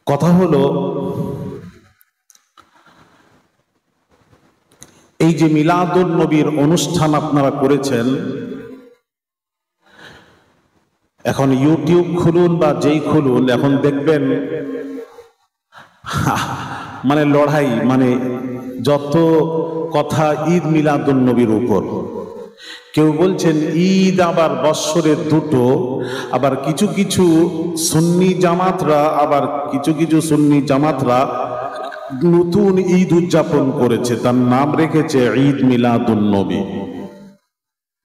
কথা হলো, এই যে মিলাদুন নবীর অনুষ্ঠান আপনারা করেছেন, এখন ইউটিউব খুলুন বা যেই খুলুন, এখন দেখবেন মানে লড়াই, মানে যত কথা ঈদ মিলাদুন নবীর উপর। কেউ বলছেন ঈদ আবার বৎসরের দুটো, আবার কিছু কিছু সুন্নি জামাতরা নতুন ঈদ উদযাপন করেছে, তার নাম রেখেছে ঈদ মিলাদুন নবী।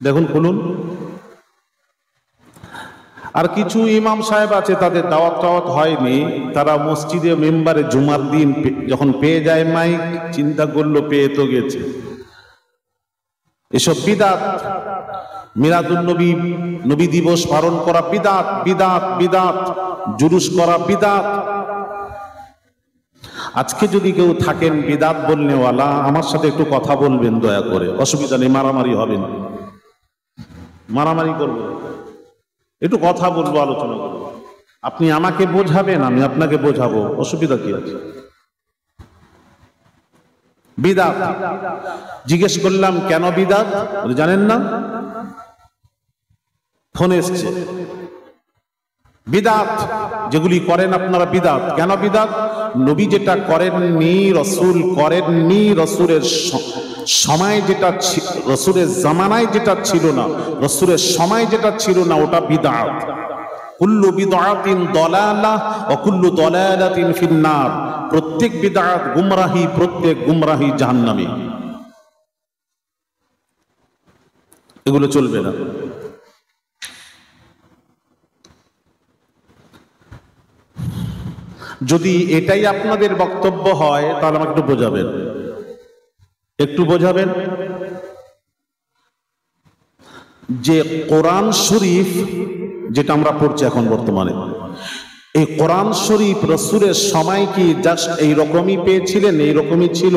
দেখুন, খুলুন। আর কিছু ইমাম সাহেব আছে, তাদের দাওয়াত হয়নি, তারা মসজিদে মেম্বারে জুমার দিন যখন পেয়ে যায় মাইক, চিন্তা করলো পেয়ে তো গেছে। এসব বিদাত। মিলাদুন নবী, নবী দিবস পালন করা বিদাত, বিদাত, বিদাত। জুলুস করা বিদাত। আজকে যদি কেউ থাকেন বিদাত বলনেওয়ালা, আমার সাথে একটু কথা বলবেন দয়া করে, অসুবিধা নেই, মারামারি হবে না, মারামারি করবো, একটু কথা বলবো, আলোচনা করবো। আপনি আমাকে বোঝাবেন, আমি আপনাকে বোঝাবো, অসুবিধা কি আছে? বিদাত। জিজ্ঞেস করলাম কেন বিদাত, জানেন না? ফোন এসছে। বিদাত যেগুলি করেন আপনারা বিদাত। কেন বিদাত? নবী যেটা করেননি, রসুল করেননি, রসুলের সময় যেটা, রসুলের জামানায় যেটা ছিল না, রসুলের সময় যেটা ছিল না, ওটা বিদাত। কুল্লু বিদআতিন দালালাহ ওয়া কুল্লু দালালাতিন ফিন্নার। প্রত্যেক বিদআত গুমরাহি, প্রত্যেক গুমরাহি জাহান্নামী। এগুলো চলবে না। যদি এটাই আপনাদের বক্তব্য হয়, তাহলে আমাকে একটু বোঝাবেন, একটু বোঝাবেন যে কোরআন শরীফ যেটা আমরা পড়ছি এখন বর্তমানে, এই কোরআন শরীফ রাসূলের সময় কি জাস্ট এইরকমই পেয়েছিলেন, এইরকমই ছিল?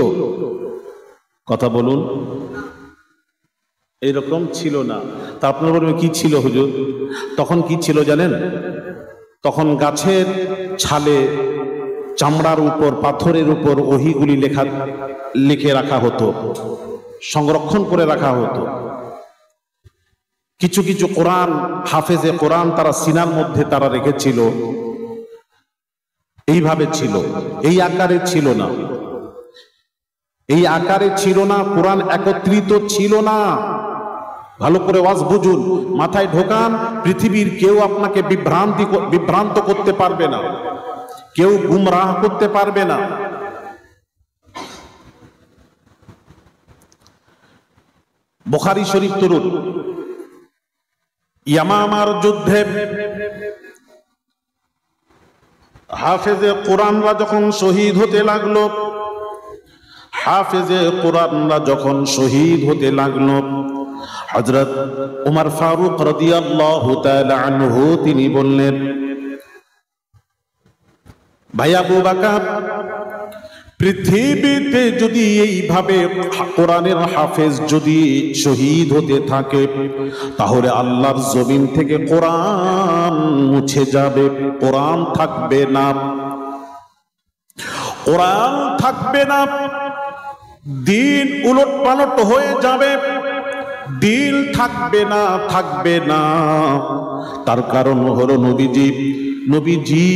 কথা বলুন। এইরকম ছিল না। তা আপনারা বলবেন কি ছিল হুজুর? তখন কি ছিল জানেন? তখন গাছের ছালে, চামড়ার উপর, পাথরের উপর ওহীগুলি লিখে রাখা হতো, সংরক্ষণ করে রাখা হতো। কিছু কিছু কোরআন, হাফেজে কোরআন তারা সিনার মধ্যে তারা রেখেছিল। এইভাবে ছিল, এই আকারে ছিল না, এই আকারে ছিল না। কোরআন একত্রিত ছিল না। ভালো করে ওয়াজ বুঝুন, মাথায় ঢোকান। পৃথিবীর কেউ আপনাকে বিভ্রান্ত করতে পারবে না, কেউ গুমরাহ করতে পারবে না। বুখারী শরীফ তরুণ, ইয়ামামার যুদ্ধে হাফেজে কোরআনরা যখন শহীদ হতে লাগলো, হাফেজে কোরআনরা যখন শহীদ হতে লাগলো, হযরত উমর ফারুক রাদিয়াল্লাহু তাআলা আনহু তিনি বললেন, ভাই আবু বকর, পৃথিবীতে যদি এইভাবে কোরআনের হাফেজ যদি শহীদ হতে থাকে, তাহলে আল্লাহর জমিন থেকে কোরআন মুছে যাবে, কোরআন থাকবে না, কোরআন থাকবে না, দিন উলটপালট হয়ে যাবে, দিন থাকবে না, থাকবে না। তার কারণ হলো নবীজি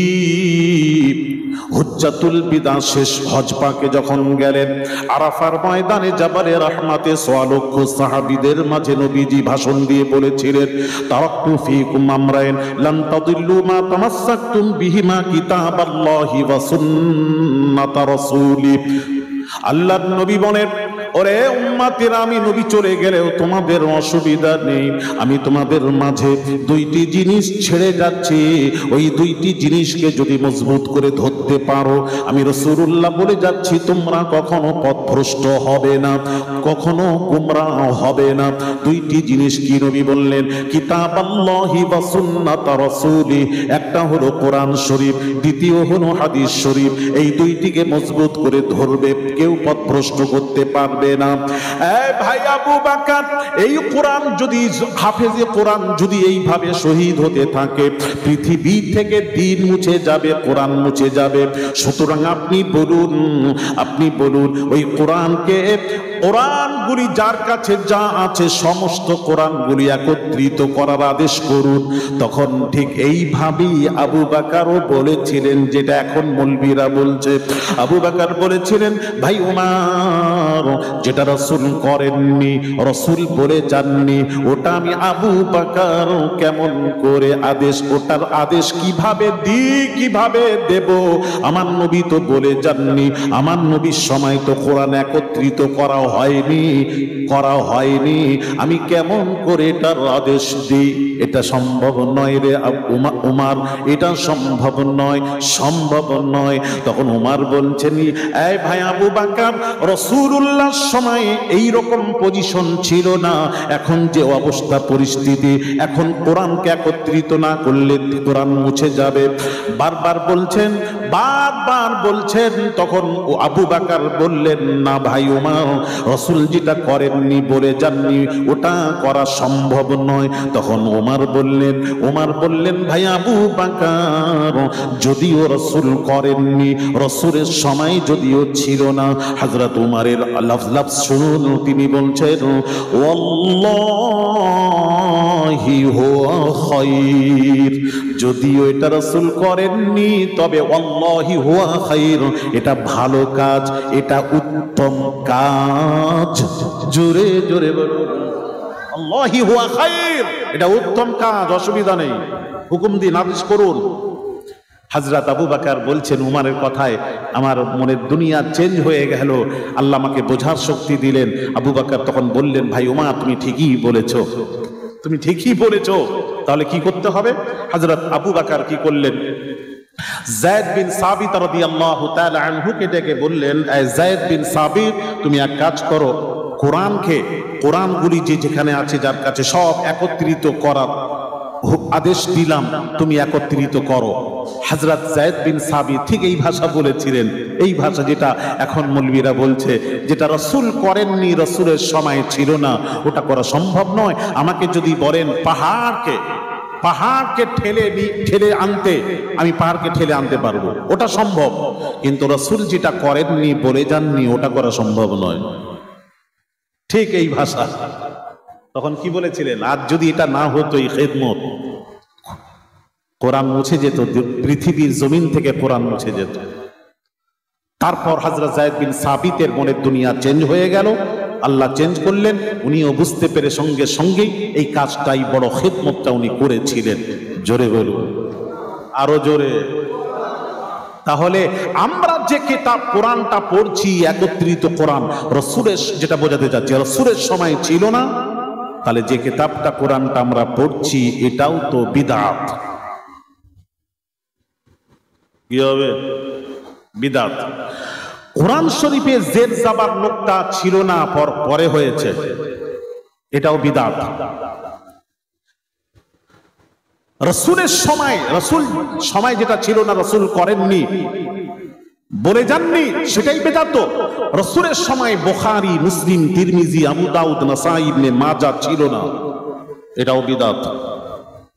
হুজ্জাতুল বিদা শেষ হজ পাকে যখন গেলেন, আরাফার ময়দানে জাবালে রাহমাতে 6 লক্ষ সাহাবীদের মাঝে নবীজি ভাষণ দিয়ে বলেছিলেন, তারাক্তু ফীকুম আমরাইন লান তাদিল্লু মা তামাসসাকতুম বিহিমা কিতাবাল্লাহি ওয়া সুন্নাতা রাসূলি। আল্লাহর নবী বলেন, ওরে উম্মতেরা, আমি নবী চলে গেলেও তোমাদের অসুবিধা নেই, আমি তোমাদের মাঝে 2টি জিনিস ছেড়ে যাচ্ছি, ওই 2টি জিনিসকে যদি মজবুত করে ধরতে পারো, আমি রাসূলুল্লাহ বলে যাচ্ছি, তোমরা কখনো পথভ্রষ্ট হবে না, কখনো গুমরাহ হবে না। 2টি জিনিস কি নবী বললেন? কিতাবাল্লাহি ওয়া সুন্নাতা রাসূলি। একটা হলো কোরআন শরীফ, দ্বিতীয় হলো হাদিস শরীফ। এই 2টিকে মজবুত করে ধরবে, কেউ পথভ্রষ্ট করতে পারবে পারবে না। ভাই আবু বকর, এই কোরআন যদি হাফেজে কোরআন যদি এইভাবে শহীদ হতে থাকে, পৃথিবী থেকে দিন মুছে যাবে, কোরআন মুছে যাবে। সুতরাং আপনি বলুন ওই কোরআনকে, কোরআনগুলি যার কাছে যা আছে সমস্ত কোরআনগুলি একত্রিত করার আদেশ করুন। তখন ঠিক এইভাবেই আবু বকরও বলেছিলেন, যেটা এখন মৌলবীরা বলছে। আবু বকর বলেছিলেন, ভাই ওমর, যেটা রাসূল করেননি, রাসূল বলে যাননি, ওটা আমি আবু বকর কেমন করে আদেশ, ওটার আদেশ কিভাবে দেব? আমার নবী তো বলে যাননি, আমার নবীর সময় তো কোরআন একত্রিত করা হয়নি, আমি কেমন করে এটার আদেশ দিই? এটা সম্ভব নয় রে উমার, এটা সম্ভব নয়। তখন উমার বলছেন, এই ভাই আবু বকর, রাসূলুল্লাহর সময় এই রকম পজিশন ছিল না, এখন যে অবস্থা পরিস্থিতি, এখন কোরআনকে একত্রিত না করলে কোরআন মুছে যাবে। বারবার বলছেন। তখন আবু বকর বললেন, না ভাই উমার, রাসূল যেটা করেননি, বলে যাননি, ওটা করা সম্ভব নয়। তখন ওমর বললেন, ভাই আবু বকর, যদিও রাসূল করেননি, রাসূলের সময় যদিও ছিল না, হযরত উমরের লফজ শুনুন, তিনি বলছেন, ওয়াল্লাহি হুয়া খায়র, যদিও এটা রাসূল করেননি, তবে ওয়াল্লাহি হুয়া খায়র, এটা ভালো কাজ, এটা উত্তম কাজ। জোরে জোরে বলুন, আল্লাহি হুয়া খায়র, এটা উত্তম কাজ, অসুবিধা নেই, হুকুম দিন, আদেশ করুন। হযরত আবু বকর বলছেন, উমরের কথায় আমার মনের দুনিয়া চেঞ্জ হয়ে গেল, আল্লাহ আমাকে বোঝার শক্তি দিলেন। আবু বকর তখন বললেন, ভাই উমর, তুমি ঠিকই বলেছো, তাহলে কি করতে হবে? হযরত আবু বকর কি করলেন? যায়েদ বিন সাবিত রাদিয়াল্লাহু তাআলা আনহুকে ডেকে বললেন, যায়েদ বিন সাবিত, তুমি এক কাজ করো, কোরআনগুলি যেখানে আছে, যার কাছে, সব একত্রিত করার আদেশ দিলাম, তুমি একত্রিত করো। হযরত যায়েদ বিন সাবিত ঠিক এই ভাষা বলেছিলেন, এই ভাষা যেটা এখন মৌলবীরা বলছে, যেটা রাসূল করেননি, রাসূলের সময় ছিল না, ওটা করা সম্ভব নয়। আমাকে যদি বলেন পাহাড়কে ঠেলে আনতে, আমি পাহাড়কে ঠেলে আনতে পারবো, ওটা সম্ভব। কিন্তু রাসূল যেটা করেননি, বলে যাননি, ওটা করা সম্ভব নয়। ঠিক এই ভাষা। তখন কি বলেছিলেন? আজ যদি এটা না হতো, এই খেদমত, কোরআন মুছে যেত, পৃথিবীর জমিন থেকে কোরআন মুছে যেত। তারপর হযরত যায়েদ বিন সাবিতের মনের দুনিয়া চেঞ্জ হয়ে গেল, আল্লাহ চেঞ্জ করলেন, উনিও বুঝতে পেরে সঙ্গে সঙ্গেই এই কাজটাই, বড় খেদমতটা উনি করেছিলেন। জোরে বলুন, আরো জোরে। তাহলে আমরা যে কিতাব কোরআনটা পড়ছি, একত্রিত কোরআন, রাসূলের, যেটা বোঝাতে যাচ্ছি, রাসূলের সময় ছিল না, তাহলে যে কিতাবটা কোরআনটা আমরা পড়ছি, এটাও তো বিদআত। কি হবে? বিদআত। কোরআন শরীফে জের জাবার নোক্তা ছিল না, পরে হয়েছে, এটাও বিদআত। রাসূলের সময় যেটা ছিল না, রাসূল করেননি, বলে যাননি, সেটাই বিদআত। রাসূলের সময় বুখারী, মুসলিম, তিরমিজি, আবু দাউদ, নাসাঈ, ইবনে মাজাহ ছিল না, এটাও বিদআত।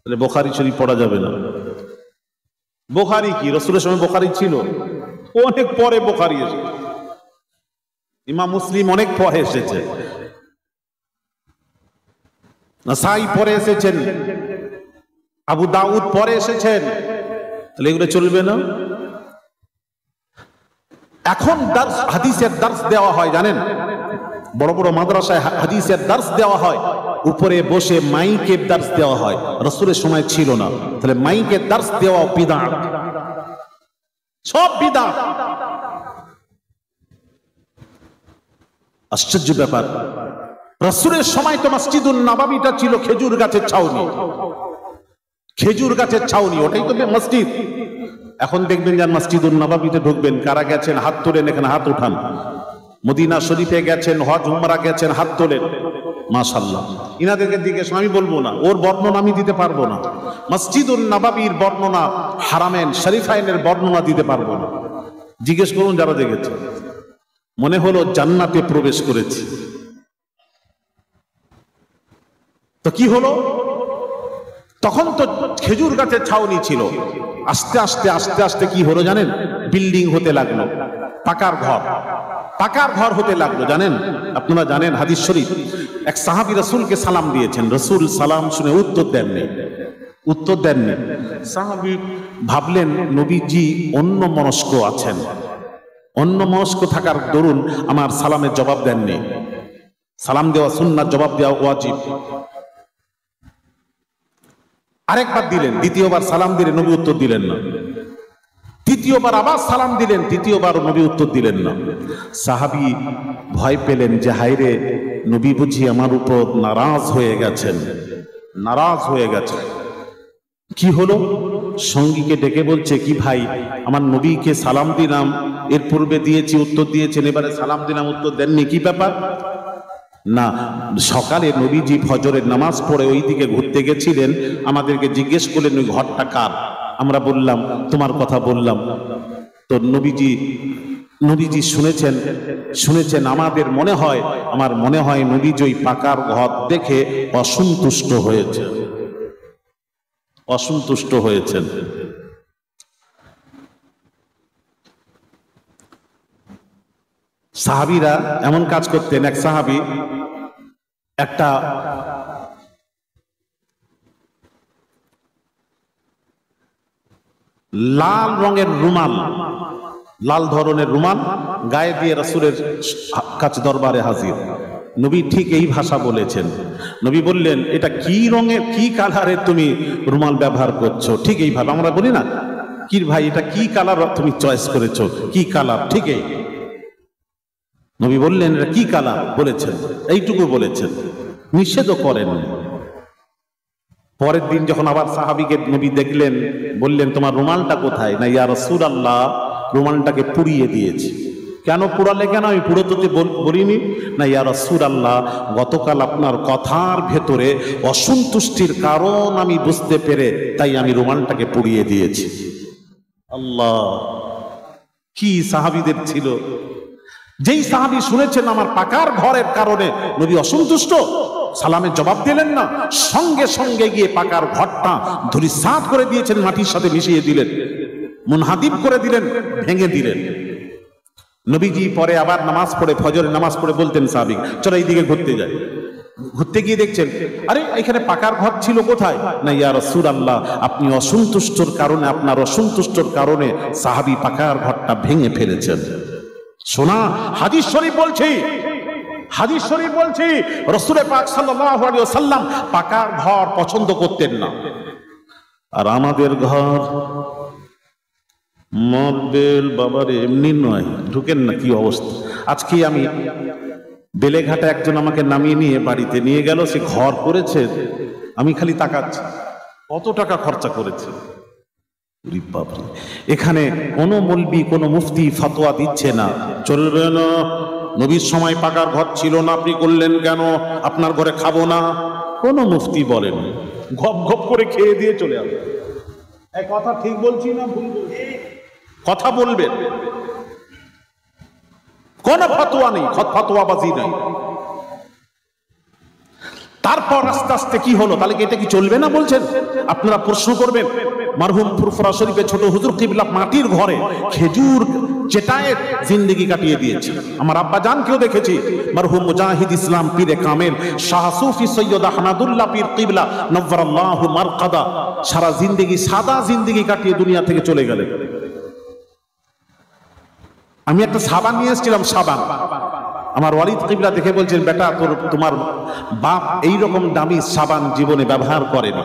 তাহলে বুখারী শরীফ পড়া যাবে না। বুখারী কি রাসূলের সময় বুখারী ছিল? অনেক পরে বুখারী এসেছে। ইমাম মুসলিম অনেক পরে এসেছে, নাসাঈ পরে এসেছেন, আবু দাউদ পরে এসেছেন, তাহলে এগুলো চলবে না। এখন হাদিসের দার্স দেওয়া হয়, জানেন, বড় বড় মাদ্রাসায় হাদিসের দার্স দেওয়া হয়, উপরে বসে মাইকের দার্স দেওয়া হয়। রাসূলের সময় ছিল না, তাহলে মাইকের দার্স দেওয়া বিদআত, সব বিদআত। আশ্চর্য ব্যাপার, রাসূলের সময় তো মসজিদুন নববীটা ছিল খেজুর গাছের ছাউনি, ওটাই তো মসজিদ। এখন দেখবেন, যান মসজিদুন নববীতে ঢুকবেন, কারা গেছেন হাত তোলেন, এখানে হাত উঠান। মদিনা শরীফে গেছেন, হজ উমরা গেছেন, হাত তোলেন, মাশাআল্লাহ। ইনাদেরকে জিজ্ঞেস, আমি বলবো না, ওর বর্ণনা আমি দিতে পারবো না। মসজিদুন নববীর বর্ণনা, হারামেন শরীফাইনের বর্ণনা দিতে পারবো না। জিজ্ঞেস করুন যারা দেখেছে। মনে হলো জান্নাতে প্রবেশ করেছি। তো কি হলো, তখন তো খেজুর গাছের ছাউনি ছিল, আস্তে আস্তে আস্তে আস্তে কি হলো জানেন, বিল্ডিং হতে লাগলো, পাকার ঘর হতে লাগলো। জানেন, আপনারা জানেন হাদিস শরীফ, এক সাহাবী রাসূলকে সালাম দিয়েছেন, রাসূল সালাম শুনে উত্তর দেননি। সাহাবী ভাবলেন নবীজি অন্য মনস্ক আছেন, অন্য মনস্ক থাকার দরুন আমার সালামের জবাব দেননি। সালাম দেওয়া সুন্নাত, জবাব দেওয়া ওয়াজিব। আরেকবার দিলেন, দ্বিতীয়বার সালাম দিলেন, নবী উত্তর দিলেন না। তৃতীয়বার আবার সালাম দিলেন, তৃতীয়বার নবী উত্তর দিলেন না। সাহাবী ভয় পেলেন যে হায়রে, নবী বুঝি আমার উপর নারাজ হয়ে গেছেন। কি হলো, সঙ্গীকে ডেকে বলছে, কি ভাই, আমার নবীকে সালাম দিলাম, এর পূর্বে দিয়েছি উত্তর দিয়েছেন, এবারে সালাম দিলাম উত্তর দেননি, কি ব্যাপার? না, সকালে নবীজি ফজরের নামাজ পড়ে ওই দিকে ঘুরতে গেছিলেন, আমাদেরকে জিজ্ঞেস করলেন ওই ঘরটা কার। আমরা বললাম তোমার কথা বললাম। তো নবীজি শুনেছেন আমার মনে হয় নবীজি ওই পাকার ঘর দেখে অসন্তুষ্ট হয়েছেন। সাহাবীরা এমন কাজ করতেন। এক সাহাবী একটা লাল রঙের রুমাল, লাল ধরনের রুমাল গায়ে দিয়ে রাসূলের কাছে দরবারে হাজির। নবী ঠিক এই ভাষা বলেছেন। নবী বললেন, এটা কি রঙের, কি কালারের তুমি রুমাল ব্যবহার করছো? ঠিক এইভাবে আমরা বলি না, কি ভাই এটা কি কালার তুমি চয়েস করেছো, কি কালার? ঠিক এই নবী বললেন, এটা কি কালার বলেছেন, এইটুকু বলেছেন, নিষেধও করেন। পরের দিন যখন আবার সাহাবীকে নবী দেখলেন, বললেন তোমার রুমালটা কোথায়? না ইয়া রাসূলুল্লাহ, রুমালটাকে পুড়িয়ে দিয়েছি। কেন পুড়ালে? কেন আমি পুড়োতে বলিনি। না ইয়া রাসূলুল্লাহ, গতকাল আপনার কথার ভেতরে অসন্তুষ্টির কারণ আমি বুঝতে পেরে তাই আমি রুমালটাকে পুড়িয়ে দিয়েছি। আল্লাহ, কি সাহাবীদের ছিল! যেই সাহাবী শুনেছেন আমার পাকার ঘরের কারণে নবী অসন্তুষ্ট, সালামের জবাব দিলেন না, সঙ্গে সঙ্গে গিয়ে পাকার ঘরটা ধূলিসাৎ করে দিয়েছেন, মাটির সাথে মিশিয়ে দিলেন, মুনহাদিব করে দিলেন, ভেঙে দিলেন। নবীজি পরে আবার নামাজ পড়ে, ফজরের নামাজ পড়ে বলতেন সাহাবী, চলো এইদিকে ঘুরতে যাই। ঘুরতে গিয়ে দেখছেন, আরে এখানে পাকার ঘর ছিল কোথায়? না ইয়া রাসূলুল্লাহ, আপনি অসন্তুষ্টর কারণে, আপনার অসন্তুষ্টর কারণে সাহাবী পাকার ঘরটা ভেঙে ফেলেছেন। শোনা, হাদিস শরীফ বলছি রাসূল পাক সাল্লাল্লাহু আলাইহি ওয়াসাল্লাম পাকার ঘর পছন্দ করতেন না। আর আমাদের ঘর মার্বেল, বাবারে এমনি নয়, ঢুকেন না, কি অবস্থা! আজকে আমি বেলেঘাটে একজন আমাকে নামিয়ে নিয়ে বাড়িতে নিয়ে গেল, সে ঘর করেছে, আমি খালি তাকাচ্ছি কত টাকা খরচা করেছে। এখানে কোন মৌলবি, কোন মুফতি ফতোয়া দিচ্ছে না, চলবে না, নবীর সময় পাকার ঘর ছিল না, আপনি করলেন কেন, আপনার ঘরে খাবো না, কোন মুফতি বলেন। গপ গপ করে খেয়ে দিয়ে চলে আসবে। এই কথা ঠিক বলছি না ভুল বলছি? কথা বলবেন, কোন ফতোয়া নেই, ফতোয়াবাজি নাই। তারপর আস্তে আস্তে কি হলো, তাহলে কি এটা কি চলবে না বলছেন? আপনারা প্রশ্ন করবেন। মারহুম ফুরফুরা শরীফে ছোট হুজুর কিবলা মাটির ঘরে খেজুর চেটায় জিন্দেগি কাটিয়ে দিয়েছে। আমার আব্বা জানকেও দেখেছি, মারহুম মুজাহিদ ইসলাম পীরে কামেল শাহ সুফি সৈয়দ আহমদুল্লাহ পীর কিবলা নওয়ারাল্লাহু মারকাদা সারা জিন্দেগি সাদা জিন্দেগি কাটিয়ে দুনিয়া থেকে চলে গেলেন। আমি একটা সাবান নিয়ে এসেছিলাম, সাবান, আমার ওয়ালিদ কিবলা দেখে বলছেন, বেটা তোমার বাপ এইরকম দামি সাবান জীবনে ব্যবহার করে না।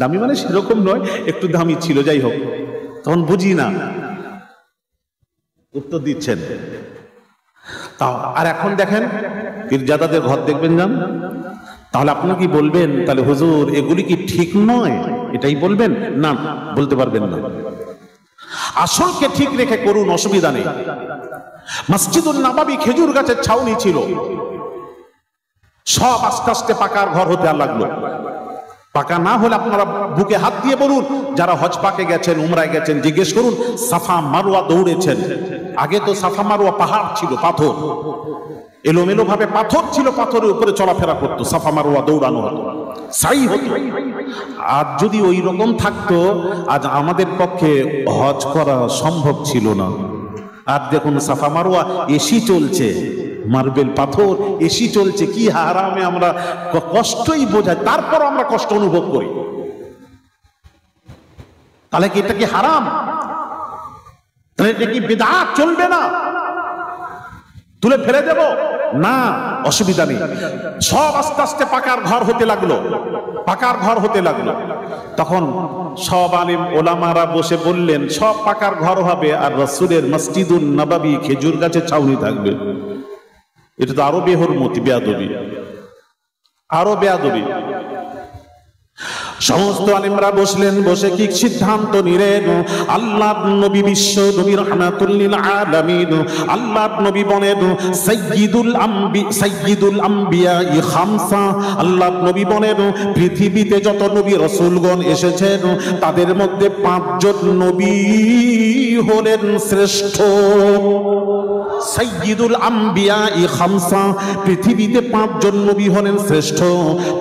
দামি মানে সেরকম নয়, একটু দামি ছিল, যাই হোক, তখন বুঝি না, উত্তর দিচ্ছেন। তাও আর এখন দেখেন পীরজাদাদের ঘর দেখবেন যান, তাহলে আপনি কি বলবেন, তাহলে হুজুর এগুলি কি ঠিক নয়, এটাই বলবেন? না, বলতে পারবেন না। আসলকে ঠিক রেখে করুন, অসুবিধা নেই। মসজিদুন নববী খেজুর গাছের ছাউনি ছিল, সব আস্তে আস্তে পাকার ঘর হতে লাগলো। পাকা না হলে আপনারা বুকে হাত দিয়ে বলুন, যারা হজ পাকে গেছেন, উমরায় গেছেন, জিজ্ঞেস করুন, সাফা মারওয়া দৌড়েছেন, আগে তো সাফা মারওয়া পাহাড় ছিল, পাথর, এলোমেলো ভাবে পাথর ছিল, পাথরের উপরে চলাফেরা করতো, সাফা মারওয়া দৌড়ানো হতো, সাই হতো। আর যদি ওই রকম থাকতো, আজ আমাদের পক্ষে হজ করা সম্ভব ছিল না। আর দেখুন সাফা মারওয়া এসি চলছে, মার্বেল পাথর, এসি চলছে, কি হারামে আমরা কষ্টই বোঝাই, তারপর আমরা কষ্ট অনুভব করি। তাহলে কি এটা কি হারাম? তাহলে এটা কি বিদআত? চলবে না, তুলে ফেলে দেব না, অসুবিধা নেই। সব আস্তে আস্তে পাকার ঘর হতে লাগলো, পাকার ঘর হতে লাগলো। তখন সব আলিম ওলামারা বসে বললেন সব পাকার ঘর হবে, আর রাসূলের মসজিদুন নববী খেজুর গাছে ছাউনি থাকবে। এটা তো আরো বেহরমতি, বেয়াদবি, আরো বেয়াদবি। সমস্ত আলিমরা বসলেন, বসে কি সিদ্ধান্ত নিলেন? আল্লাহর নবী, বিশ্ব নবী রাহমাতুল লিল আলামিন, আল্লাহর নবী বলেন সাইয়্যিদুল আম্বিয়া খামসা। আল্লাহর নবী বলেন পৃথিবীতে যত নবী রাসূলগণ এসেছেন তাদের মধ্যে 5 জন নবী হলেন শ্রেষ্ঠ। সাইয়্যিদুল আম্বিয়া খামসা, পৃথিবীতে 5 জন নবী হলেন শ্রেষ্ঠ।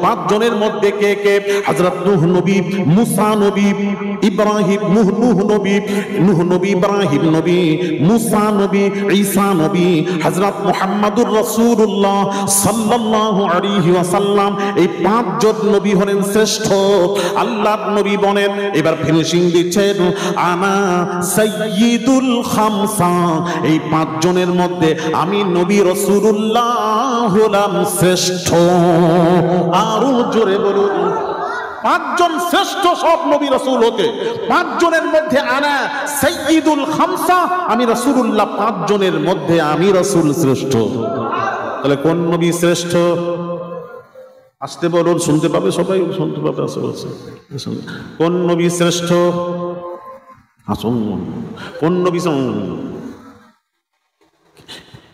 5 জনের মধ্যে কে কে? হযরত নূহ নবী, মুসা নবী, ইব্রাহিম, নূহ নবী, ইব্রাহিম নবী, মুসা নবী, ঈসা নবী, হযরত মুহাম্মদুর রাসূলুল্লাহ সাল্লাল্লাহু আলাইহি ওয়াসাল্লাম। এই 5 জন নবী হলেন শ্রেষ্ঠ। আল্লাহর নবী বলেন, এবার ফিনিশিং দিচ্ছেন, আনা সাইয়্যিদুল খামসা, এই 5 জনের মধ্যে আমি নবী রাসূলুল্লাহ হলাম শ্রেষ্ঠ। আরো জোরে বলুন, 5 জন শ্রেষ্ঠ সব নবী রাসূল হতে, 5 জনের মধ্যে আনা সাইয়্যিদুল খামসা, আমি রাসূলুল্লাহ 5 জনের মধ্যে আমি রাসূল শ্রেষ্ঠ। তাহলে কোন নবী শ্রেষ্ঠ? আসতে বলুন, শুনতে পাবে সবাই, শুনতে পাবে আশেপাশে। কোন নবী শ্রেষ্ঠ? আসুন, কোন নবী?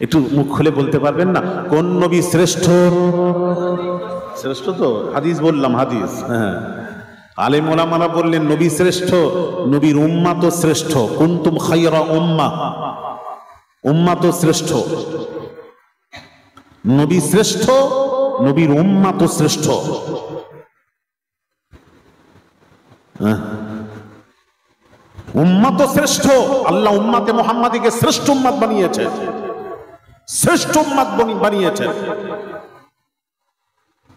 একটু মুখ খুলে বলতে পারবেন না কোন নবী শ্রেষ্ঠ? শ্রেষ্ঠ তো হাদিস বললাম, হাদিস। হ্যাঁ, আলেম ওলামারা বললেন নবী শ্রেষ্ঠ, নবীর উম্মাহ তো শ্রেষ্ঠ। কুনতুম খায়রা উম্মাহ, উম্মাহ তো শ্রেষ্ঠ। নবী শ্রেষ্ঠ, নবীর উম্মাহ তো শ্রেষ্ঠ। উম্মাহ তো শ্রেষ্ঠ। আল্লাহ উম্মাতে মুহাম্মাদীকে শ্রেষ্ঠ উম্মাত বানিয়েছে, শ্রেষ্ঠ উম্মাত বানিয়েছেন।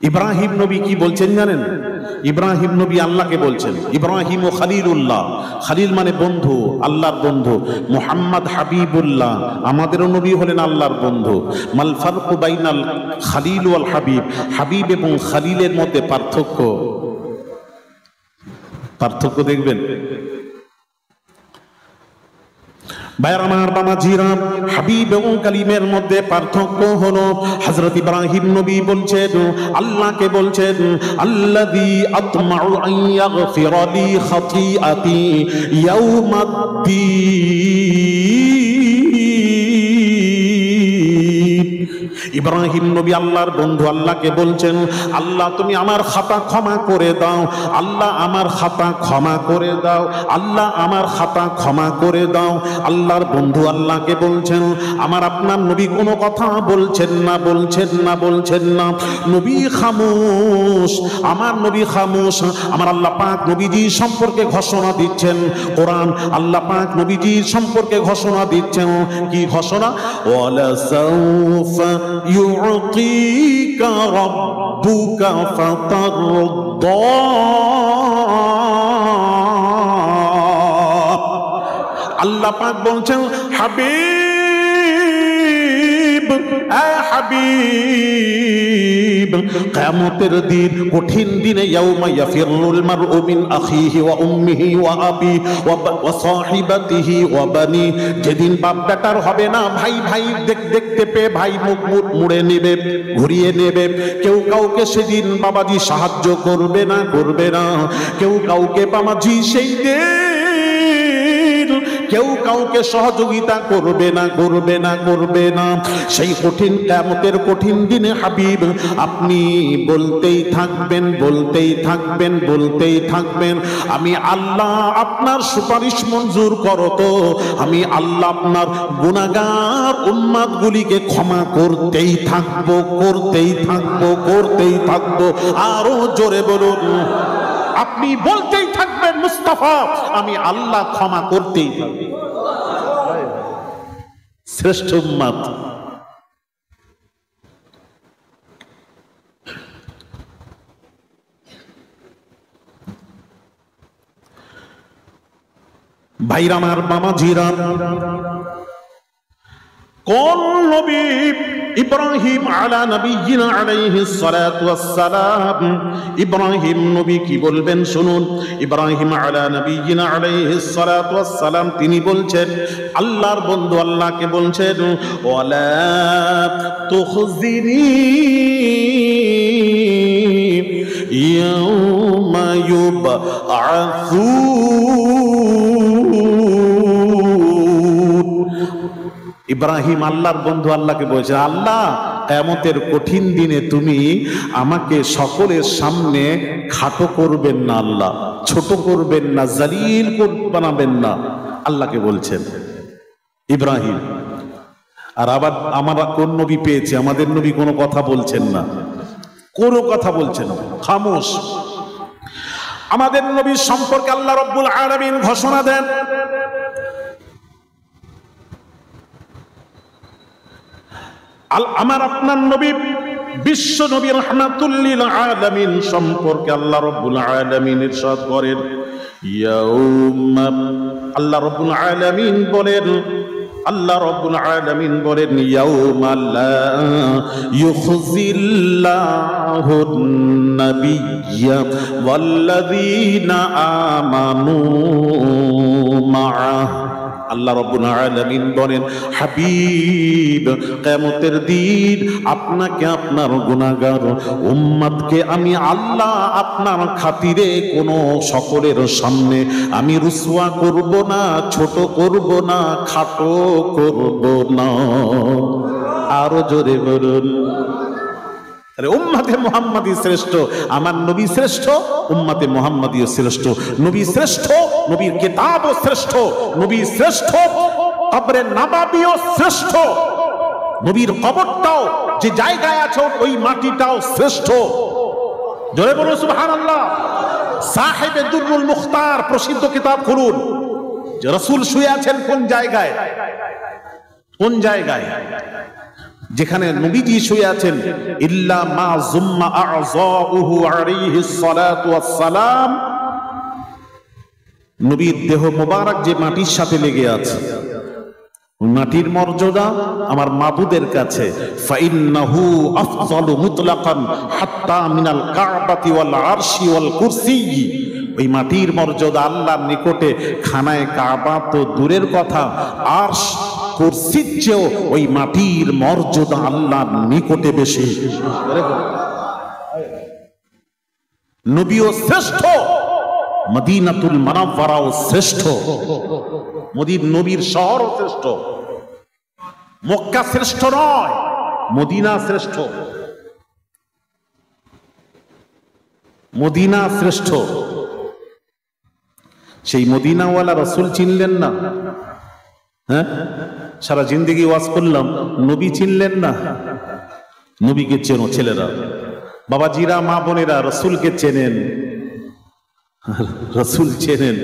ইব্রাহিম নবী কি বলছেন জানেন? ইব্রাহিম নবী আল্লাহকে বলছেন, ইব্রাহিম ও খালিলুল্লাহ, খালিল মানে বন্ধু, আল্লাহর বন্ধু। মুহাম্মদ হাবিবুল্লাহ, আমাদেরও নবী হলেন আল্লাহর বন্ধু। মাল ফারকু বাইনাল খালিল ওয়াল হাবিব, হাবিব এবং খালিলের মধ্যে পার্থক্য, পার্থক্য দেখবেন। ভাইয়ের আমার, বাবাজিরা, হাবিব এবং কালিমের মধ্যে পার্থক্য হলো হযরত ইব্রাহিম নবী বলছেন, আল্লাহকে বলছেন, আল্লাযী আতমাউ আন ইয়াগফিরা লি খাতিআতি ইয়াউমাদ্দিন। ইব্রাহিম নবী আল্লাহর বন্ধু, আল্লাহকে বলছেন, আল্লাহ তুমি আমার খাতা ক্ষমা করে দাও, আল্লাহ আমার খাতা ক্ষমা করে দাও, আল্লাহ আমার খাতা ক্ষমা করে দাও। আল্লাহর বন্ধু আল্লাহকে বলছেন, আমার আপনার নবী কোনো কথা বলছেন না, বলছেন না, বলছেন না, নবী খামোশ, আমার নবী খামোশ। আমার আল্লাহ পাক নবীজি সম্পর্কে ঘোষণা দিচ্ছেন, কোরআন আল্লাহ পাক নবীজি সম্পর্কে ঘোষণা দিচ্ছেন। কি ঘোষণা? ওয়ালা সাউফা ইউতিকা রাব্বুকা ফাতারদা। আল্লাহ পাক বলছেন, হাবিব, হাবিব, কিয়ামতের দিন, কঠিন দিনে, ইয়াউমা ইয়াফিরুল মারউ মিন আখিহি ওয়া উম্মিহি ওয়া আবি ওয়া সাহিবাতিহি ওয়া বানি, যেদিন বাপ বেটার হবে না, ভাই ভাই দেখতে পেয়ে ভাই মুখ মুড়ে নেবে, ঘুরিয়ে নেবে। কেউ কাউকে সেদিন বাবাজি সাহায্য করবে না, করবে না। কেউ কাউকে বাবাজি সেই দিন কেউ কাউকে সহযোগিতা করবে না, করবে না, করবে না। সেই কঠিন কিয়ামতের কঠিন দিনে হাবিব আপনি বলতেই থাকবেন, বলতেই থাকবেন, বলতেই থাকবেন, আমি আল্লাহ আপনার সুপারিশ মঞ্জুর করো তো, আমি আল্লাহ আপনার গুনাহগার উম্মত গুলিকে ক্ষমা করতেই থাকবো, করতেই থাকবো, করতেই থাকবো। আরো জোরে বলুন। আপনি বলতেই থাকবেন মুস্তাফা আমি আল্লাহ ক্ষমা করতেই থাকবো। শ্রেষ্ঠ উম্মত। ভাইরা আমার, বাবাজিরা, কোন নবী ইব্রাহিম আলা নবিয়িনা আলাইহিস সালাতু ওয়াস সালাম, ইব্রাহিম নবী কি বলবেন শুনুন। ইব্রাহিম আলা নবিয়িনা আলাইহিস সালাতু ওয়াস সালাম তিনি বলছেন, আল্লাহর বন্ধু আল্লাহকে বলছেন, ওয়ালা তুখজিনি ইয়াওমা ইউবআসুন। ইব্রাহিম আল্লাহর বন্ধু আল্লাহকে বলছে, আল্লাহ কিয়ামতের কঠিন দিনে তুমি আমাকে সকলের সামনে খাটো করবেন না, আল্লাহ ছোট করবেন না, জালিল বানাবেন না, আল্লাহকে বলছেন ইব্রাহিম। আর আবার আমরা কোন নবী পেয়েছি? আমাদের নবী কোনো কথা বলছেন না, কোনো কথা বলছেন না, খামোশ। আমাদের নবী সম্পর্কে আল্লাহ রাব্বুল আলামিন ঘোষণা দেন, আমার আপনার নবী বিশ্ব নবী রাহমাতুল লিল আলামিন সম্পর্কে আল্লাহ রাব্বুল আলামিন ইরশাদ করেন, ইয়াউমা, আল্লাহ রাব্বুল আলামিন বলেন, আল্লাহ রাব্বুল আলামিন বলেন, ইয়াউমা লা ইউখজিল্লাহুন নাবিয়্যা ওয়াল্লাযীনা আমানু মাআহ। আল্লাহ রাব্বুল আলামিন বলেন, হাবিব কিয়ামতের দিন আপনাকে আপনার গুনাহগার উম্মতকে আমি আল্লাহ আপনার খাতিরে কোনো সকলের সামনে আমি রুসওয়া করব না, ছোট করব না, খাটো করব না। আরো জোরে বলুন। উম্মতে মুহাম্মাদি শ্রেষ্ঠ, আমার নবী শ্রেষ্ঠ, উম্মতে মুহাম্মাদি শ্রেষ্ঠ, নবী শ্রেষ্ঠ, নবীর কিতাবও শ্রেষ্ঠ, নবী শ্রেষ্ঠ, কবরে নববীও শ্রেষ্ঠ, নবীর কবরটাও যে জায়গায় আছে ওই মাটিটাও শ্রেষ্ঠ। জোরে বলুন সুবহানাল্লাহ। সাহেবে দুররুল মুখতার প্রসিদ্ধ কিতাব খুলুন, যে রাসূল শুয়ে আছেন কোন জায়গায়, কোন জায়গায়? যেখানে নবীজি শুয়ে আছেন, ইল্লা মা যুম্মা আ'যাউহু আলাইহিস সালাতু ওয়াস সালাম, নবীর দেহ মোবারক যে মাটির সাথে লেগে আছে, ওই মাটির মর্যাদা আমার মাবুদের কাছে ফাইন্নাহু আফযালু মুতলাকান হাত্তা মিনাল কাবাতি ওয়াল আরশি ওয়াল কুরসি। ওই মাটির মর্যাদা আল্লাহর নিকটে খানায় কাবা তো দূরের কথা, আরশ কুরসির চেয়েও ওই মাটির মর্যাদা আল্লাহর নিকটে বেশি। নবীও শ্রেষ্ঠ, মদিনাতুল মুনাওয়ারাও শ্রেষ্ঠ, নবীর শহরও শ্রেষ্ঠ। মক্কা শ্রেষ্ঠ নয়, মদিনা শ্রেষ্ঠ, মদিনা শ্রেষ্ঠ। সেই মদিনাওয়ালা রাসূল চিনলেন না? হ্যাঁ, সারা জিন্দেগি ওয়াজ করলাম, নবী চিনলেন না? নবীকে চেনো ছেলেরা, বাবাজিরা, মা বোনেরা, রাসূলকে চেনেন, রাসূল চেনেন।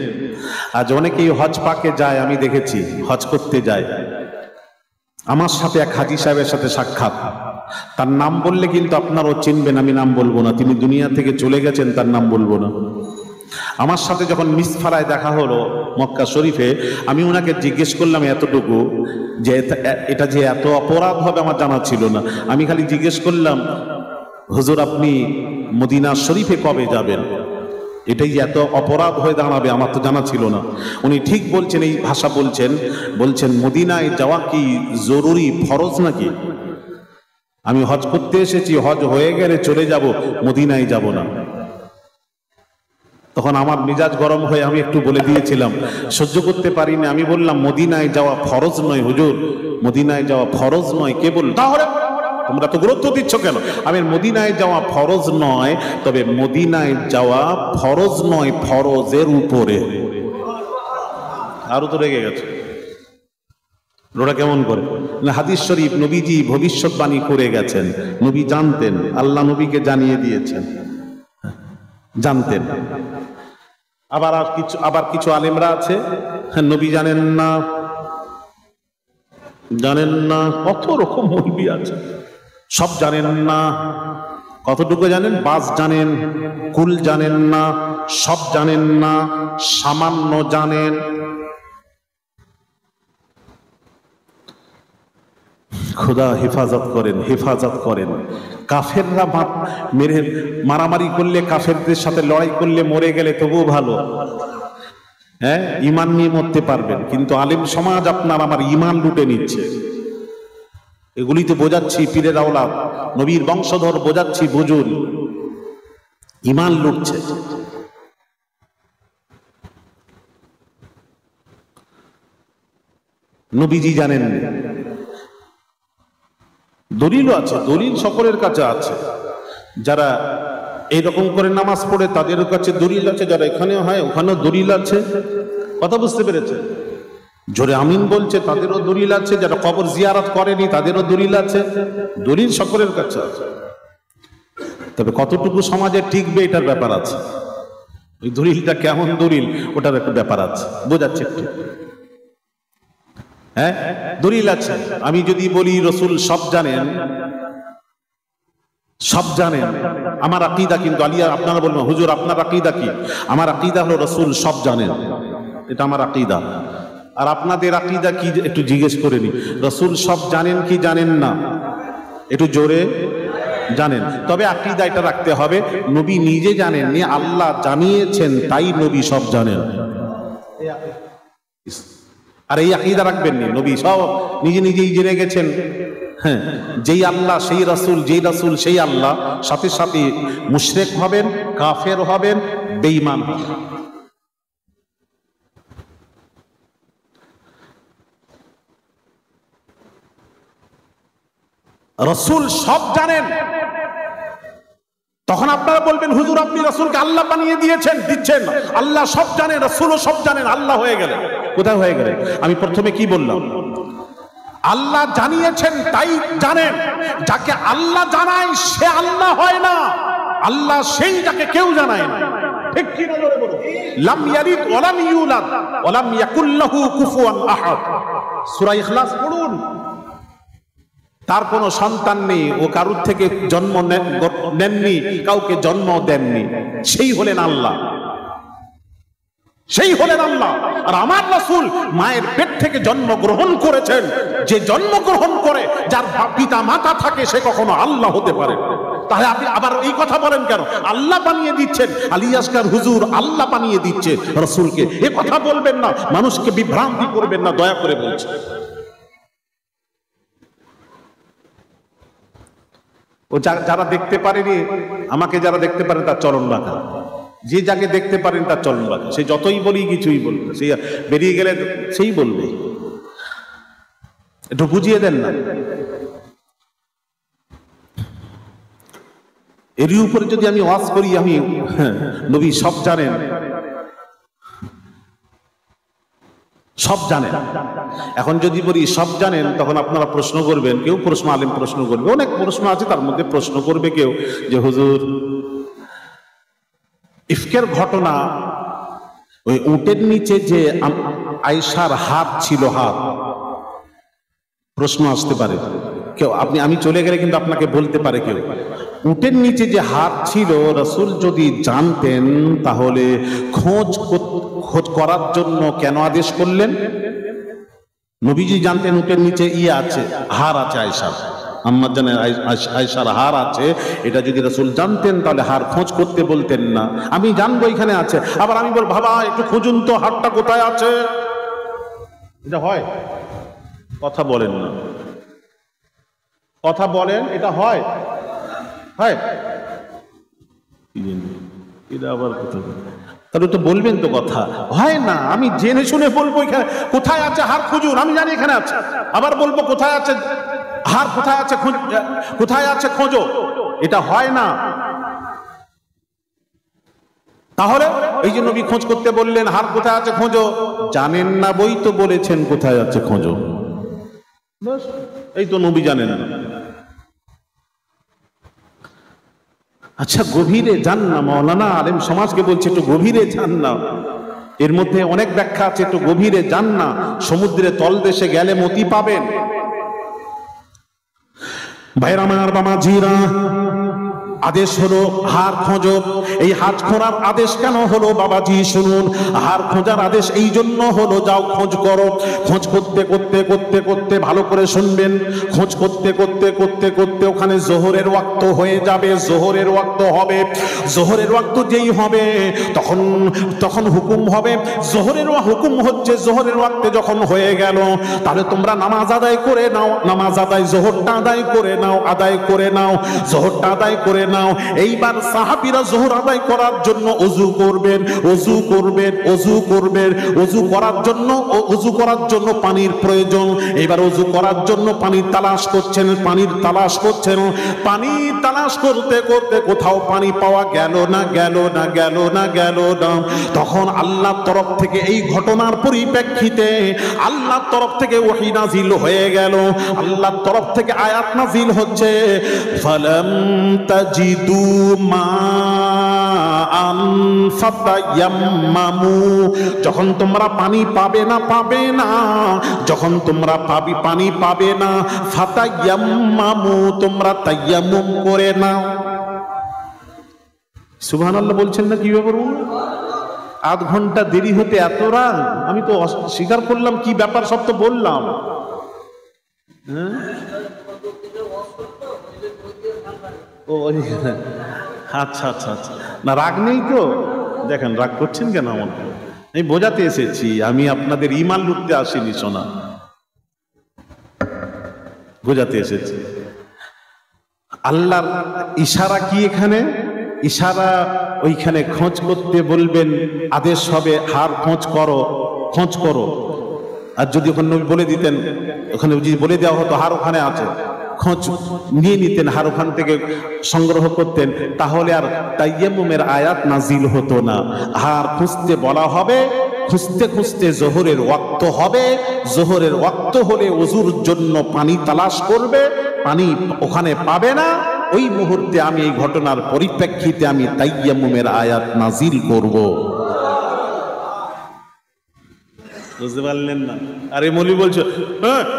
আজ অনেকেই হজ পাকে যায়, আমি দেখেছি হজ করতে যায়। আমার সাথে এক হাজী সাহেবের সাথে সাক্ষাৎ, তার নাম বললে কিন্তু আপনারাও চিনবেন, আমি নাম বলবো না, তিনি দুনিয়া থেকে চলে গেছেন, তার নাম বলবো না। আমার সাথে যখন মিসফারায় দেখা হলো মক্কা শরীফে, আমি ওনাকে জিজ্ঞেস করলাম এতটুকু, যে এটা যে এত অপরাধ হবে আমার জানা ছিল না। আমি খালি জিজ্ঞেস করলাম, হুজুর আপনি মদিনা শরীফে কবে যাবেন? এটাই যে এত অপরাধ হয়ে দাঁড়াবে আমার তো জানা ছিল না। উনি ঠিক বলছেন, এই ভাষা বলছেন মদিনায় যাওয়া কি জরুরি, ফরজ নাকি? আমি হজ করতে এসেছি, হজ হয়ে গেলে চলে যাব, মদিনায় যাব না। তখন আমার মেজাজ গরম হয়ে আমি একটু বলে দিয়েছিলাম, সহ্য করতে পারিনি। আমি বললাম, মদিনায় যাওয়া ফরজ নয় হুজুর, মদিনায় যাওয়া ফরজ নয়। কে বলল? তাহলে তোমরা তো গুরুত্ব দিচ্ছ কেন? আমি, মদিনায় যাওয়া ফরজ নয়, তবে মদিনায় যাওয়া ফরজ নয় ফরজের উপরে। আরো তো রেগে গেছে, ওরা কেমন করে? হাদিস শরীফ, নবীজি ভবিষ্যৎবাণী করে গেছেন, নবী জানতেন, আল্লাহ নবীকে জানিয়ে দিয়েছেন, জানতেন। আবার কিছু আলেমরা আছে, নবী জানেন না, জানেন না। কত রকম মৌলবি আছে, সব জানেন না। কতটুকু জানেন? বাস জানেন, কুল জানেন না, সব জানেন না, সামান্য জানেন। খোদা হেফাজত করেন, হেফাজত করেন। কাফেররা মেরে মারামারি করলে, কাফেরদের সাথে লড়াই করলে মরে গেলে তবুও ভালো, হ্যাঁ, ইমান নিয়ে মরতে পারবেন। কিন্তু আলেম সমাজ আপনার আমার ইমান লুটে নিচ্ছে। এগুলিতে বোঝাচ্ছি পীরের আওলাদ, নবীর বংশধর, বোঝাচ্ছি বুঝুন, ইমান লুটছে। নবীজি জানেন, দলিলও আছে, দলিল সকলের কাছে আছে। যারা এইরকম করে নামাজ পড়ে তাদের কাছে দলিল আছে, যারা এখানে হয় ওখানেও দলিল আছে। কথা বুঝতে পেরেছে? জোরে আমিন বলছে তাদেরও দলিল আছে, যারা কবর জিয়ারত করেনি তাদেরও দলিল আছে। দলিল সকলের কাছে আছে, তবে কতটুকু সমাজে টিকবে এটার ব্যাপার আছে। ওই দলিলটা কেমন দলিল ওটার একটা ব্যাপার আছে, বোঝাচ্ছে একটু। হ্যাঁ, দলিল আছে। আমি যদি বলি রসুল সব জানেন, সব জানেন, আমার আকীদা কিন্তু আলিয়া, আপনারা বলবেন হুজুর আপনার আকীদা কি? আমার আকীদা হলো রসুল সব জানেন, এটা আমার আকীদা। আর আপনাদের আকীদা কি একটু জিজ্ঞেস করে নি, রসুল সব জানেন কি জানেন না? একটু জোরে জানেন। তবে আকীদা এটা রাখতে হবে, নবী নিজে জানেন নি, আল্লাহ জানিয়েছেন, তাই নবী সব জানেন। আর এই আকীদা রাখবেন নি, নবী সব নিজে নিজেই জেনে গেছেন। হ্যাঁ, যেই আল্লাহ সেই রাসূল, যেই রাসূল সেই আল্লাহ, সাথে সাথে মুশরিক হবেন, কাফের হবেন, বেঈমান হবেন। রাসূল সব জানেন, তখন আপনারা বলবেন হুজুর আপনি রাসূলকে আল্লাহ বানিয়ে দিয়েছেন, দিচ্ছেন। আল্লাহ সব জানেন, রাসূলও সব জানেন, আল্লাহ হয়ে গেলেন। কোথায় হয়ে গেলেন? আমি প্রথমে কি বললাম? আল্লাহ জানিয়েছেন তাই জানেন। যাকে আল্লাহ জানায় সে আল্লাহ হয় না, আল্লাহ সেই যাকে কেউ জানায় না। ঠিক কি না? জোরে বলুন। লাম ইয়ালিদ ওয়া লাম ইউলাদ ওয়া লাম ইয়াকুল লাহু কুফুয়ান আহাদ। সূরা ইখলাস পড়ুন। তার কোনো সন্তান নেই, ও কারুর থেকে জন্ম নেননি, কাউকে জন্ম দেননি। সেই হলেন আল্লাহ, সেই হলেন আল্লাহ। আর আমার রাসূল মায়ের পেট থেকে জন্মগ্রহণ করেছেন। যে জন্মগ্রহণ করে, যার পিতা মাতা থাকে, সে কখনো আল্লাহ হতে পারে। তাহলে আপনি আবার এই কথা বলেন কেন? আল্লাহ বানিয়ে দিচ্ছেন, আলী আসগার হুজুর আল্লাহ বানিয়ে দিচ্ছে রাসূলকে। এ কথা বলবেন না, মানুষকে বিভ্রান্তি করবেন না, দয়া করে বলছি। ও যারা দেখতে পারেনি, আমাকে যারা দেখতে পারে তার চরণ রাখা, যে যাকে দেখতে পারেন তার চরণ রাখা। সে যতই বলি কিছুই বলবে, সেই বেরিয়ে গেলে সেই বলবে। একটু বুঝিয়ে দেন না। এরই উপরে যদি আমি ওয়াজ করি, আমি নবী সব জানেন, সব জানেন। এখন যদি বলি সব জানেন, তখন আপনারা প্রশ্ন করবেন, কেউ প্রশ্ন, আলেম প্রশ্ন করবে, অনেক প্রশ্ন আছে, তার মধ্যে প্রশ্ন করবে কেউ যে হুজুর ইফকের ঘটনা, ওই উটের নিচে যে আয়েশার হাত ছিল, হাত, প্রশ্ন আসতে পারে কেউ, আমি চলে গেলে কিন্তু আপনাকে বলতে পারে কেউ, উটের নিচে যে হাত ছিল, রাসূল যদি জানতেন তাহলে খোঁজ করার জন্য কেন আদেশ করলেন? নবীজি জানতেন উটের নিচে আছে, হার আছে, আয়েশার, আম্মা জানের আয়েশার হার আছে। এটা যদি রাসূল জানতেন তাহলে হার খোঁজ করতে বলতেন না। আমি জানবো এখানে আছে, আবার আমি বল বাবা একটু খুঁজুন তো হারটা কোথায় আছে। এটা হয়? কথা বলেন না, কথা বলেন। এটা হয়? হয়? এটা আবার কথা বলেন। তাহলে তো বলবেন তো কথা হয় না, আমি জেনে শুনে বলবো এখানে কোথায় আছে হার খুঁজুন, আমি জানি এখানে আছে, আবার বলবো কোথায় আছে হার, কোথায় আছে খোঁজো, এটা হয় না। তাহলে এই যে নবী খোঁজ করতে বললেন, হার কোথায় আছে খোঁজো, জানেন না বই তো বলেছেন কোথায় আছে খোঁজো, বাস এই তো নবী জানেন না। আচ্ছা গভীরে যান না, মাওলানা আলেম সমাজকে বলছে একটু গভীরে যান না, এর মধ্যে অনেক ব্যাখ্যা আছে, একটু গভীরে যান না, সমুদ্রের তলদেশে গেলে মতি পাবেন। ভাইরা আমার বামাজিরা, আদেশ হলো হার খোঁজো। এই হাত খোঁড়ার আদেশ কেন হলো বাবাজি শুনুন, হার খোঁজার আদেশ এই জন্য হলো, যাও খোঁজ করো। খোঁজ করতে করতে করতে করতে ভালো করে শুনবেন, খোঁজ করতে করতে করতে করতে ওখানে জোহরের ওয়াক্ত হয়ে যাবে, জোহরের ওয়াক্ত হবে। জোহরের ওয়াক্ত যেই হবে তখন হুকুম হবে, জোহরের হুকুম হচ্ছে, জোহরের ওয়াক্তে যখন হয়ে গেল তাহলে তোমরা নামাজ আদায় করে নাও, নামাজ আদায় জোহরটা আদায় করে নাও, আদায় করে নাও, জোহরটা আদায় করে নাও। এইবার সাহাবীরা যোহর আদায় করার জন্য ওযু করবেন, ওযু করবেন, ওযু করবেন, ওযু করার জন্য পানির প্রয়োজন। এবার ওযু করার জন্য পানির তালাশ করছেন, পানি তালাশ করতে করতে কোথাও পানি পাওয়া গেল না। তখন আল্লাহর তরফ থেকে এই ঘটনার পরিপ্রেক্ষিতে আল্লাহর তরফ থেকে ওহী নাজিল হয়ে গেল, আল্লাহর তরফ থেকে আয়াত নাজিল হচ্ছে, ফালাম তাজিদু মাআন ফাতায়াম্মামু, যখন তোমরা পানি পাবে না, যখন তোমরা পানি পাবে না, ফাতায়াম্মামু, তোমরা তায়াম্মুম করে নাও। সুবহানাল্লাহ বলছেন না, কি ব্যাপার, আধ ঘন্টা দেরি হতে এত রাগ, আমি তো স্বীকার করলাম কি ব্যাপার, সব তো বললাম। ও আচ্ছা আচ্ছা আচ্ছা, না রাগ নেই তো, দেখেন রাগ করছেন কেন, আমাকে আমি বোঝাতে এসেছি, আমি আপনাদের ঈমান লুটতে আসিনি, শোনা বোঝাতে এসেছি। আল্লাহর ইশারা কি এখানে, ইশারা ওইখানে খোঁজ করতে বলবেন, আদেশ হবে হার খোঁজ করো। আর যদি ওখানে নবী বলে দিতেন, ওখানে যদি বলে দেওয়া হতো হার ওখানে আছে, খোঁজ নিয়ে নিতেন, হার ওখান থেকে সংগ্রহ করতেন, তাহলে আর তায়াম্মুমের আয়াত নাজিল হতো না। হার খুঁজতে বলা হবে, খুঁজতে খুঁজতে জোহরের ওয়াক্ত হবে, জোহরের ওয়াক্ত হলে ওযুর জন্য পানি তালাশ করবে, পানি ওখানে পাবে না, ওই মুহূর্তে আমি এই ঘটনার পরিপ্রেক্ষিতে আমি তায়াম্মুমের আয়াত নাজিল করব। বুঝতে পারলেন না? আরে মৌলভী বলছো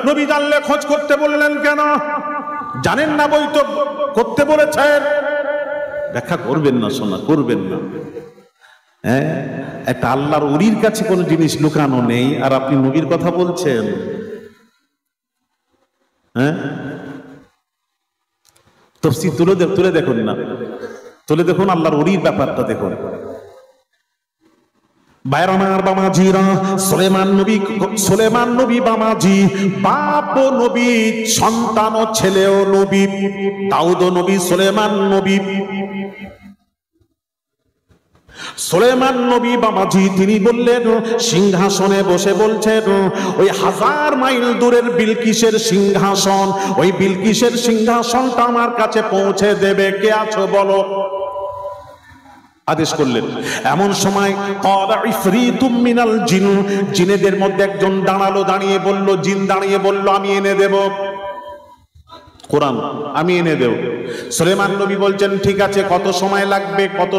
নবী জানলে খোঁজ করতে বললেন কেন, জানেন না বই তো করতে বলেছেন, ব্যাখ্যা করবেন না, শোনা করবেন না। হ্যাঁ, একটা আল্লাহর ওলির কাছে কোনো জিনিস লুকানো নেই, আর আপনি নবীর কথা বলছেন। হ্যাঁ, তাফসীর তুলে দেখুন না, তুলে দেখুন আল্লাহর ওলির ব্যাপারটা দেখুন। বাইরামার বামাজিরা, সুলেমান নবী বামাজি, বাপ নবী, সন্তান ও ছেলেও নবী, দাউদ নবী, সুলেমান নবী। সুলেমান নবী বাবাজি তিনি বললেন, সিংহাসনে বসে বলছেন, ওই 1000 মাইল দূরের বিলকিসের সিংহাসন, ওই বিলকিসের সিংহাসনটা আমার কাছে পৌঁছে দেবে, কে আছো বলো। আদেশ করলেন। এমন সময় ক্বালা ইফরিতুম মিনাল জিন, জিনেদের মধ্যে একজন দাঁড়িয়ে বলল আমি এনে দেব কোরআন, আমি এনে দেব। সুলেমান নবী বলছেন ঠিক আছে, কত সময় লাগবে, কত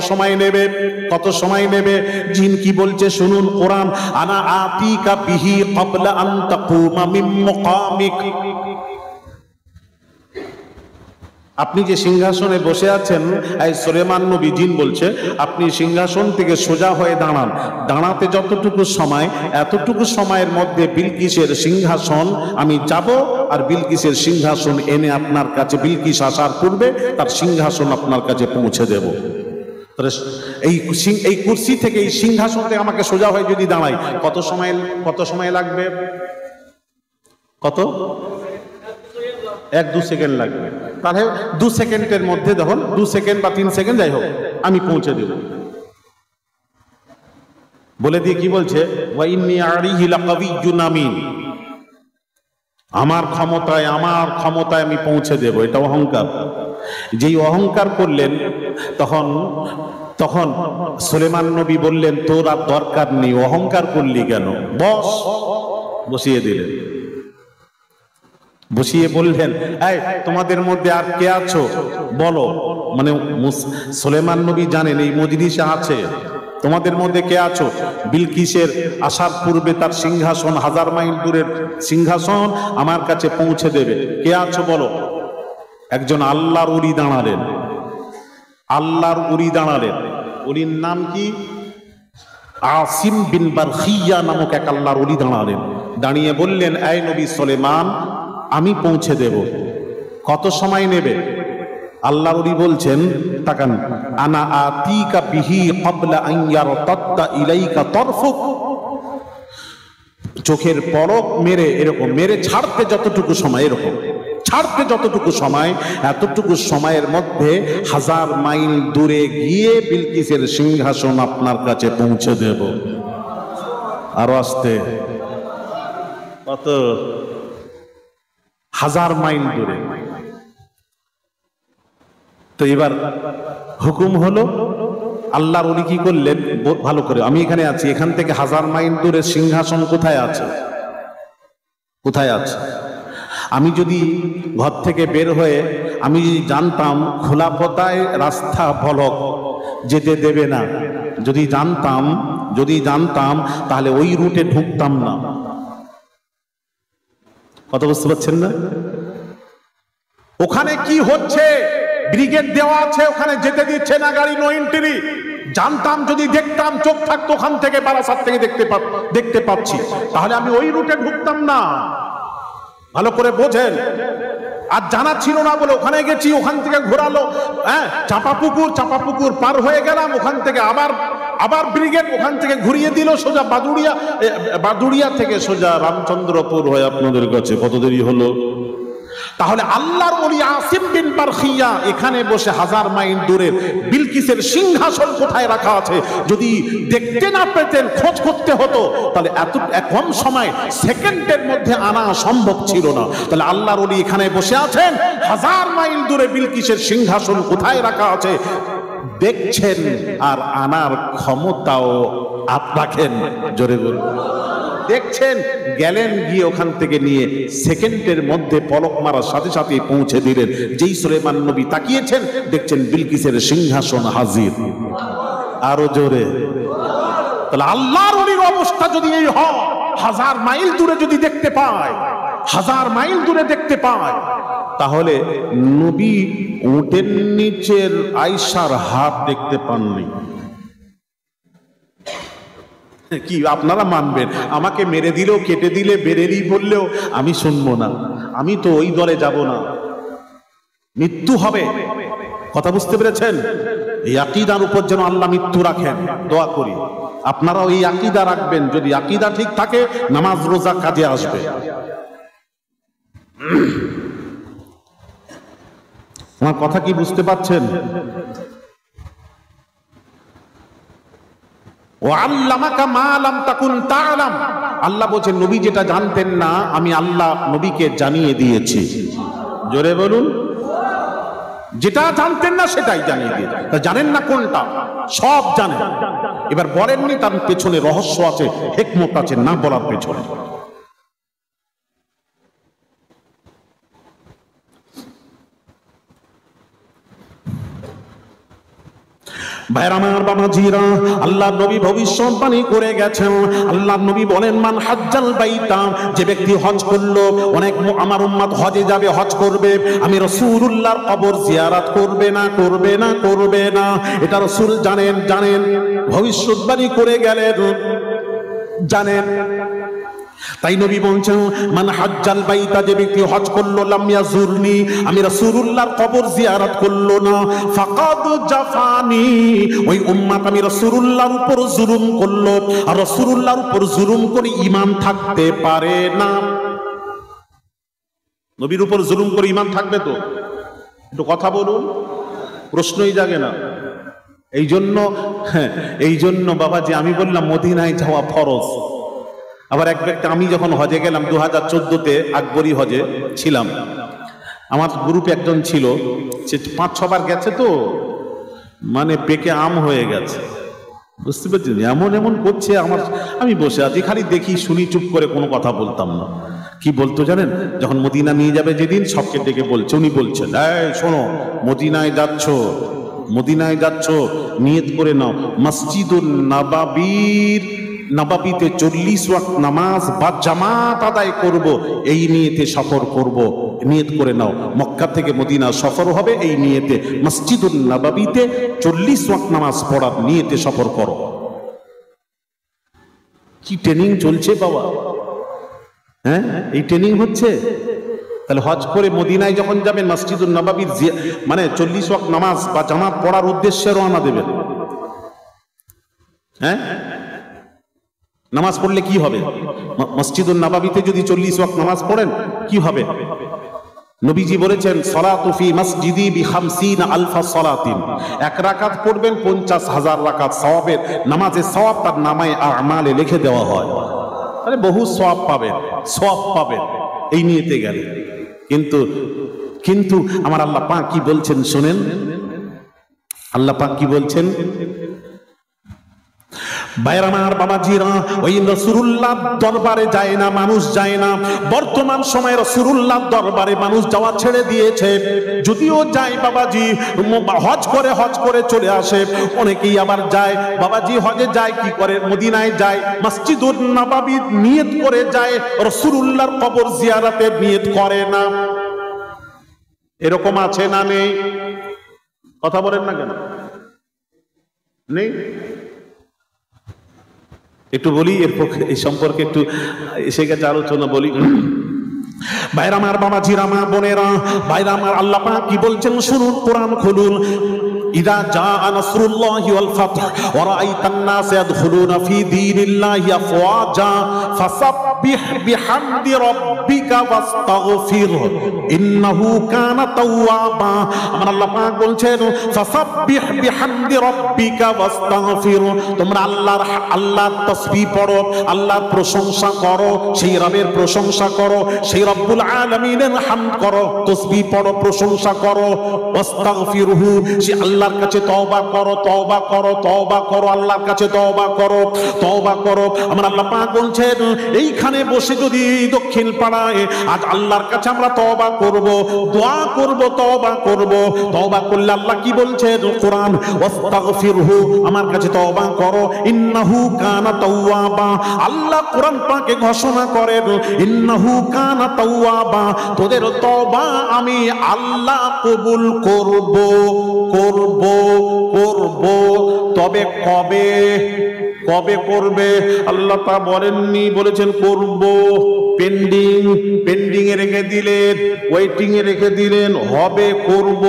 সময় নেবে। জিন কি বলছে শুনুন, কোরআন, আনা আতিকা বিহি ক্বাবলা আন তাকুমা মিন মুকামিক। আপনি যে সিংহাসনে বসে আছেন, এই সুলেমান নবী জিন বলছে আপনি সিংহাসন থেকে সোজা হয়ে দাঁড়ান, দাঁড়াতে যতটুকু সময়, এতটুকু সময়ের মধ্যে বিলকিসের সিংহাসন আমি যাব, আর বিলকিসের সিংহাসন এনে আপনার কাছে, বিলকিস আসার পূর্বে তার সিংহাসন আপনার কাছে পৌঁছে দেব। এই কুরসি থেকে, এই সিংহাসন থেকে আমাকে সোজা হয়ে যদি দাঁড়াই, কত সময় লাগবে, কত 1-2 সেকেন্ড লাগবে। তাহলে 2 সেকেন্ডের মধ্যে, দেখুন 2 সেকেন্ড বা 3 সেকেন্ড যাই হোক, আমি পৌঁছে দেব। বলে দিয়ে কি বলছে, ওয়া ইন্নী আলাইহি লাকাবিয়্যুন আমিন, আমার ক্ষমতায় আমি পৌঁছে দেব। এটা অহংকার। যেই অহংকার করলেন তখন সুলেমান নবী বললেন, তোর আর দরকার নেই, অহংকার করলি কেন, বসিয়ে দিলেন। বসিয়ে বললেন, এই তোমাদের মধ্যে আর কে আছো বলো। মানে সুলেমান নবী জানেন এই মজলিসে আছে, তোমাদের মধ্যে কে আছো বিলকিসের আসার পূর্বে তার সিংহাসন, 1000 মাইল দূরের সিংহাসন আমার কাছে পৌঁছে দেবে, কে আছো বলো। একজন আল্লাহর ওলি দাঁড়ালেন, ওলির নাম কি, আসিম বিন বারখিয়া নামক এক আল্লাহর ওলি দাঁড়ালেন। দাঁড়িয়ে বললেন, এই নবী সুলেমান, আমি পৌঁছে দেব, কত সময় নেবে। আল্লাহর ওলি বলছেন, তাকান, আনা আতিকা বিহি ক্বাবলা আন ইয়ারতাদ্দা ইলাইকা তারফুক, চোখের পলক মেরে, এরকম মেরে ছাড়তে যতটুকু সময়, এরকম ছাড়তে যতটুকু সময়, এতটুকু সময়ের মধ্যে 1000 মাইল দূরে গিয়ে বিলকিসের সিংহাসন আপনার কাছে পৌঁছে দেব। আরো আসতে, কত, 1000 মাইল দূরে। তো এবার হুকুম হলো, আল্লাহর ওলি কি করলেন, ভালো করে, আমি এখানে আছি, এখান থেকে 1000 মাইল দূরে সিংহাসন কোথায় আছে, কোথায় আছে। আমি যদি ঘর থেকে বের হয়ে আমি যদি জানতাম খোলা পতায় রাস্তা বলক যেতে দেবে না, যদি জানতাম তাহলে ওই রুটে ঢুকতাম না। কথা বুঝতে পারছেন না? ওখানে কি হচ্ছে, ব্রিগেড দেওয়া আছে, ওখানে যেতে দিচ্ছে না গাড়ি, নো এন্ট্রি। জানতাম, যদি দেখতাম, চোখ থাকতো ওখান থেকে, বারাসাত থেকে দেখতে পাচ্ছি, তাহলে আমি ওই রুটে ঢুকতাম না। ভালো করে বোঝেন। আর জানা ছিল না বলে ওখানে গেছি, ওখান থেকে ঘোরালো, হ্যাঁ, চাপাপুকুর পার হয়ে গেলাম, ওখান থেকে আবার ব্রিগেড, ওখান থেকে ঘুরিয়ে দিল সোজা বাদুড়িয়া থেকে সোজা রামচন্দ্রপুর হয়ে আপনাদের কাছে। কত দেরি হলো। তাহলে আল্লাহর ওলি আসিম বিন বারখিয়া এখানে বসে 1000 মাইল দূরে বিলকিসের সিংহাসন কোথায় রাখা আছে যদি দেখতে না পেতেন, খোঁজ করতে হতো, তাহলে এত কম সময়, সেকেন্ডের মধ্যে আনা সম্ভব ছিল না। তাহলে আল্লাহর ওলি এখানে বসে আছেন, 1000 মাইল দূরে বিলকিসের সিংহাসন কোথায় রাখা আছে দেখছেন, আর আনার ক্ষমতাও রাখেন। জোরে বলুন। দেখছেন, গেলেন, গিয়ে ওখান থেকে নিয়ে সেকেন্ডের মধ্যে পলক মারার সাথে সাথে পৌঁছে দিলেন। যেই সুলেমান নবী তাকিয়েছেন, দেখছেন বিলকিসের সিংহাসন হাজির। আরো জোরে। তাহলে আল্লাহর ওলির অবস্থা যদি এই হয়, 1000 মাইল দূরে যদি দেখতে পায়, 1000 মাইল দূরে দেখতে পায়, তাহলে নবী উটের নিচের আয়েশার হাত দেখতে পাননি। কি আপনারা মানবেন? আমাকে মেরে দিলেও, কেটে দিলে, বেরেলি বললেও আমি শুনবো না, আমি তো ওই দলে যাব না, মৃত্যু হবে। কথা বুঝতে পেরেছেন? এই আকীদার উপর যেন আল্লাহ মৃত্যু রাখেন, দোয়া করি। আপনারাও এই আকীদা রাখবেন, যদি আকীদা ঠিক থাকে নামাজ রোজা কাজে আসবে। আমার কথা কি বুঝতে পারছেন? আল্লাহ বলছেন, নবী যেটা জানতেন না আমি আল্লাহ নবীকে জানিয়ে দিয়েছি। জোরে বলুন। যেটা জানতেন না সেটাই জানিয়ে দিয়েছে। তা জানেন না কোনটা? সব জানেন। এবার বলেননি, তার পেছনে রহস্য আছে, হিকমত আছে না বলার পেছনে। ভাইরা আমার, বাবাজিরা, আল্লাহ নবী ভবিষ্যৎবাণী করে গেছেন। আল্লাহ নবী বলেন, মান হাজ্জাল বাইতা, যে ব্যক্তি হজ করলো, অনেক আমার উম্মত হজে যাবে, হজ করবে, আমি রাসূলুল্লাহর কবর জিয়ারত করবে না, এটা রাসূল জানেন, ভবিষ্যৎবাণী করে গেলেন, জানেন। তাই নবী বলছেন, মান হাজ্জাল বাইতা, যে ব্যক্তি হজ করলো, লাম ইয়াজুরনি, আমি রাসূলুল্লাহর কবর জিয়ারত করলো না, ফাকাদ জাফানি, ওই উম্মত আমি রাসূলুল্লাহর উপর জুলুম করলো। আর রাসূলুল্লাহর উপর জুলুম করে ঈমান থাকতে পারে না। নবীর উপর জুলুম করে ঈমান থাকবে তো? একটু কথা বলুন, প্রশ্নই জাগে না। এই জন্য বাবাজি আমি বললাম মদিনায় যাওয়া ফরজ। আবার এক ব্যক্তি, আমি যখন হজে গেলাম 2014-তে আকবরী হজে ছিলাম, আমার গ্রুপে একজন ছিল, সে 5-6 বার গেছে, তো মানে পেকে আম হয়ে গেছে, বুঝতে পারছেন, এমন এমন করছে আমার, আমি বসে আছি খালি দেখি শুনি, চুপ করে কোনো কথা বলতাম না। কি বলতো জানেন, যখন মদিনা নিয়ে যাবে যেদিন, সবকে ডেকে বলছে, উনি বলছেন, এই শোনো, মদিনায় যাচ্ছ নিয়ত করে নাও, মসজিদুন নবাবিতে 40 ওয়াক্ত নামাজ বা জামাত আদায় করব, এই নিয়তে সফর করব, নিয়ত করে নাও। মক্কা থেকে মদিনা সফর হবে এই নিয়তে, মসজিদুন নবাবিতে 40 ওয়াক্ত নামাজ পড়ার নিয়তে সফর করো। কি ট্রেনিং চলছে বাবা, হ্যাঁ, এই ট্রেনিং হচ্ছে। তাহলে হজ করে মদিনায় যখন যাবেন, মসজিদুন নবাবির মানে 40 ওয়াক্ত নামাজ বা জামাত পড়ার উদ্দেশ্যে রওনা দেবেন। হ্যাঁ, নামাজ পড়লে কি হবে? মসজিদুন নবাবিতে যদি 40 ওয়াক্ত নামাজ পড়েন কি হবে? নবীজি বলেছেন, সালাতু ফি মসজিদি বি50 আলফা সালাতিন, এক রাকাত পড়বেন 50,000 রাকাত সওয়াবের, নামাজের সওয়াব তার নামায়ে আমালে লিখে দেওয়া হয়। আরে বহু সওয়াব পাবেন এই নিয়েতে গেলে। কিন্তু আমার আল্লাহ পাক কি বলছেন শুনেন, আল্লাহ পাক কি বলছেন, ভাইরা আমার, বাবাজিরা, ওই রাসূলুল্লাহ দরবারে যায় না, মানুষ যায় না। বর্তমান সময়ে রাসূলুল্লাহ দরবারে মানুষ যাওয়া ছেড়ে দিয়েছে। যদিও যায় বাবাজি, হজ করে চলে আসে। অনেকেই আবার যায় বাবাজি, হজে যায় কি করে, মদিনায় যায়, মসজিদুন নববী নিয়ত করে যায়, রাসূলুল্লাহর কবর জিয়ারতের নিয়ত করে না। এরকম আছে না নেই? কথা বলেন না কেন? নেই? একটু বলি এর এই সম্পর্কে, একটু এসে গেছে আলোচনা, বলি। ভাইরা আমার, বাবাজিরা, মা বোনেরা, ভাইরা আমার, আল্লাহ পাক কি বলছেন শুনুন, কোরআন খুলুন। ইদা জাআ নাসরুল্লাহি ওয়াল ফাতহ ওয়া রাআইতান নাস ইয়াদখুলুনা ফি দীনিল্লাহি আফওয়াজা ফাসাব্বিহ বিহামদি রাব্বিকা ওয়াস্তাগফির ইন্নাহু কানা তাওয়াবা। আমার আল্লাহ পাক বলছেন, ফাসাব্বিহ বিহামদি রাব্বিকা ওয়াস্তাগফির, তোমরা আল্লাহর তাসবিহ পড়ো, আল্লাহর প্রশংসা করো, সেই রবের প্রশংসা করো, সেই রব্বুল আলামিনের হামদ করো, তাসবিহ পড়ো, প্রশংসা করো, ওয়াস্তাগফিরহু, সেই আল্লাহর কাছে তওবা করো, আল্লাহর কাছে তওবা করো। আমার আল্লাহ পাক বলছেন, এইখানে বসে যদি দক্ষিণ পাড়ায় আজ আল্লাহর কাছে আমরা তওবা করব, দোয়া করব, তওবা করলে আল্লাহ কি বলছেন কোরআন, ওয়াস্তাগফিরহু, আমার কাছে তওবা করো, ইন্নাহু কানা তাওয়াবা। আল্লাহ কোরআন পাকে ঘোষণা করেন, ইন্নাহু কানা তাওয়াবা, তোদের তওবা আমি আল্লাহ কবুল করব। তবে কবে করবে আল্লাহ তা বলেননি, বলেছেন করব। পেন্ডিং এ রেখে দিলেন, ওয়েটিং এ রেখে দিলেন, হবে, করব,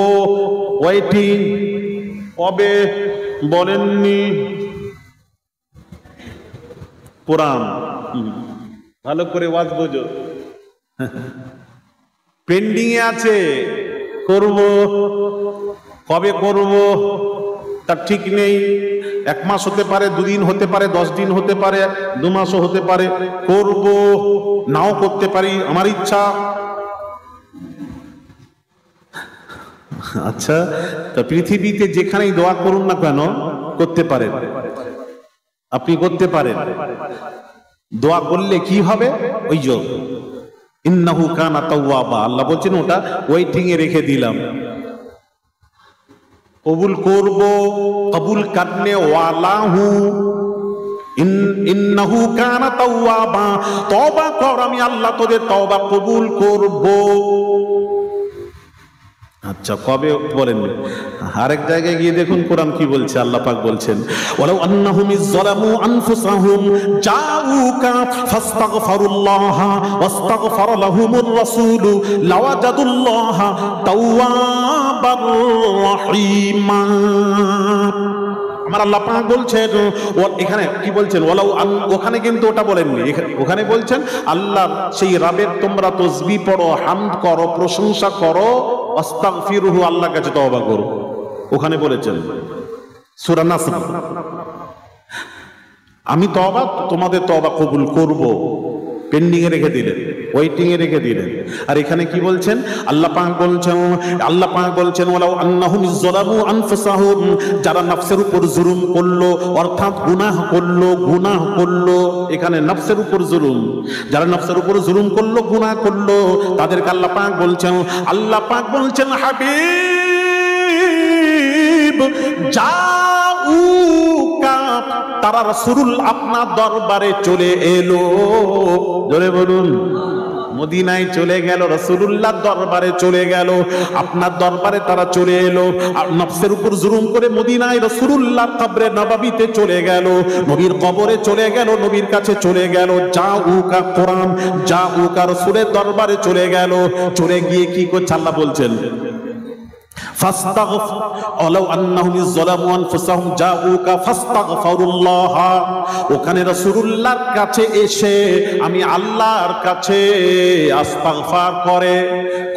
ওয়েটিং, কবে বলেননি। কোরআন ভালো করে ওয়াজ বোঝো, পেন্ডিং এ আছে, করব, কবে করব তার ঠিক নেই। 1 মাস হতে পারে, 2 দিন হতে পারে, 10 দিন হতে পারে, 2 মাসও হতে পারে, করব, নাও করতে পারি, আমার ইচ্ছা। আচ্ছা, তা পৃথিবীতে যেখানেই দোয়া করুন না কেন করতে পারেন, আপনি করতে পারেন। দোয়া করলে কি হবে, ওই যে ইন্নাহু কানা তাওয়াবা, আল্লাহ বলছেন ওটা ওয়েটিং এ রেখে দিলাম। কবুল করব, কবুল করনে ওয়ালা হু, ইন্নাহু কানা তাওয়াবা, তওবা কর, আমি আল্লাহ তোদের তওবা কবুল করব। আচ্ছা, কবে বলেন? আরেক জায়গায় গিয়ে দেখুন কোরআন কি বলছে, আল্লাহ পাক বলছেন, ওয়ালাউ আন্নাহুম ইযলামু আনফুসাহুম জাউকা ফাস্তাগফিরুল্লাহ ওয়াস্তাগফার লাহুমুর রাসূলু লাওয়াজাদুল্লাহ তাওয়াবার রহিমা। আমার আল্লাহ পাক বলছেন, এখানে কি বলছেন, ওখানে কিন্তু ওটা বলেননি, ওখানে বলছেন আল্লাহ সেই রাবের তোমরা তাসবিহ পড়ো, হামদ করো, প্রশংসা করো, আস্তাগফিরুহু, আল্লাহর কাছে তওবা করো, ওখানে বলেছেন। সূরা নাসর। আমি তওবা, তোমাদের তওবা কবুল করব, পেন্ডিং এ রেখে দিলেন, ওয়েটিং এ রেখে দিলেন। আর এখানে কি বলছেন? আল্লাহ পাক বলছেন ওয়ালাউ আন্নাহুম যালামু আনফুসাহুম, যারা নফসের উপর জুলুম করলো, অর্থাৎ গুনাহ করলো, এখানে নফসের উপর জুলুম, যারা নফসের উপর জুলুম করলো, গুনাহ করলো, তাদেরকে আল্লাহ পাক বলছেন হাবিব জাউকা, তারা রাসূল আপনার দরবারে চলে এলো। জোরে বলুন, মদিনায় চলে গেল, রাসূলুল্লাহর দরবারে চলে গেল, আপনার দরবারে তারা চলে এলো। আর নফসের উপর জুলুম করে মদিনায় রাসূলুল্লাহর কবরে নববীতে চলে গেল, নবীর কবরে চলে গেল, নবীর কাছে চলে গেল। জাউকা কোরআন, জাউকা রাসূলের দরবারে চলে গেল, চলে গিয়ে কি করছে আল্লাহ বলছেন ওখানে রাসূলুল্লাহর কাছে এসে আমি আল্লাহর কাছে ইস্তিগফার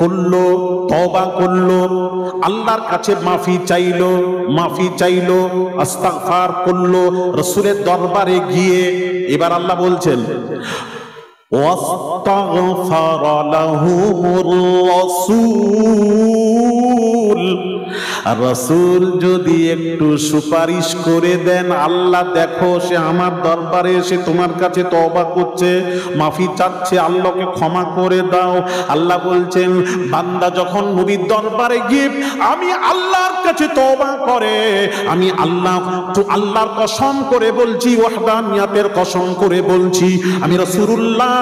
করলো, তওবা করলো, আল্লাহর কাছে মাফি চাইলো, ইস্তিগফার করলো রাসূলের দরবারে গিয়ে। এবার আল্লাহ বলছেন ওয়াস্তাগফার লাহুমুর রাসূল, রাসূল যদি একটু সুপারিশ করে দেন, আল্লাহ দেখো সে আমার দরবারে এসে তোমার কাছে তওবা করছে, মাফি চাচ্ছে, আল্লাহকে ক্ষমা করে দাও। আল্লাহ বলছেন বান্দা যখন নবীর দরবারে গিয়ে আমি আল্লাহর কাছে তওবা করে, আমি আল্লাহর কসম করে বলছি, ওয়াহদানিয়াতের কসম করে বলছি, আমি রাসূলুল্লাহ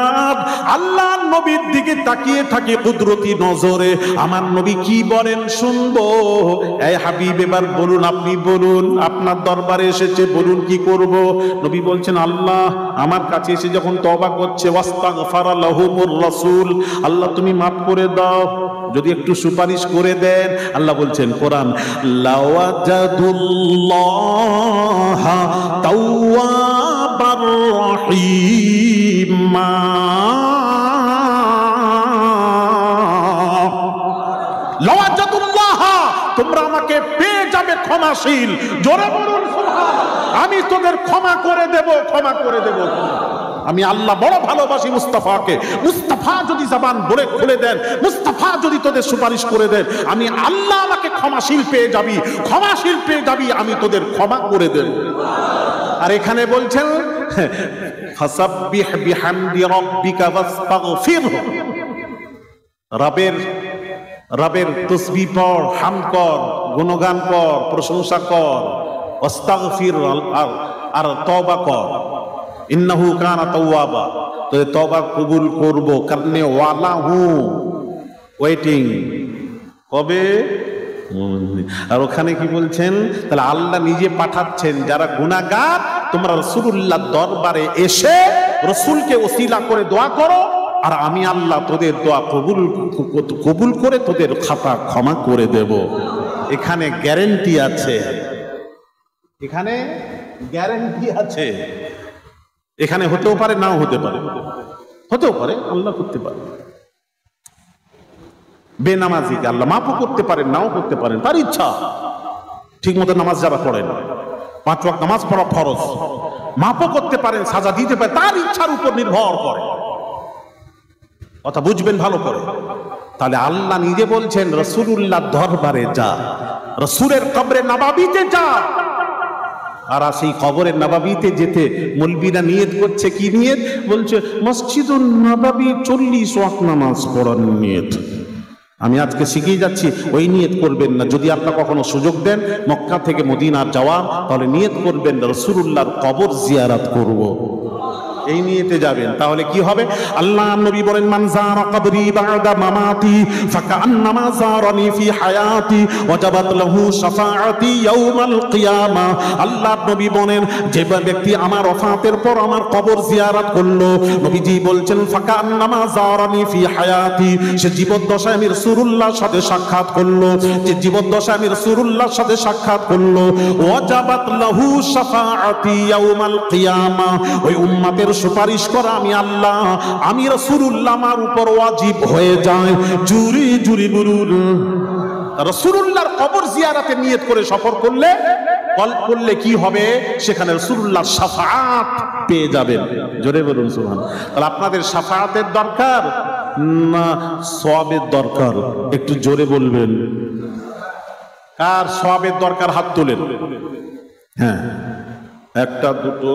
আল্লাহর নবীর দিকে তাকিয়ে থাকি কুদরতি নজরে, আমার নবী কি বলেন শুনবো। এই হাবিব এবার বলুন, আপনি বলুন, আপনার দরবারে এসেছে, বলুন কি করব। নবী বলছেন আল্লাহ আমার কাছে এসে যখন তওবা করছে, ওয়াস্তাগফার লাহুমুর রাসূল, আল্লাহ তুমি মাফ করে দাও, যদি একটু সুপারিশ করে দেন। আল্লাহ বলছেন কোরআন লাওয়াজাদুল্লাহ তাওয়াবার রহিমা, লাওয়াজাদুল্লাহ তোমরা আমাকে পেয়ে যাবে ক্ষমাশীল। জোরে বলুন সুবহানাল্লাহ। আমি তোদের ক্ষমা করে দেব। আমি আল্লাহ বড় ভালোবাসি মুস্তাফাকে। মুস্তাফা যদি জবান বলে খুলে দেন, মুস্তাফা যদি তোদের সুপারিশ করে দেন, আমি আল্লাহ আমাকে ক্ষমাশীল পেয়ে যাবি, আমি তোদের ক্ষমা করে দেব। আর এখানে বলছেন ফাসাব্বিহ বিহামদি রাব্বিকা ওয়াস্তাগফিরহু, রবের তসবিহ পড়, হামদ কর, গুণগান কর, প্রশংসা কর, ওয়াস্তাগফির আর তওবা কর, ইন্নাহু কানা তাওয়াবা, তো তওবা কবুল করব করনে ওয়ালা হুঁ, ওয়েটিং কবে। আর ওখানে কি বলছেন, তাহলে আল্লাহ নিজে পাঠাচ্ছেন যারা গুনাহগার, তোমরা রাসূলুল্লাহর দরবারে এসে রাসূলকে ওসিলা করে দোয়া করো, আর আমি আল্লাহ তোদের দোয়া কবুল করে তোদের খাতা ক্ষমা করে দেব। এখানে গ্যারান্টি আছে, এখানে হতেও পারে নাও হতে পারে, আল্লাহ করতে পারে। বেনামাজিকে আল্লাহ মাফও করতে পারেন, নাও করতে পারেন, তার ইচ্ছা। ঠিক মতো নামাজ যারা পড়ে না, 5 ওয়াক্ত নামাজ পড়া ফরজ, মাফও করতে পারেন, সাজা দিতে পারেন, তার ইচ্ছার উপর নির্ভর করে। কথা বুঝবেন ভালো করে। তাহলে আল্লাহ নিজে বলছেন রাসূলুল্লাহর দরবারে যা, রাসূলের কবরে নববীতে যা। আর সেই কবরে নববীতে যেতে মুলবিরা নিয়ত করছে, কি নিয়ত? বলছে মসজিদুন নববী 40 ওয়াক্ত নামাজ পড়ার নিয়ত। আমি আজকে শিখিয়ে যাচ্ছি, ওই নিয়ত করবেন না। যদি আপনার কখনো সুযোগ দেন মক্কা থেকে মদিনার যাওয়ার, তাহলে নিয়ত করবেন রাসূলুল্লাহর কবর জিয়ারত করব, এই নিয়তে যাবেন। তাহলে কি হবে? আল্লাহ নবী বলেন মান যারা কবরি বা'দা মামাতি ফাকান্নামা যারানি ফি হায়াতি ওয়াজাবাত লাহু শাফাআতি ইয়াউমাল কিয়ামা। আল্লাহ নবী বলেন যে ব্যক্তি আমার ওফাতের পর আমার কবর জিয়ারত করলো, নবীজি বলছেন ফাকান্নামা যারানি ফি হায়াতি, সে জীবদ্দশায় আমি রাসূলুল্লাহর সাথে সাক্ষাৎ করলো, যে জীবদ্দশায় আমি রাসূলুল্লাহর সাথে সাক্ষাৎ করলো, ওয়াজাবাত লাহু শাফাআতি ইয়াউমাল কিয়ামা, ওই উম্মতের সুপারিশ করা আমি আল্লাহ, আমি রাসূলুল্লাহ আমার উপর ওয়াজিব হয়ে যায়। জুরি জুরি বলুন, রাসূলুল্লাহর কবর জিয়ারতের নিয়ত করে সফর করলে কলব করলে কি হবে, সেখানে রাসূলুল্লাহর শাফাআত পেয়ে যাবেন। জোরে বলুন সুবহানাল্লাহ। তাহলে আপনাদের শাফাআতের দরকার না সওয়াবের দরকার? একটু জোরে বলবেন। কার সওয়াবের দরকার হাত তোলেন। হ্যাঁ, একটা, দুটো,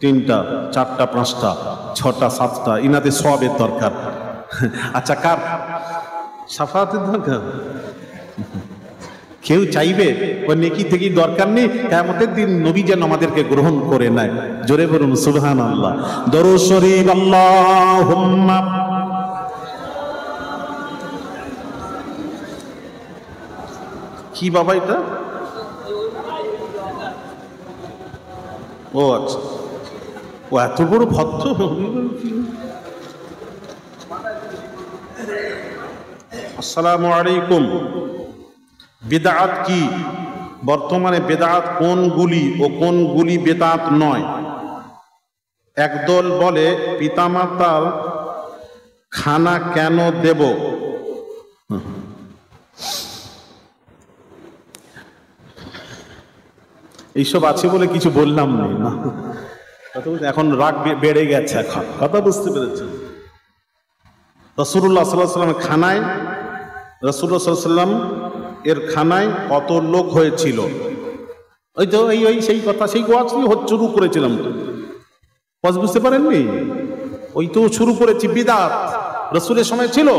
তিনটা, চারটা, পাঁচটা, ছটা, সাতটা, ইনাদের সওয়াবের দরকার। আচ্ছা, কার শাফাআতের দরকার? কেউ চাইবে ওই নেকি থেকে দরকার নেই, কিয়ামতের দিন নবী যেন আমাদেরকে গ্রহণ করে নেয়। জোরে বলুন সুবহানাল্লাহ। দরুদ শরীফ। আল্লাহুম্মা কি বাবা এটা? ও আচ্ছা, ও এত বড় ভদ্র। আসসালামু আলাইকুম। বিদআত কি? বর্তমানে বেদাত কোনগুলি ও কোনগুলি বেদাত নয়? একদল বলে পিতামাতার খানা কেন দেব? এইসব আছে বলে কিছু বললাম না। এখন রাগ বেড়ে গেছে, এখন কথা বুঝতে পেরেছেন? রাসূলুল্লাহ সাল্লাল্লাহু আলাইহি ওয়াসাল্লামের খানায়, রাসূলুল্লাহ সাল্লাল্লাহু আলাইহি ওয়াসাল্লাম এর খানায় কত লোক হয়েছিল? ওই তো এই সেই কথা, সেই ওয়াজ শুরু করেছিলাম তো, ওয়াজ বুঝতে পারেননি? ওই তো শুরু করেছি। বিদআত রাসূলের সময় ছিল,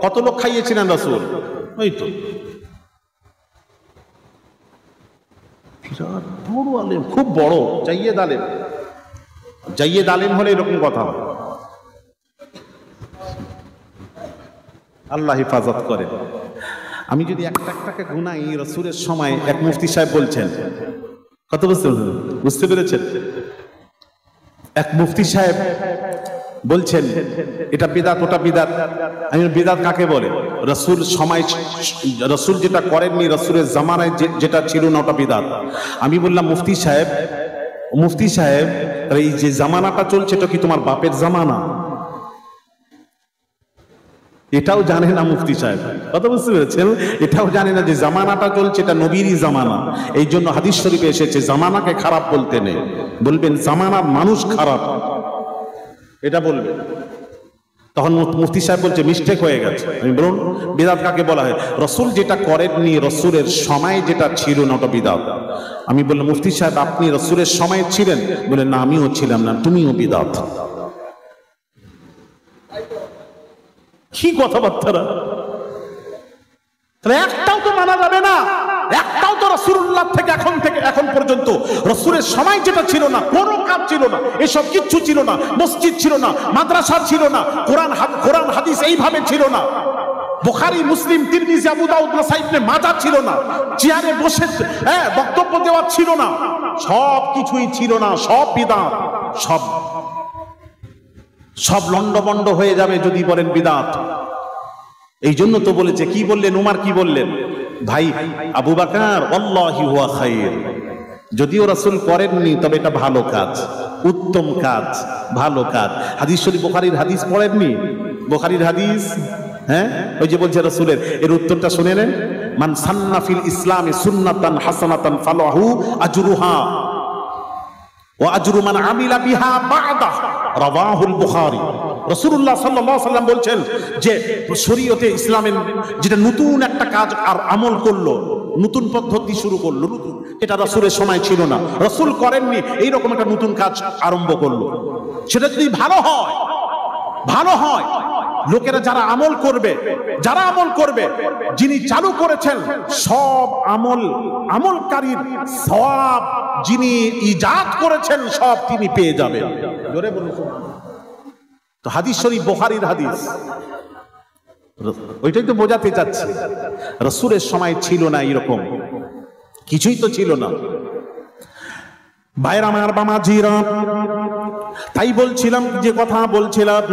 কত লোক খাইয়েছিলেন রাসূল? ওই তো বিরাট বড় আলেম, খুব বড় জাইয়েদ আলেম। জাইয়েদ আলেম হলে এরকম কথা হয়। আল্লাহ হেফাজত করে। আমি যদি একটাকে গুনাই, রাসূলের সময় এক মুফতি সাহেব বলছেন, কত বুঝতে পেরেছেন? এক মুফতি সাহেব বলছেন এটা বিদআত, ওটা বিদআত। আমি বিদআত কাকে বলে? রাসূল সময়, রাসূল যেটা করেননি, রাসূলের জামানায় যেটা ছিল না, ওটা বিদআত। আমি বললাম মুফতি সাহেব এই যে জামানাটা চলছে, এটা কি তোমার বাপের জামানা? এটাও জানে না মুফতি সাহেব, কথা বুঝতে পেরেছেন? এটাও জানে না যে জামানাটা চলছে এটা নবীরই জামানা। এই জন্য হাদিস শরীফে এসেছে জামানাকে খারাপ বলতে নেই, বলবেন জামানার মানুষ খারাপ, এটা বলবেন। তখন মুফতি সাহেব বলছে মিস্টেক হয়ে গেছে। আমি বলুন বিদআত কাকে বলা হয়? রাসূল যেটা করেননি, রাসূলের সময় যেটা ছিল না, ওটা বিদআত। আমি বললাম মুফতি সাহেব আপনি রাসূলের সময় ছিলেন? বলে না, আমিও ছিলাম না, তুমিও বিদআত। কি কথাবার্তা! তাহলে একটাও তো মানা যাবে না, একটাও তো রাসূলুল্লাহ থেকে এখন পর্যন্ত রাসূলের সময় যেটা ছিল না, কোনো কাজ ছিল না, এসব কিচ্ছু ছিল না। মসজিদ ছিল না, মাদ্রাসা ছিল না, কোরআন হাদিস এইভাবে ছিল না, বুখারী, মুসলিম, তিরমিজি, আবু দাউদ, নাসাঈ, ইবনে মাজাহ ছিল না, চেয়ারে বসে বক্তব্য দেওয়া ছিল না, সব কিছুই ছিল না, সব বিদআত। সব লন্ডভন্ড হয়ে যাবে যদি বলেন বিদআত। এই জন্য তো বলেছে, কি বললেন উমর, কি বললেন? ভাই আবু বকর ওয়াল্লাহি হুয়া খায়র, যদিও রাসূল করেননি তবে এটা ভালো কাজ, উত্তম কাজ, ভালো কাজ। হাদিস শরীফ, বুখারীর হাদিস পড়েননি? বুখারীর হাদিস, হ্যাঁ, ওই যে বলছে রাসূলের, এর উত্তরটা শুনে নেন। মান সান্না ফিল ইসলামি সুন্নাতান হাসানাতান ফালাহু আজরুহা ওয়া আজরু মান আমিলা বিহা বা'দা, রাওয়াহুল বুখারী। রাসূলুল্লাহ সাল্লাল্লাহু আলাইহি ওয়াসাল্লাম বলছেন যে শরীয়তে ইসলামের যেটা নতুন একটা কাজ আর আমল করলো, নতুন পদ্ধতি শুরু করলো, নতুন, এটা রাসূলের সময় ছিল না, রাসূল করেননি, এইরকম একটা নতুন কাজ আরম্ভ করলো, সেটা যদি ভালো হয়, লোকেরা যারা আমল করবে, যিনি চালু করেছেন সব আমলকারীর সওয়াব, যিনি ইজাদ করেছেন সব তিনি পেয়ে যাবেন। জোরে বলুন। তো হাদিস শরীফ বুখারীর হাদিস, ওইটাই তো বোঝাতে চাচ্ছি। রাসূলের সময় ছিল না এরকম কিছুই, তো ছিল না। ভাইরা আমার, বামাজিরা, তাই বলছিলাম, যে কথা বলছিলাম,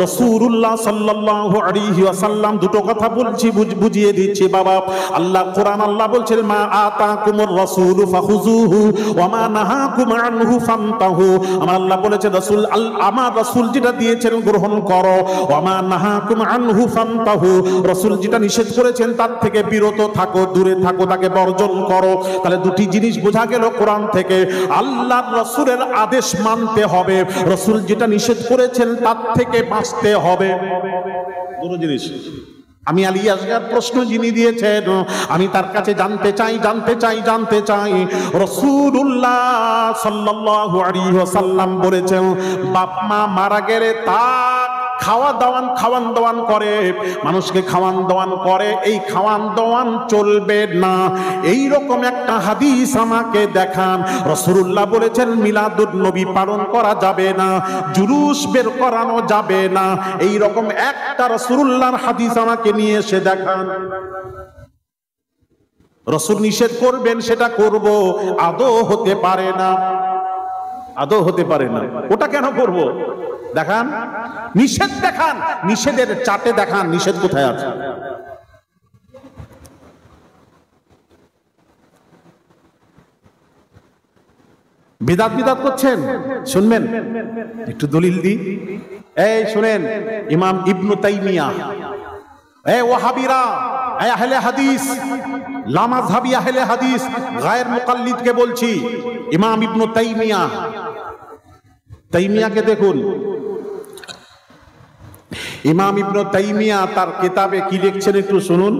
রাসূলুল্লাহ সাল্লাল্লাহু আলাইহি ওয়াসাল্লাম দুটো কথা বলছি, বুঝিয়ে দিচ্ছি বাবা। আল্লাহ কোরআন আল্লাহ বলছেন, মা আতাকুমুর রাসূলু ফাখুযুহু ওয়া মা নাহাকুম আনহু ফান্তাহু। আমার আল্লাহ বলেছে রাসূল, আমার রাসূল যেটা দিয়েছেন গ্রহণ করো, ওয়া মা নাহাকুম আনহু ফান্তাহু, রাসূল যেটা নিষেধ করেছেন তার থেকে বিরত থাকো, দূরে থাকো, তাকে বর্জন করো। তাহলে দুটি জিনিস বোঝা গেল কোরআন থেকে, আল্লাহর রাসূলের আদেশ মানতে হবে, রাসূল যেটা নিষেধ করেছেন তার থেকে বাঁচতে হবে। দুটো জিনিস। আমি আলী আসগার প্রশ্ন যিনি দিয়েছেন, আমি তার কাছে জানতে চাই রাসূলুল্লাহ সাল্লাল্লাহু আলাইহি ওয়াসাল্লাম বলেছেন, বাপ মা মারা গেলে তার খাওয়ান দাওয়ান করে, মানুষকে খাওয়ান দাওয়ান করে, এই খাওয়ান দাওয়ান চলবে না। এই রকম একটা হাদিস আমাকে দেখান। রাসূলুল্লাহ বলেছেন মিলাদুন নবী পালন করা যাবে না, জুলুস বের করানো যাবে না। এই রকম একটা রাসূলুল্লাহর হাদিস আমাকে নিয়ে এসে দেখান। রাসূল নিষেধ করবেন সেটা করব, আদৌ হতে পারে না, আদৌ হতে পারে না। ওটা কেন করব? দেখান, নিষেধ দেখান, নিষেধের চাটে দেখান নিষেধ কোথায় আছে। বিদাত করছেন, শুনবেন একটু দলিল দি। এই শুনেন, ইমাম ইবনু তাইমিয়া, ওয়াহাবিরা, আহলে হাদিস, লা মাযহাবি আহলে হাদিস, গায়র মুকাল্লিদ কে বলছি, ইমাম ইবনু তাইমিয়াকে দেখুন। ইমাম ইবনু তাইমিয়া তার কিতাবে কি লিখছেন একটু শুনুন।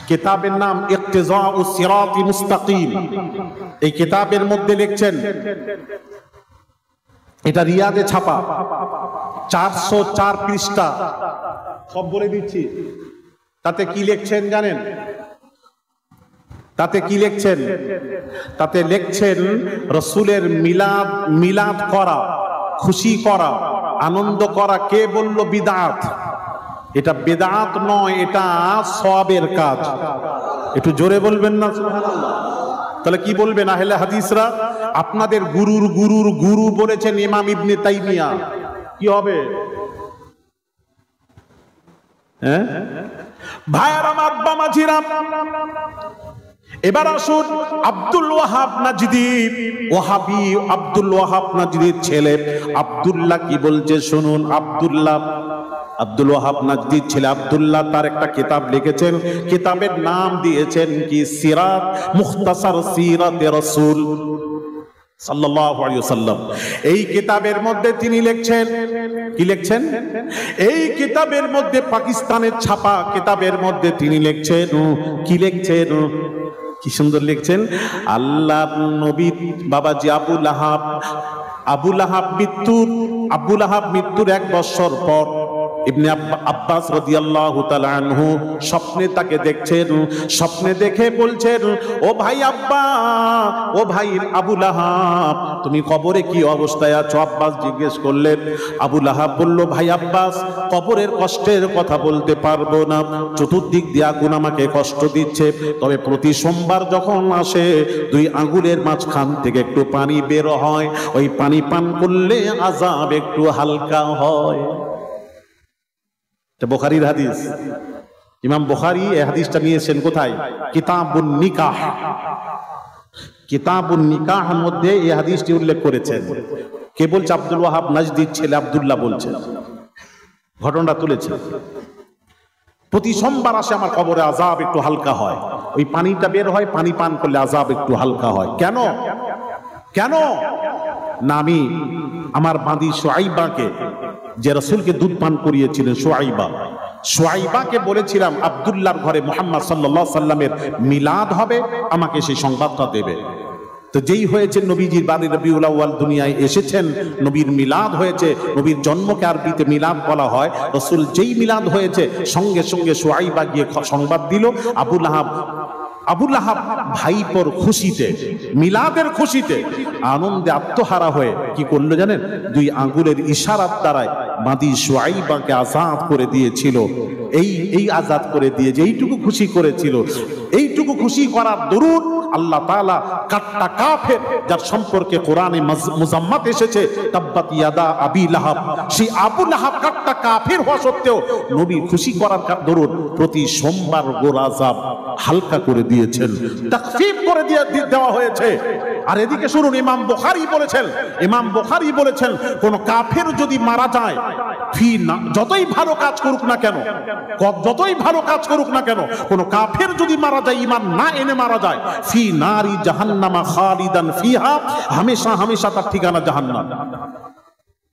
কিতাবের নাম ইকতিজাউস সিরাতিল মুস্তাকিম। এই কিতাবের মধ্যে লিখছেন, এটা রিয়াদে ছাপা, 404 পৃষ্ঠা, সব বলে দিচ্ছি। তাতে কি লিখছেন জানেন? তাতে কি লিখছেন? তাতে লিখছেন রাসূলের মিলাদ করা, খুশি করা, আনন্দ করা কে বলল বিদআত? এটা বিদআত নয়, এটা সওয়াবের কাজ। একটু জোরে বলবেন না সুবহানাল্লাহ। তাহলে কি বলবেন আহলে হাদিসরা? আপনাদের গুরুর গুরু বলেছেন ইমাম ইবনে তাইমিয়া, কি হবে? হ্যাঁ ভাইয়ার আমার বামাজিরা, এবার আসুন আব্দুল ওয়াহাব নাজদি, ওয়াহাবি আব্দুল ওয়াহাব নাজদির ছেলে আব্দুল্লাহ কি বলছে শুনুন। আব্দুল ওয়াহাব নাজদির ছেলে আব্দুল্লাহ তার একটা কিতাব লিখেছেন, কিতাবের নাম দিয়েছেন কি সিরাত, মুখতাসার সিরাতে রাসূল সাল্লাল্লাহু আলাইহি ওয়াসাল্লাম। এই কিতাবের মধ্যে তিনি লিখছেন, কি লিখছেন? এই কিতাবের মধ্যে পাকিস্তানের ছাপা কিতাবের মধ্যে তিনি লিখছেন, কি লিখছেন? কি সুন্দর লিখছেন, আল্লাহর নবী বাবাজি আবু লাহাব মৃত্যুর 1 বছর পর ইবনে আব্বাস রাদিয়াল্লাহু তাআলা আনহু স্বপ্নে তাকে দেখছেন। স্বপ্নে দেখে বলছেন, ও ভাই আব্বা, ও ভাই আবু লাহাব, তুমি কবরে কি অবস্থায় আছো? আব্বাস জিজ্ঞেস করলেন। আবু লাহাব বলল, ভাই আব্বাস, কবরের কষ্টের কথা বলতে পারবো না, চতুর্দিক দিয়ে আগুন আমাকে কষ্ট দিচ্ছে, তবে প্রতি সোমবার যখন আসে 2 আঙ্গুলের মাঝখান থেকে একটু পানি বের হয়, ওই পানি পান করলে আযাব একটু হালকা হয়। এটা বুখারীর হাদিস। ইমাম বুখারী এই হাদিসটা নিয়েছেন কোথায়? কিতাবুন নিকাহ। কিতাবুন নিকাহের মধ্যে এই হাদিসটি উল্লেখ করেছেন। কে বলছে? আব্দুল ওয়াহাব নাজদির ছেলে আব্দুল্লাহ বলছেন, ঘটনাটা তুলেছেন। প্রতি সোমবার আসে, আমার কবরে আযাব একটু হালকা হয়, ওই পানিটা বের হয়, পানি পান করলে আযাব একটু হালকা হয়। কেন না, আমি আমার বাঁধি শুআইবাকে, যে রাসূলকে দুধ পান করিয়েছিলেন, শুআইবাকে বলেছিলাম আব্দুল্লাহর ঘরে মুহাম্মদ সাল্লাল্লাহু আলাইহি সাল্লামের মিলাদ হবে, আমাকে সেই সংবাদটা দেবে। তো যেই হয়েছে নবীজির বাড়ি রবিউল আউয়াল দুনিয়ায় এসেছেন, নবীর মিলাদ হয়েছে, নবীর জন্মকে আরবিতে মিলাদ বলা হয়। রাসূল যেই মিলাদ হয়েছে সঙ্গে সঙ্গে শুআইবা গিয়ে সংবাদ দিল। আবু লাহাব ভাইপোর খুশিতে, মিলাদের খুশিতে, আনন্দে আত্মহারা হয়ে কি করলো জানেন? 2 আঙ্গুলের ইশারার দ্বারায় মাদি শুআইবাকে আজাদ করে দিয়েছিল। এই আজাদ করে দিয়ে যে এইটুকু খুশি করেছিল, এইটুকু খুশি করার দরুন আল্লাহ তাআলা কাট্টা কাফের, যার সম্পর্কে কোরআনে মুজাম্মাত এসেছে তাব্বাত ইয়াদা আবি লাহাব, সেই আবু লাহাব কাট্টা কাফের হওয়া সত্ত্বেও নবী খুশি করার দরুন প্রতি সোমবার গোর আযাব হালকা করে দিয়েছেন, তাখফীফ করে দেওয়া হয়েছে। আর এদিকে শুনুন, ইমাম বুখারী বলেছেন কোন কাফের যদি মারা যায়, যতই ভালো কাজ করুক না কেন, কোন কাফের যদি মারা যায়, ঈমান না এনে মারা যায়, ফি নারি জাহান্নামা খালিদান ফিহা, হামেশা হামেশা তার ঠিকানা জাহান্নাম।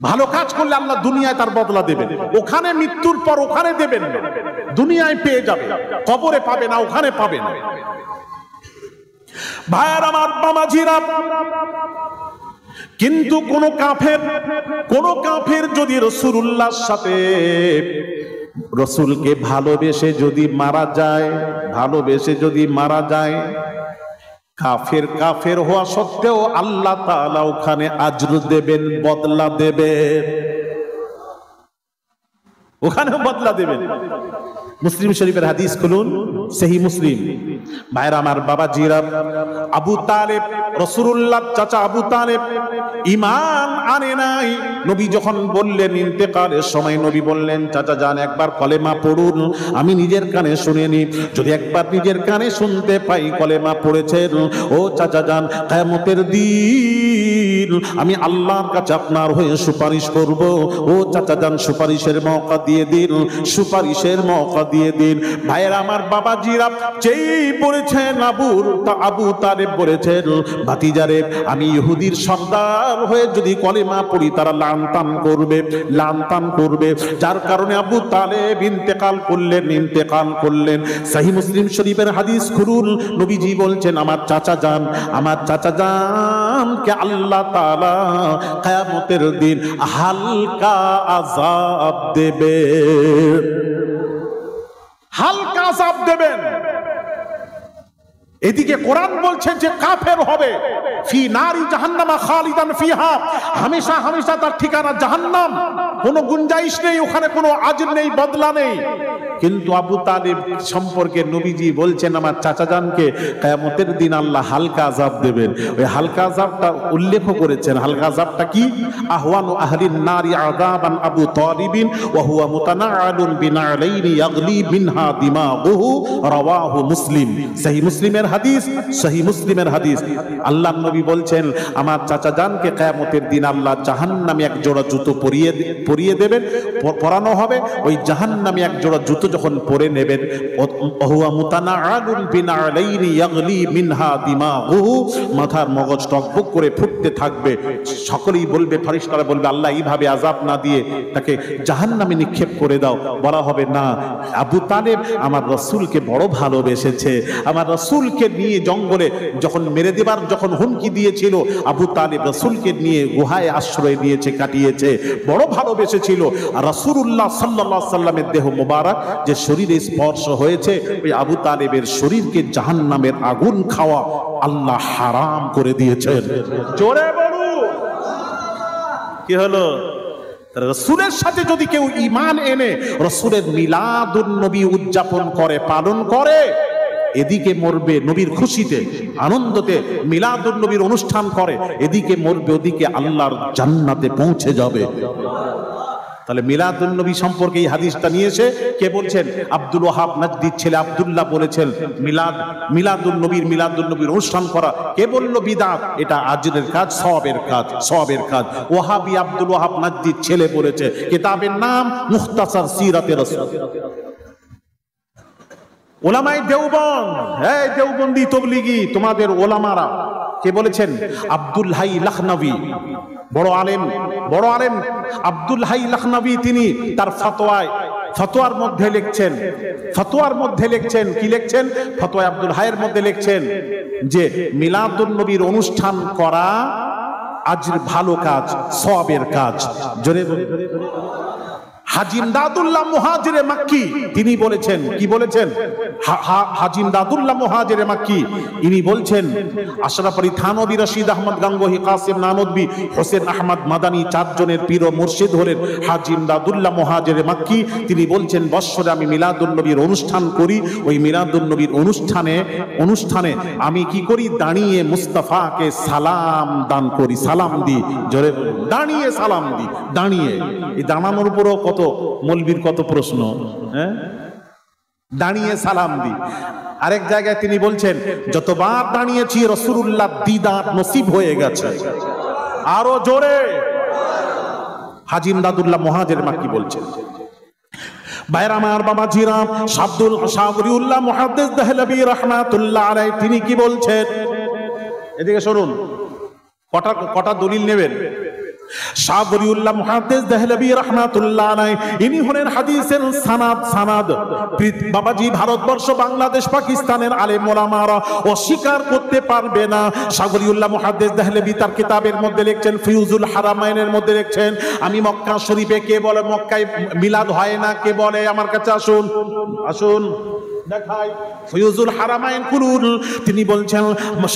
ভালো কাজ করলে আল্লাহ দুনিয়ায় তার বদলা দেবেন, ওখানে মৃত্যুর পর ওখানে দেবেন না, দুনিয়ায় পেয়ে যাবে, কবরে পাবে না, ওখানে পাবে না। ভাইয়ার আমার, বাবাজিরা, কিন্তু কোন কাফের যদি রাসূলুল্লাহর সাথে, রাসূলকে ভালোবেসে যদি মারা যায়, কাফের হওয়া সত্ত্বেও আল্লাহ তাআলা ওখানে আজর দেবেন, বদলা দেবেন, ওখানেও বদলা দেবেন। মুসলিম শরীফের হাদিস খুলুন, সহিহ মুসলিম। ভাইরা আমার, বাবাজিরা, আবু তালেব, রাসূলুল্লাহর চাচা আবু তালেব ঈমান আনে নাই। নবী যখন বললেন ইন্তেকালের সময়, নবী বললেন, চাচা যান একবার কলেমা পড়ুন, আমি নিজের কানে শুনিনি, যদি একবার নিজের কানে শুনতে পাই কলেমা পড়েছেন, ও চাচা যান, কিয়ামতের দিন আমি আল্লাহর কাছে আপনার হয়ে সুপারিশ করব। ও চাচা যান, সুপারিশের মওকা দিয়ে দিন, সুপারিশের মওকা দিয়ে দিন। ভাইয়েরা আমার, বাবাজিরা, যেই বলেছেন আবু তালেব বলেছেন, ভাতিজারে, আমি ইহুদির সর্দার হয়ে যদি কলেমা পড়ি তারা লানতান করবে, যার কারণে আবু তালেব ইন্তেকাল করলেন। সহিহ মুসলিম শরীফের হাদিস খুলুন, নবীজি বলছেন, আমার চাচা জানকে আল্লাহ তাআলা কিয়ামতের দিন হালকা আযাব দেবেন। এদিকে কোরআন বলছে যে কাফের হবে, ফি নারি জাহান্নামা খালিদান ফিহা, হামেশা হামেশা তার ঠিকানা জাহান্নাম, কোনো গুঞ্জাইশ নেই, ওখানে কোনো আজর নেই, বদলা নেই। কিন্তু আবু তালেব সম্পর্কে নবীজি বলছেন, আমার চাচা জানকে কিয়ামতের দিন আল্লাহ হালকা আযাব দেবেন। ওই হালকা আযাবটা উল্লেখ করেছেন। হালকা আযাবটা কি? আহওয়ানু আহলিন নারি আযাবান আবু তালিবিন ওয়া হুয়া মুতানাআলুন বিনালাইনি ইয়াগলি মিনহা দিমাগুহু, রাওয়াহু মুসলিম। সহিহ মুসলিমের হাদিস। আল্লাহর নবী বলছেন, আমার চাচা জানকে কিয়ামতের দিন আল্লাহ জাহান্নামে এক জোড়া জুতো পরিয়ে দেবেন, পরানো হবে। ওই জাহান্নামে এক জোড়া জুতো যখন পরে নেবেন, হুয়া মুতানাআলুন বিনালাইনি ইয়াগলি মিনহা দিমাগুহু, মাথার মগজ টকবক করে ফুটতে থাকবে। সকলেই বলবে, ফেরেশতারা বলবে, আল্লাহ এইভাবে আযাব না দিয়ে তাকে জাহান্নামে নিক্ষেপ করে দাও। বলা হবে, না, আবু তালেব আমার রাসূলকে বড় ভালোবেসেছে, আমার রাসূলকে নিয়ে জঙ্গলে যখন মেরে দেবার যখন হুমকি দিয়েছিল, আবু তালেব রাসূলকে নিয়ে গুহায় আশ্রয় নিয়েছে, কাটিয়েছে, বড় ভালোবেসেছিল। আর রাসূলুল্লাহ সাল্লাল্লাহু আলাইহি সাল্লামের দেহ মোবারক যে শরীরে স্পর্শ হয়েছে, ওই আবু তালেবের শরীরকে জাহান্নামের আগুন খাওয়া আল্লাহ হারাম করে দিয়েছেন। জোরে বলুন, কি হলো? রাসূলের সাথে যদি কেউ ঈমান এনে রাসূলের মিলাদুন নবী উদযাপন করে, পালন করে, এদিকে মরবে নবীর খুশিতে, আনন্দতে, মিলাদুন নবীর অনুষ্ঠান করে, এদিকে মরবে, ওদিকে আল্লাহর জান্নাতে পৌঁছে যাবে। তাহলে মিলাদুন নবী সম্পর্কে এই হাদিসটা নিয়ে এসে কে বলছেন? আব্দুল ওয়াহাব নাজদির ছেলে আব্দুল্লাহ বলেছেন, মিলাদুন নবীর অনুষ্ঠান করা কে বলল বিদআত? এটা আজরের কাজ, সওয়াবের কাজ। ওয়াহাবি আব্দুল ওয়াহাব নাজদির ছেলে বলেছে, কিতাবের নাম মুখতাসার সিরাতে রাসূল। ওলামায়ে দেওবন্দ, এই দেওবন্দি তবলিগি, তোমাদের ওলামারা কে বলেছেন? আব্দুল হাই লাখনবী, বড় আলেম আব্দুল হাই লাখনবী, তিনি তার ফতোয়ার মধ্যে লিখছেন, কি লিখছেন? ফতোয়া আব্দুল হাইয়ের মধ্যে লিখছেন যে মিলাদুন নবীর অনুষ্ঠান করা আজর ভালো কাজ, সওয়াবের কাজ। জোরে হাজী ইমদাদুল্লাহ মুহাজিরে মাক্কি তিনি বলেছেন, কি বলেছেন? হাজী ইমদাদুল্লাহ মুহাজিরে মাক্কি ইনি বলছেন, আশরাফ আলী থানভী, রশিদ আহমদ গাঙ্গোহী, কাসিম নানভী, হোসেন আহমদ মাদানী চারজনের পীর ও মুর্শিদ হলেন হাজী ইমদাদুল্লাহ মুহাজিরে মাক্কি। তিনি বলছেন বৎসরে আমি মিলাদুন নবীর অনুষ্ঠান করি, ওই মিলাদুন নবীর অনুষ্ঠানে আমি কি করি? দাঁড়িয়ে মুস্তাফাকে সালাম দান করি, সালাম দিই। জোরে দাঁড়িয়ে সালাম দিই, দাঁড়িয়ে। এই দাঁড়ানোর উপরও কত মৌলবীর কত প্রশ্ন, হ্যাঁ? দাঁড়িয়ে সালাম দিই। আরেক জায়গায় তিনি বলছেন যতবার দাঁড়িয়েছি রাসূলুল্লাহ দিদার নসিব হয়ে গেছে। আরো জোরে হাজী ইমদাদুল্লাহ মুহাজির মাক্কি বলছেন। ভাইরা আমার, বাবা জিরাম শাব্দুল শাহরিউল্লাহ মুহাদ্দিস দেহলভী রাহমাতুল্লাহ আলাইহি তিনি কি বলছেন? এদিকে শুনুন, কটা দলিল নেবেন। শাহরিউল্লাহ মুহাদ্দিস দেহলভী রাহমাতুল্লাহ আলাইহি ইনি হলেন হাদিসের সানাদ। বাবাজি ভারতবর্ষ, বাংলাদেশ, পাকিস্তানের আলেম ওলামারা অস্বীকার করতে পারবে না। শাহরিউল্লাহ মুহাদ্দিস দেহলভী তার কিতাবের মধ্যে লিখছেন, ফিউজুল হারামাইনের মধ্যে লিখছেন, আমি মক্কা শরীফে কে বলে মক্কায় মিলাদ হয় না, কে বলে আমার কাছে আসুন দেখাই। ফিউজুল হারামাইন কুরুল তিনি বলছেন,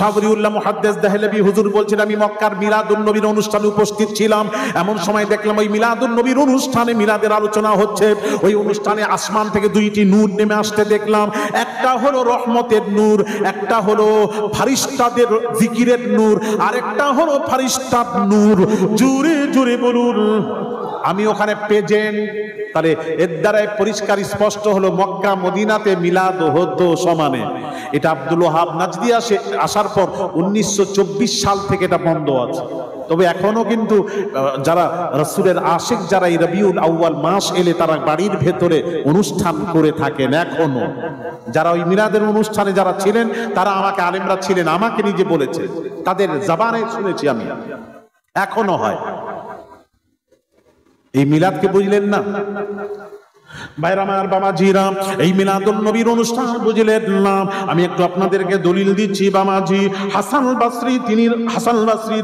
শাহরিউল্লাহ মুহাদ্দিস দেহলভী হুজুর বলছেন আমি মক্কার মিলাদুন নবীর অনুষ্ঠানে উপস্থিত ছিলাম। এমন সময় দেখলাম ওই মিলাদুন নবীর অনুষ্ঠানে মিলাদের আলোচনা হচ্ছে। ওই অনুষ্ঠানে আসমান থেকে দুইটি নূর নেমে আসতে দেখলাম। একটা হলো রহমতের নূর, একটা হলো ফারিস্তাদের জিকিরের নূর, আরেকটা হলো ফারিস্তার নূর। জোরে জোরে বলুন। আমি ওখানে প্রেজেন্ট। তাহলে এর দ্বারাই পরিষ্কার স্পষ্ট হলো মক্কা মদিনাতে মিলাদ হতো সমানে। এটা আব্দুল ওয়াহাব নাজদি আসার পর 1924 সাল থেকে এটা বন্ধ আছে। তবে এখনো কিন্তু যারা রাসূলের আশিক, যারা এই রবিউল আউয়াল মাস এলে তারা বাড়ির ভেতরে অনুষ্ঠান করে থাকেন এখনো। যারা ওই মিলাদের অনুষ্ঠানে যারা ছিলেন তারা আমাকে, আলেমরা ছিলেন, আমাকে নিজে বলেছে, তাদের জবানে শুনেছি আমি, এখনো হয়। এই মিলাদকে বুঝলেন না ভাইরা আমার, বাবাজিরা? এই মিলাদুন নবীর অনুষ্ঠান বুঝলেন না। আমি একটু আপনাদেরকে দলিল দিচ্ছি বাবাজি। হাসান বাসরি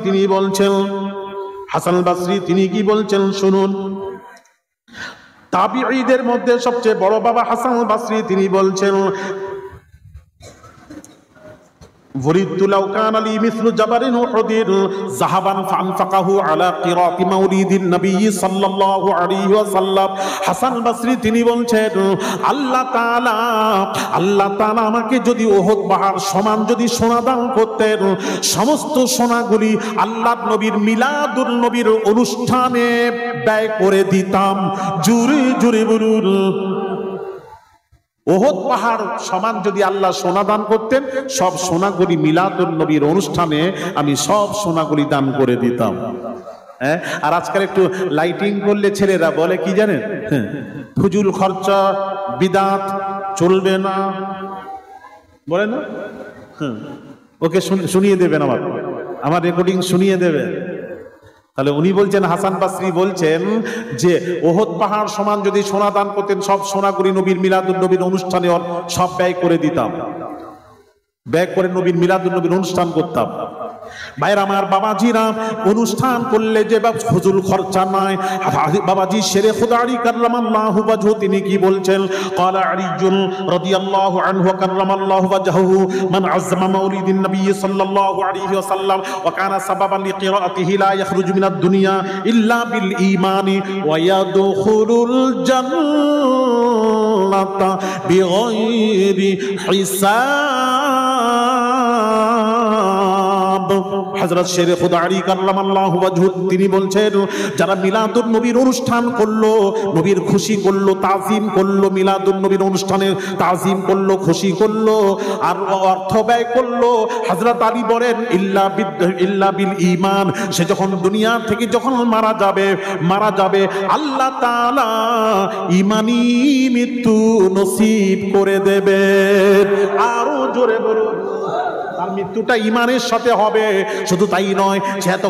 তিনি বলছেন, হাসান বাসরি তিনি কি বলছেন শুনুন। তাবিঈদের মধ্যে সবচেয়ে বড় বাবা হাসান বাসরি তিনি বলছেন, ওয়ারিদতু লাউ কানা লি মিসলু জাবারিন উহুদিন যাহাবান ফানফাকাহু আলা কিরাতি মাউলিদিন নবী সাল্লাল্লাহু আলাইহি ওয়াসাল্লাম। হাসান বাসরি তিনি বলছেন, আল্লাহ তাআলা আমাকে যদি উহুদ পাহাড় সমান যদি সোনা দান করতেন, সমস্ত সোনাগুলি আল্লাহর নবীর মিলাদুন নবীর অনুষ্ঠানে ব্যয় করে দিতাম। জোরে জোরে বলুন। উহুদ পাহাড় সমান যদি আল্লাহ সোনা দান করতেন, সব সোনাগুলি মিলাদুন নবীর অনুষ্ঠানে আমি সব সোনাগুলি দান করে দিতাম। হ্যাঁ, আর আজকাল একটু লাইটিং করলে ছেলেরা বলে কি জানেন, ফুজুল খরচা, বিদাত চলবে না, বলে না? ওকে শুনিয়ে দেবেন, আমার রেকর্ডিং শুনিয়ে দেবেন। তাহলে উনি বলছেন, হাসান বাসরি বলছেন যে উহুদ পাহাড় সমান যদি সোনা দান করতেন, সব সোনাগুলি নবীর মিলাদুন নবীর অনুষ্ঠানে সব ব্যয় করে দিতাম, ব্যয় করে নবীর মিলাদুন নবীর অনুষ্ঠান করতাম। ভাইরা আমার, বাবাজিরা, অনুষ্ঠান করলে যে ফুজুল খরচা নাই। বাবাজি শেরে খুদা আলী কাররামাল্লাহু ওয়াজহু তিনি কি বলছেন? ক্বালা আলীউন রাদিয়াল্লাহু আনহু কাররামাল্লাহু ওয়াজহু, মান আযযামা মাউলিদিন নবী সাল্লাল্লাহু আলাইহি ওয়াসাল্লাম ওয়া কানা সাবাবান লিকিরাতিহি লা ইয়াখরুজু মিনাদ দুনিয়া ইল্লা বিল ঈমানি ওয়া ইয়াদখুলুল জান্নাতা বিগাইরি হিসাব। হযরত শেরে খুদা আলী কাররামাল্লাহু ওয়াজহু তিনি বলছেন, যারা মিলাদুন নবীর অনুষ্ঠান করলো, নবীর খুশি করলো, তাজিম করলো, মিলাদুন নবীর অনুষ্ঠানে তাজিম করলো, খুশি করলো, আর অর্থ ব্যয় করলো, হযরত আলী বলেন ইল্লা বিল ঈমান, সে যখন দুনিয়া থেকে যখন মারা যাবে আল্লাহ তাআলা ঈমানি মৃত্যু নসিব করে দেবেন। আরো জোরে বলুন, তার মৃত্যুটা ঈমানের সাথে হবে। শুধু তাই নয়, সে এত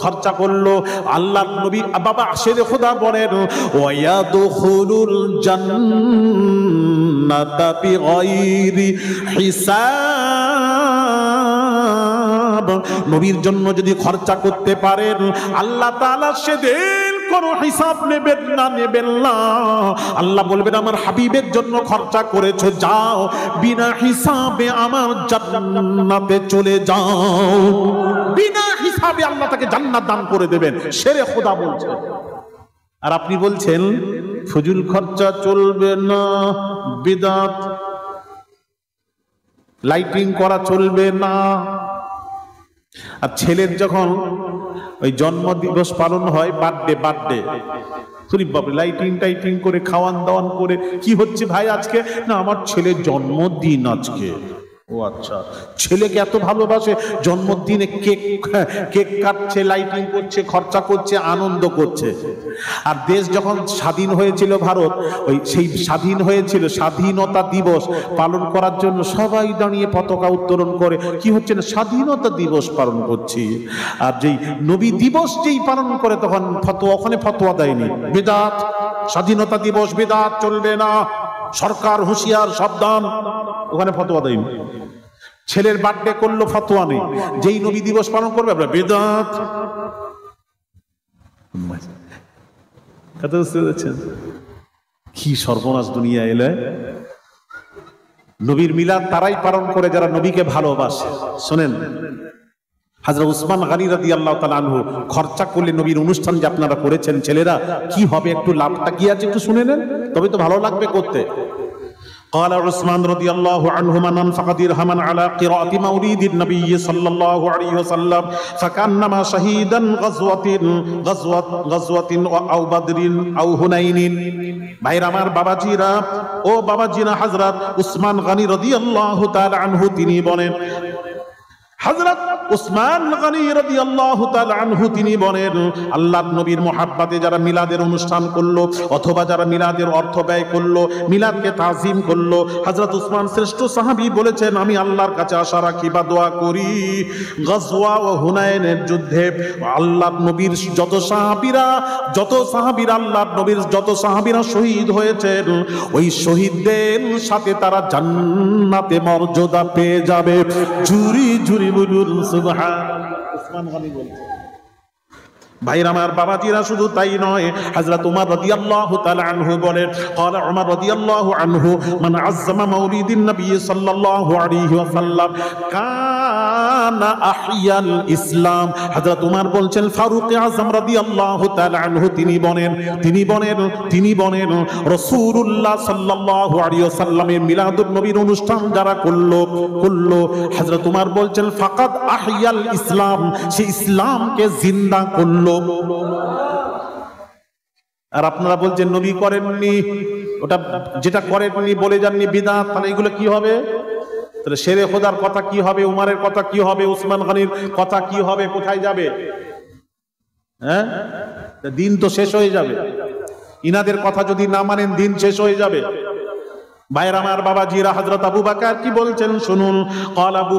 খরচা করলো, আল্লাহর নবী বাবা শেরে খোদা বলেন, ওয়ায়াদখুলুল জান্নাতা বিগাইরি হিসাব। নবীর জন্য যদি খরচা করতে পারেন, আল্লাহ তাআলা সেদিন কোনো হিসাব নেবেন না। আল্লাহ বলবেন আমার হাবিবের জন্য খরচা করেছো, যাও বিনা হিসাবে আমার জান্নাতে চলে যাও। বিনা হিসাবে আল্লাহ তাকে জান্নাত দান করে দেবেন, শেরে খোদা বলছে। আর আপনি বলছেন ফজুল খরচা চলবে না, বিদআত, লাইটিং করা চলবে না। আর ছেলের যখন ওই জন্মদিবস পালন হয়, বার্থডে লাইটিং টাইটিং করে খাওয়ান দাওয়ান করে, কি হচ্ছে ভাই আজকে? না আমার ছেলের জন্মদিন আজকে। ও আচ্ছা, ছেলেকে এত ভালোবাসে, জন্মদিনে কেক কাটছে, লাইটিং করছে, খরচা করছে, আনন্দ করছে। আর দেশ যখন স্বাধীন হয়েছিল ভারত, ওই সেই স্বাধীন হয়েছিল, স্বাধীনতা দিবস পালন করার জন্য সবাই দাঁড়িয়ে পতাকা উত্তোলন করে, কি হচ্ছে না, স্বাধীনতা দিবস পালন করছি। আর যেই নবী দিবস যেই পালন করে, তখন ফতোয়া, ওখানে ফতোয়া দেয়নি, বিদআত, স্বাধীনতা দিবস বিদআত চলবে না, সরকার হুঁশিয়ার, সাবধান, ওখানে ফতোয়া দেয়নি। ছেলের বার্থডে করলো, ফতোয়া নেই, যেই নবী দিবস পালন করবে আমরা বিদআত। কি সর্বনাশ দুনিয়া এলে। নবীর মিলাদ তারাই পালন করে যারা নবীকে ভালোবাসে। শোনেন, হযরত উসমান গনি রাদিয়াল্লাহু তাআলা আনহু খরচা করলে নবীর অনুষ্ঠান যে আপনারা করেছেন ছেলেরা, কি হবে, একটু লাভটা কি আছে একটু শুনে নেন, তবে তো ভালো লাগবে করতে। قال عثمان رضي الله عنه من انفق درهما على قراءة مولد النبي صلى الله عليه وسلم فكأنما شهيدا غزوة أو بدر أو هنين। ভাইরা আমার, বাবাজিরা, ও বাবাজিরা, হযরত উসমান গনি রাদিয়াল্লাহু তাআলা আনহু তিনি বলেন, হযরত উসমান গনি রাদিয়াল্লাহু তাআলা আনহু তিনি বলেন, আল্লাহর নবীর মুহাব্বতে যারা মিলাদের অনুষ্ঠান করলো, অথবা যারা মিলাদের অর্থ ব্যয় করলো, মিলাদকে তাজিম করলো, হযরত উসমান শ্রেষ্ঠ সাহাবী বলেছেন, আমি আল্লাহর কাছে আশা রাখি বা দোয়া করি, গজওয়া ও হুনাইনের যুদ্ধে আল্লাহর নবীর যত সাহাবীরা আল্লাহর নবীর যত সাহাবীরা শহীদ হয়েছেন, ওই শহীদদের সাথে তারা জান্নাতে মর্যাদা পেয়ে যাবে। জুরি জুরি বলুন সুবহানাল্লাহ। উসমান গনি বলছে। ভাইরা আমার, বাবাজিরা, শুধু তাই নয়, হযরত উমর রাদিয়াল্লাহু তাআলা আনহু বলেন, قال عمر رضي الله عنه من عظم مولد النبي صلى الله عليه وسلم كان احيا الاسلام। হযরত উমর বলছেন, ফারুক আযম রাদিয়াল্লাহু তাআলা আনহু তিনি বলেন রাসূলুল্লাহ সাল্লাল্লাহু আলাইহি ওয়াসাল্লামের মিলাদুন নবীর অনুষ্ঠান যারা করলো, হযরত উমর বলছেন, ফাকাদ আহইয়াল ইসলাম, সে ইসলামকে জিন্দা করলো। আর আপনারা বলছেন নবী করেননি, ওটা যেটা করেননি বলে যাননি বিদআত, তাহলে এগুলো কি হবে? তাহলে শেরে খোদার কথা কি হবে, উমারের কথা কি হবে, উসমান গনির কথা কি হবে, কোথায় যাবে? হ্যাঁ, দিন তো শেষ হয়ে যাবে। ইনাদের কথা যদি না মানেন, দিন শেষ হয়ে যাবে। ভাইরা আমার, বাবাজিরা, হযরত আবু বকর কি বলছেন শুনুন। قال আবু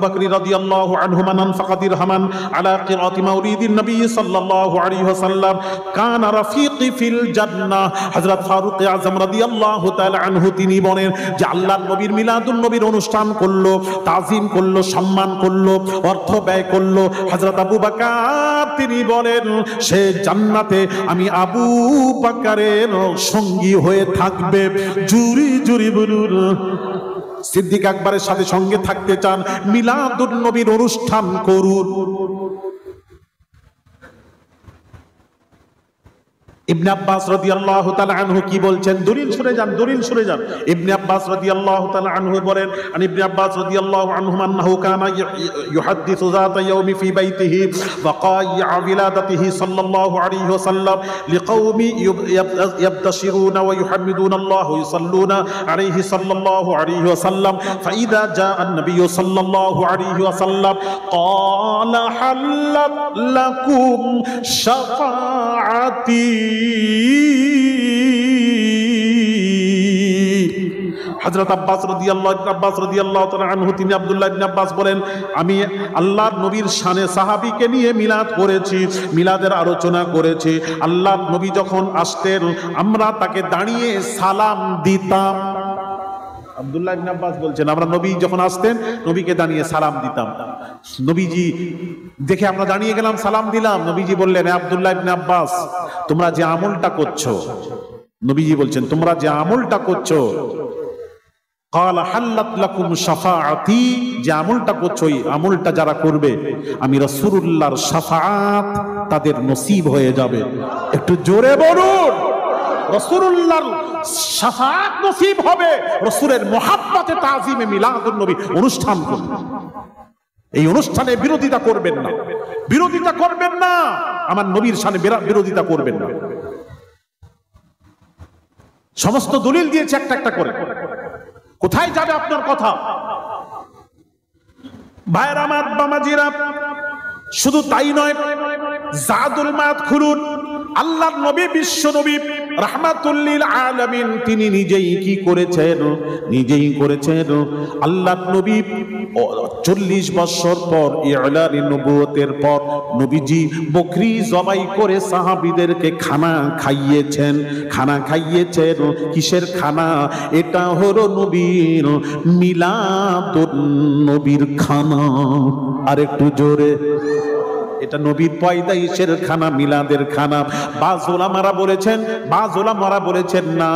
বকর রাদিয়াল্লাহু আনহু মান আনফাকা দিরহামান আলা কিরাতি মাউলিদিন নবী সাল্লাল্লাহু আলাইহি ওয়াসাল্লাম কানা রাফিকি ফিল জান্নাহ। হযরত ফারুক আযম রাদিয়াল্লাহু তাআলা আনহু তিনি বলেন যে আল্লাহর নবীর মিলাদুন নবীর অনুষ্ঠান করলো, তাজিম করলো, সম্মান করলো, অর্থ ব্যয় করলো, হযরত আবু বকর তিনি বলেন সে জান্নাতে আমি আবু বকরের সঙ্গী হয়ে থাকবে। জুরি বলুন। সিদ্দিক আকবরের সাথে সঙ্গে থাকতে চান, মিলাদুন নবীর অনুষ্ঠান করুন। ইবনে আব্বাস রাদিয়াল্লাহু তাআলা আনহু কি বলছেন, দলিল শুনে যান। ইবনে আব্বাস রাদিয়াল্লাহু তাআলা আনহু বলেন, আন ইবনে আব্বাস রাদিয়াল্লাহু আনহু আন্নাহু কানা ইউহাদ্দিসু যাতা ইয়াউমি ফি বাইতিহি ওয়া কাইয়া বিলাদাতিহি সাল্লাল্লাহু আলাইহি ওয়াসাল্লাম লিকাওমি ইয়াবতাশিরুনা ওয়া ইউহাম্মিদুনা আল্লাহ ওয়া ইসাল্লুনা আলাইহি সাল্লাল্লাহু আলাইহি ওয়াসাল্লাম ফাইদা জা আন-নবী সাল্লাল্লাহু আলাইহি ওয়াসাল্লাম ক্বালা হাল্লাত লাকুম শাফাআতি। হযরত আব্বাস রাদিয়াল্লাহু তাআলা আনহু তিনি আব্দুল্লাহ ইবনে আব্বাস বলেন, আমি আল্লাহর নবীর শানে সাহাবীকে নিয়ে মিলাদ করেছি, মিলাদের আলোচনা করেছি। আল্লাহর নবী যখন আসতেন আমরা তাকে দাঁড়িয়ে সালাম দিতাম। আব্দুল্লাহ ইবনে আব্বাস বলছেন আমরা নবী যখন আসতেন নবীকে দাঁড়িয়ে সালাম দিতাম, নবীজি দেখে আমরা দাঁড়িয়ে গেলাম, সালাম দিলাম, নবীজি বললেন আব্দুল্লাহ ইবনে আব্বাস তোমরা যে আমলটা করছো, নবীজি বলছেন তোমরা যে আমলটা করছো, ক্বালা হাল্লাত লাকুম শাফাআতি, যে আমলটা করছো এই আমলটা যারা করবে আমি রাসূলুল্লাহর শাফাআত তাদের নসিব হয়ে যাবে। একটু জোরে বলুন, রাসূলুল্লাহর শাফাআত নসিব হবে। রাসূলের মুহাব্বতে তাজিমে মিলাদুন নবী অনুষ্ঠান করুন। এই অনুষ্ঠানে বিরোধিতা করবেন না, বিরোধিতা করবেন না, আমার নবীর শানে বিরোধিতা করবেন না। সমস্ত দলিল দিয়েছে একটা একটা করে, কোথায় যাবে আপনার কথা? ভাইরা আমার, বামাজিরা, শুধু তাই নয়, জাদুল মাদ খুলুন, আল্লাহর নবী, বিশ্ব নবী রাহমাতুল লিল আলামিন, তিনি নিজেই কি করেছেন? নিজেই করেছেন। আল্লাহর নবী 40 বছর পর ইলানি নবুয়তের পর নবীজি বকরি জবাই করে সাহাবীদেরকে খানা খাইয়েছেন। খানা খাইয়েছেন, কিসের খানা? এটা হলো নবীর মিলাদুন নবীর খানা। আর একটু জোরে, এটা নবীর পয়দাইশের খানা, মিলাদের খানা। বাজ ওলামারা বলেছেন, বাজ ওলামারা বলেছেন না,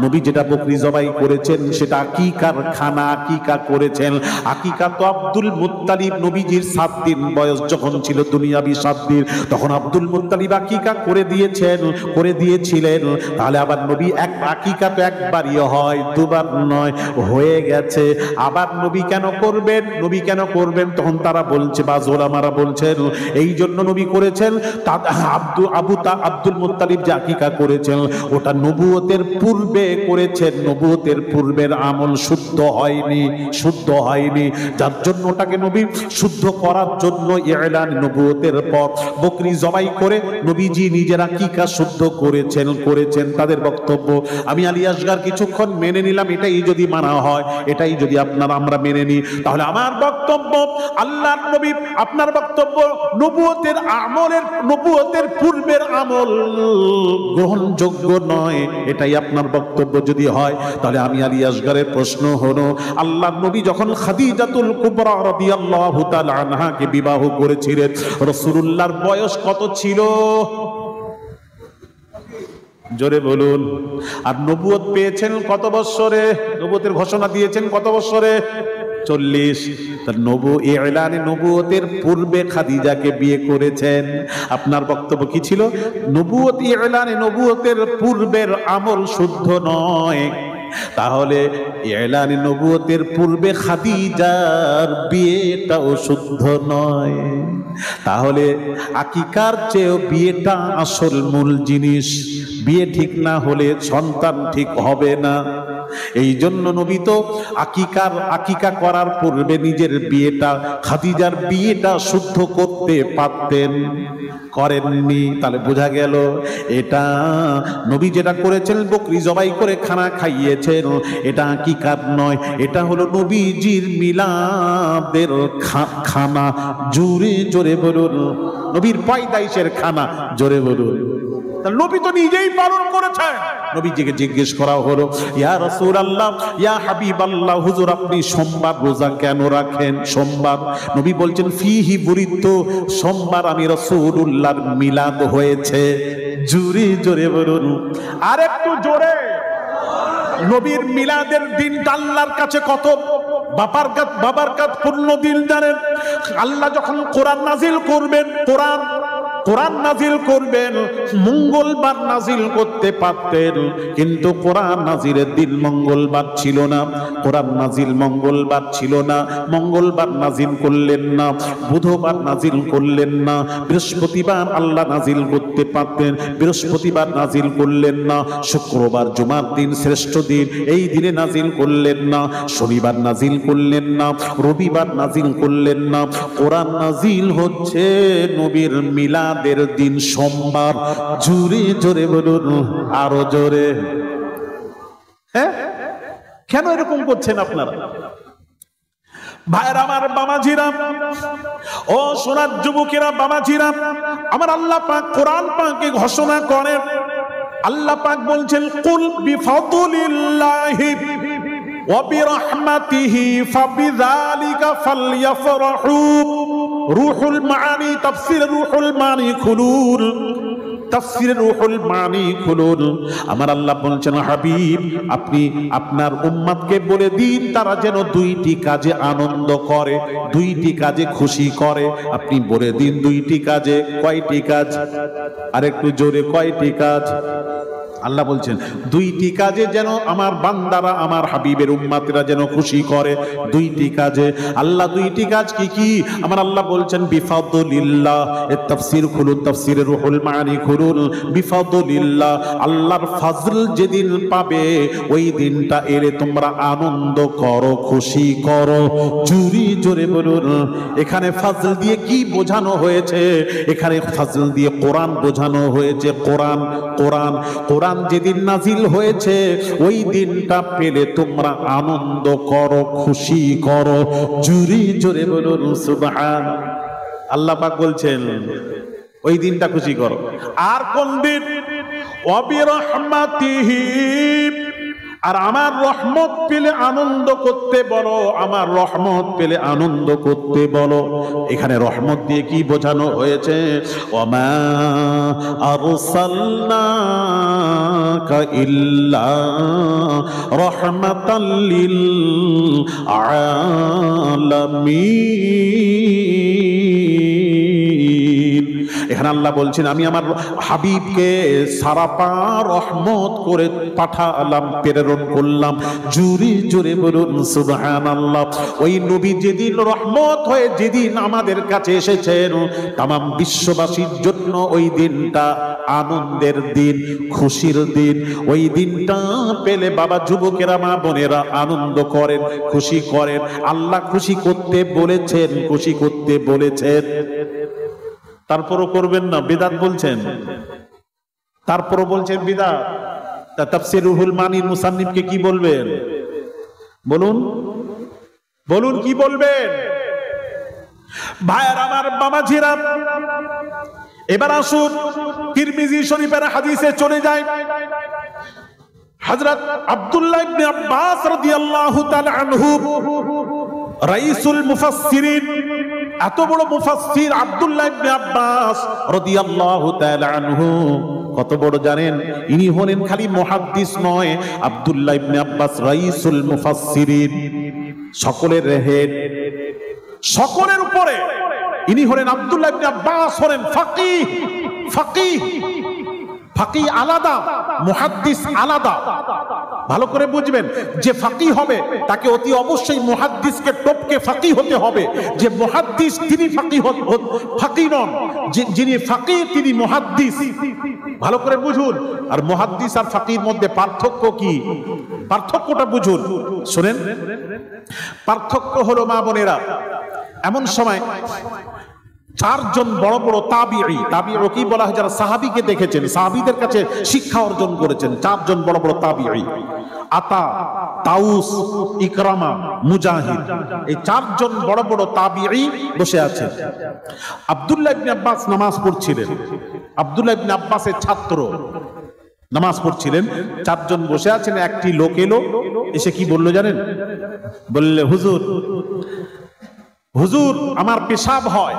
নবী যেটা বকরি জবাই করেছেন সেটা আকিকার খানা, আকিকা করেছেন। আকিকা তো আব্দুল মুত্তালিব, নবীজির 7 দিন বয়স যখন ছিল, দুনিয়াবি 7 দিন, তখন আব্দুল মুত্তালিব আকিকা করে দিয়েছেন, করে দিয়েছিলেন। তাহলে আবার নবী এক আকিকা তো একবারই হয়, দুবার নয়, হয়ে গেছে। আবার নবী কেন করবেন? নবী কেন করবেন? তখন তারা বলছে, বাজ ওলামারা বলছেন এই জন্য নবী করেছেন। আব্দুল মুত্তালিব যে আকিকা করেছেন ওটা নবুয়তের পূর্বে করেছেন, নবুয়তের পূর্বের আমল শুদ্ধ হয়নি, শুদ্ধ হয়নি, যার জন্য ওটাকে নবী শুদ্ধ করার জন্য ইলান নবুয়তের পর বকরি জবাই করে নবীজি নিজের আকিকা শুদ্ধ করেছেন। তাদের বক্তব্য আমি আলী আসগার কিছুক্ষণ মেনে নিলাম, এটাই যদি মানা হয়, এটাই যদি আমরা মেনে নিই, তাহলে আমার বক্তব্য আল্লাহর নবী, আপনার বক্তব্য নবুয়তের আমলের, নবুয়তের পূর্বের আমল গ্রহণযোগ্য নয়, এটাই আপনার বক্তব্য যদি হয়, তাহলে আমি আলী আসগারের প্রশ্ন হলো, আল্লাহর নবী যখন খাদিজাতুল কুবরা রাদিয়াল্লাহু তাআলা আনহাকে বিবাহ করেছিলেন, রাসূলুল্লাহর বয়স কত ছিল? জোরে বলুন। আর নবুয়ত পেয়েছেন কত বছরে? নবুয়তের ঘোষণা দিয়েছেন কত বছরে? 40। তার ইলানে নবুয়তের পূর্বে খাদিজাকে বিয়ে করেছেন। আপনার বক্তব্য কি ছিল? নবুয়ত, ইলানে নবুয়তের পূর্বের আমল শুদ্ধ নয়, তাহলে ইলানে নবুয়তের পূর্বে খাদিজার বিয়েটাও শুদ্ধ নয়। তাহলে আকিকার চেয়েও বিয়েটা আসল মূল জিনিস। বিয়ে ঠিক না হলে সন্তান ঠিক হবে না। এই জন্য নবী তো আকিকা করার পূর্বে নিজের বিয়েটা, খাদিজার বিয়েটা শুদ্ধ করতে পারতেন, করেননি। তাহলে বোঝা গেল এটা নবী যেটা করেছেন, বকরি জবাই করে খানা খাইয়েছেন, এটা আকিকার নয়, এটা হলো নবীজির মিলাদের খানা। জোরে জোরে বলুন, নবীর পয়দাইশের খানা। জোরে বলুন। নবী তো নিজেই পালন করেছেন। নবীজিকে জিজ্ঞেস করা হলো, ইয়া রাসূলুল্লাহ, ইয়া হাবিবাল্লাহ, হুজুর আপনি সোমবার রোজা কেন রাখেন? সোমবার, নবী বলছেন ফিহি বুরিত, সোমবার আমি রাসূলুল্লাহর মিলাদ হয়েছে। জোরে জোরে বলুন, আর একটু জোরে। নবীর মিলাদের দিনটা আল্লাহর কাছে কত বাবার কাছে পূর্ণ দিন জানেন? আল্লাহ যখন কোরআন নাজিল করবেন, কোরআন নাজিল করবেন, মঙ্গলবার নাজিল করতে পারতেন, কিন্তু কোরআন নাজিলের দিন মঙ্গলবার ছিল না, কোরআন নাজিল মঙ্গলবার ছিল না, মঙ্গলবার নাজিল করলেন না, বুধবার নাজিল করলেন না, বৃহস্পতিবার আল্লাহ নাজিল করতে পারতেন, বৃহস্পতিবার নাজিল করলেন না, শুক্রবার জুমার দিন শ্রেষ্ঠ দিন, এই দিনে নাজিল করলেন না, শনিবার নাজিল করলেন না, রবিবার নাজিল করলেন না। কোরআন নাজিল হচ্ছে নবীর মিলাদের দিন সোমবার। জোরে জোরে বলুন, আরো জোরে। হ্যাঁ, কেন এরকম করছেন আপনারা? ভাইরা আমার, বামাজিরা, ও সোনার যুবকেরা, বামাজিরা আমার, আল্লাহ পাক কোরআন পাকে ঘোষণা করেন, আল্লাহ পাক বলছেন কুল বিফাদলিল্লাহি ওয়া বিরাহমাতিহি ফাবিযালিকা ফালইফরাহু। রুহুল মানি, তাফসীর রুহুল মানি খুলুন, তাফসীর রুহুল মানি খুলুন। আমার আল্লাহ বলছেন, হাবিব আপনি আপনার উম্মতকে বলে দিন তারা যেন দুইটি কাজে আনন্দ করে, দুইটি কাজে খুশি করে। আপনি বলে দিন দুইটি কাজে। কয়টি কাজ? আরেকটু জোরে, কয়টি কাজ? আল্লাহ বলছেন দুইটি কাজে যেন আমার বান্দারা, আমার হাবিবের উম্মতরা যেন খুশি করে, দুইটি কাজে। আল্লাহ দুইটি কাজ কি কি? আমার আল্লাহ বলছেন বিফাদলিল্লাহ। এর তাফসীর খুলুন, তাফসীরে রুহুল মানি খুলুন। বিফাদলিল্লাহ, আল্লাহর ফজল যেদিন পাবে ওই দিনটা এলে তোমরা আনন্দ করো, খুশি করো। জুরি জোরে বলুন। এখানে ফজল দিয়ে কি বোঝানো হয়েছে? এখানে ফজল দিয়ে কোরআন বোঝানো হয়েছে। কোরআন, কোরআন, কোরআন যেদিন নাজিল হয়েছে ওই দিনটা পেলে তোমরা আনন্দ করো, খুশি করো। জুরি জোরে বলুন সুবহান। আল্লাহ পাক বলছেন ওই দিনটা খুশি করো। আর কোন দিন? ওয়া বিরাহমাতিহি, আর আমার রহমত পেলে আনন্দ করতে বলো, আমার রহমত পেলে আনন্দ করতে বলো। এখানে রহমত দিয়ে কি বোঝানো হয়েছে? ওয়ামা আরসালনাকা ইল্লা রাহমাতাল লিল আলামিন। এখানে আল্লাহ বলছেন আমি আমার হাবিবকে সারাপা রহমত করে পাঠালাম, প্রেরণ করলাম। জুরি জুরি বলুন সুবহানাল্লাহ। ওই নবী যেদিন রহমত হয়ে যেদিন আমাদের কাছে এসেছেন তামাম বিশ্ববাসীর জন্য ওই দিনটা আনন্দের দিন, খুশির দিন। ওই দিনটা পেলে বাবা যুবকেরা, মা বোনেরা আনন্দ করেন, খুশি করেন। আল্লাহ খুশি করতে বলেছেন, খুশি করতে বলেছেন, তারপরও করবেন না, বিদআত বলছেন। তারপরও বলছেন বিদআত। তাফসীর রুহুল মানির মুসান্নিফকে কি বলবেন? বলুন, বলুন কি বলবেন? ভাইয়ের আমার, বাবাজিরা, এবার আসুন তিরমিজি শরীফের হাদিসে চলে যায়। হযরত আব্দুল্লাহ ইবনে আব্বাস রাদিয়াল্লাহু তাআলা আনহু, রাইসুল মুফাসসিরিন, এত বড় মুফাসসির আব্দুল্লাহ ইবনে আব্বাস রাদিয়াল্লাহু তাআলা আনহু কত বড় জানেন? ইনি হলেন খালি মুহাদ্দিস নয়, আব্দুল্লাহ ইবনে আব্বাস রাইসুল মুফাসসিরিন, সকলের হেড, সকলের উপরে ইনি হলেন আব্দুল্লাহ ইবনে আব্বাস হলেন ফাকিহ। ফাকিহ, ফাকিহ আলাদা, মুহাদ্দিস আলাদা। ভালো করে বুঝবেন, যে ফাকিহ হবে তাকে অতি অবশ্যই মুহাদ্দিসকে টপকে ফাকিহ হতে হবে। যে মুহাদ্দিস তিনি ফাকিহ নন, যিনি ফাকিহ তিনি মুহাদ্দিস। ভালো করে বুঝুন। আর মুহাদ্দিস আর ফাকিহর মধ্যে পার্থক্য কি? পার্থক্যটা বুঝুন, শুনেন। পার্থক্য হলো মা বোনেরা, এমন সময় চারজন বড় বড় তাবিঈ, তাবিঈ কি বলা হয় যারা সাহাবীকে দেখেছেন, সাহাবীদের কাছে শিক্ষা অর্জন করেছেন, চারজন বড় বড় তাবিঈ, আতা, তাউস, ইকরামা, মুজাহিদ, এই চারজন বড় বড় তাবিঈ বসে আছেন। আব্দুল্লাহ ইবনে আব্বাস নামাজ পড়ছিলেন, আব্দুল্লাহ ইবনে আব্বাসের ছাত্র নামাজ পড়ছিলেন, চারজন বসে আছেন। একটি লোক এলো, এসে কি বললো জানেন? বললে, হুজুর, হুজুর আমার পেশাব হয়,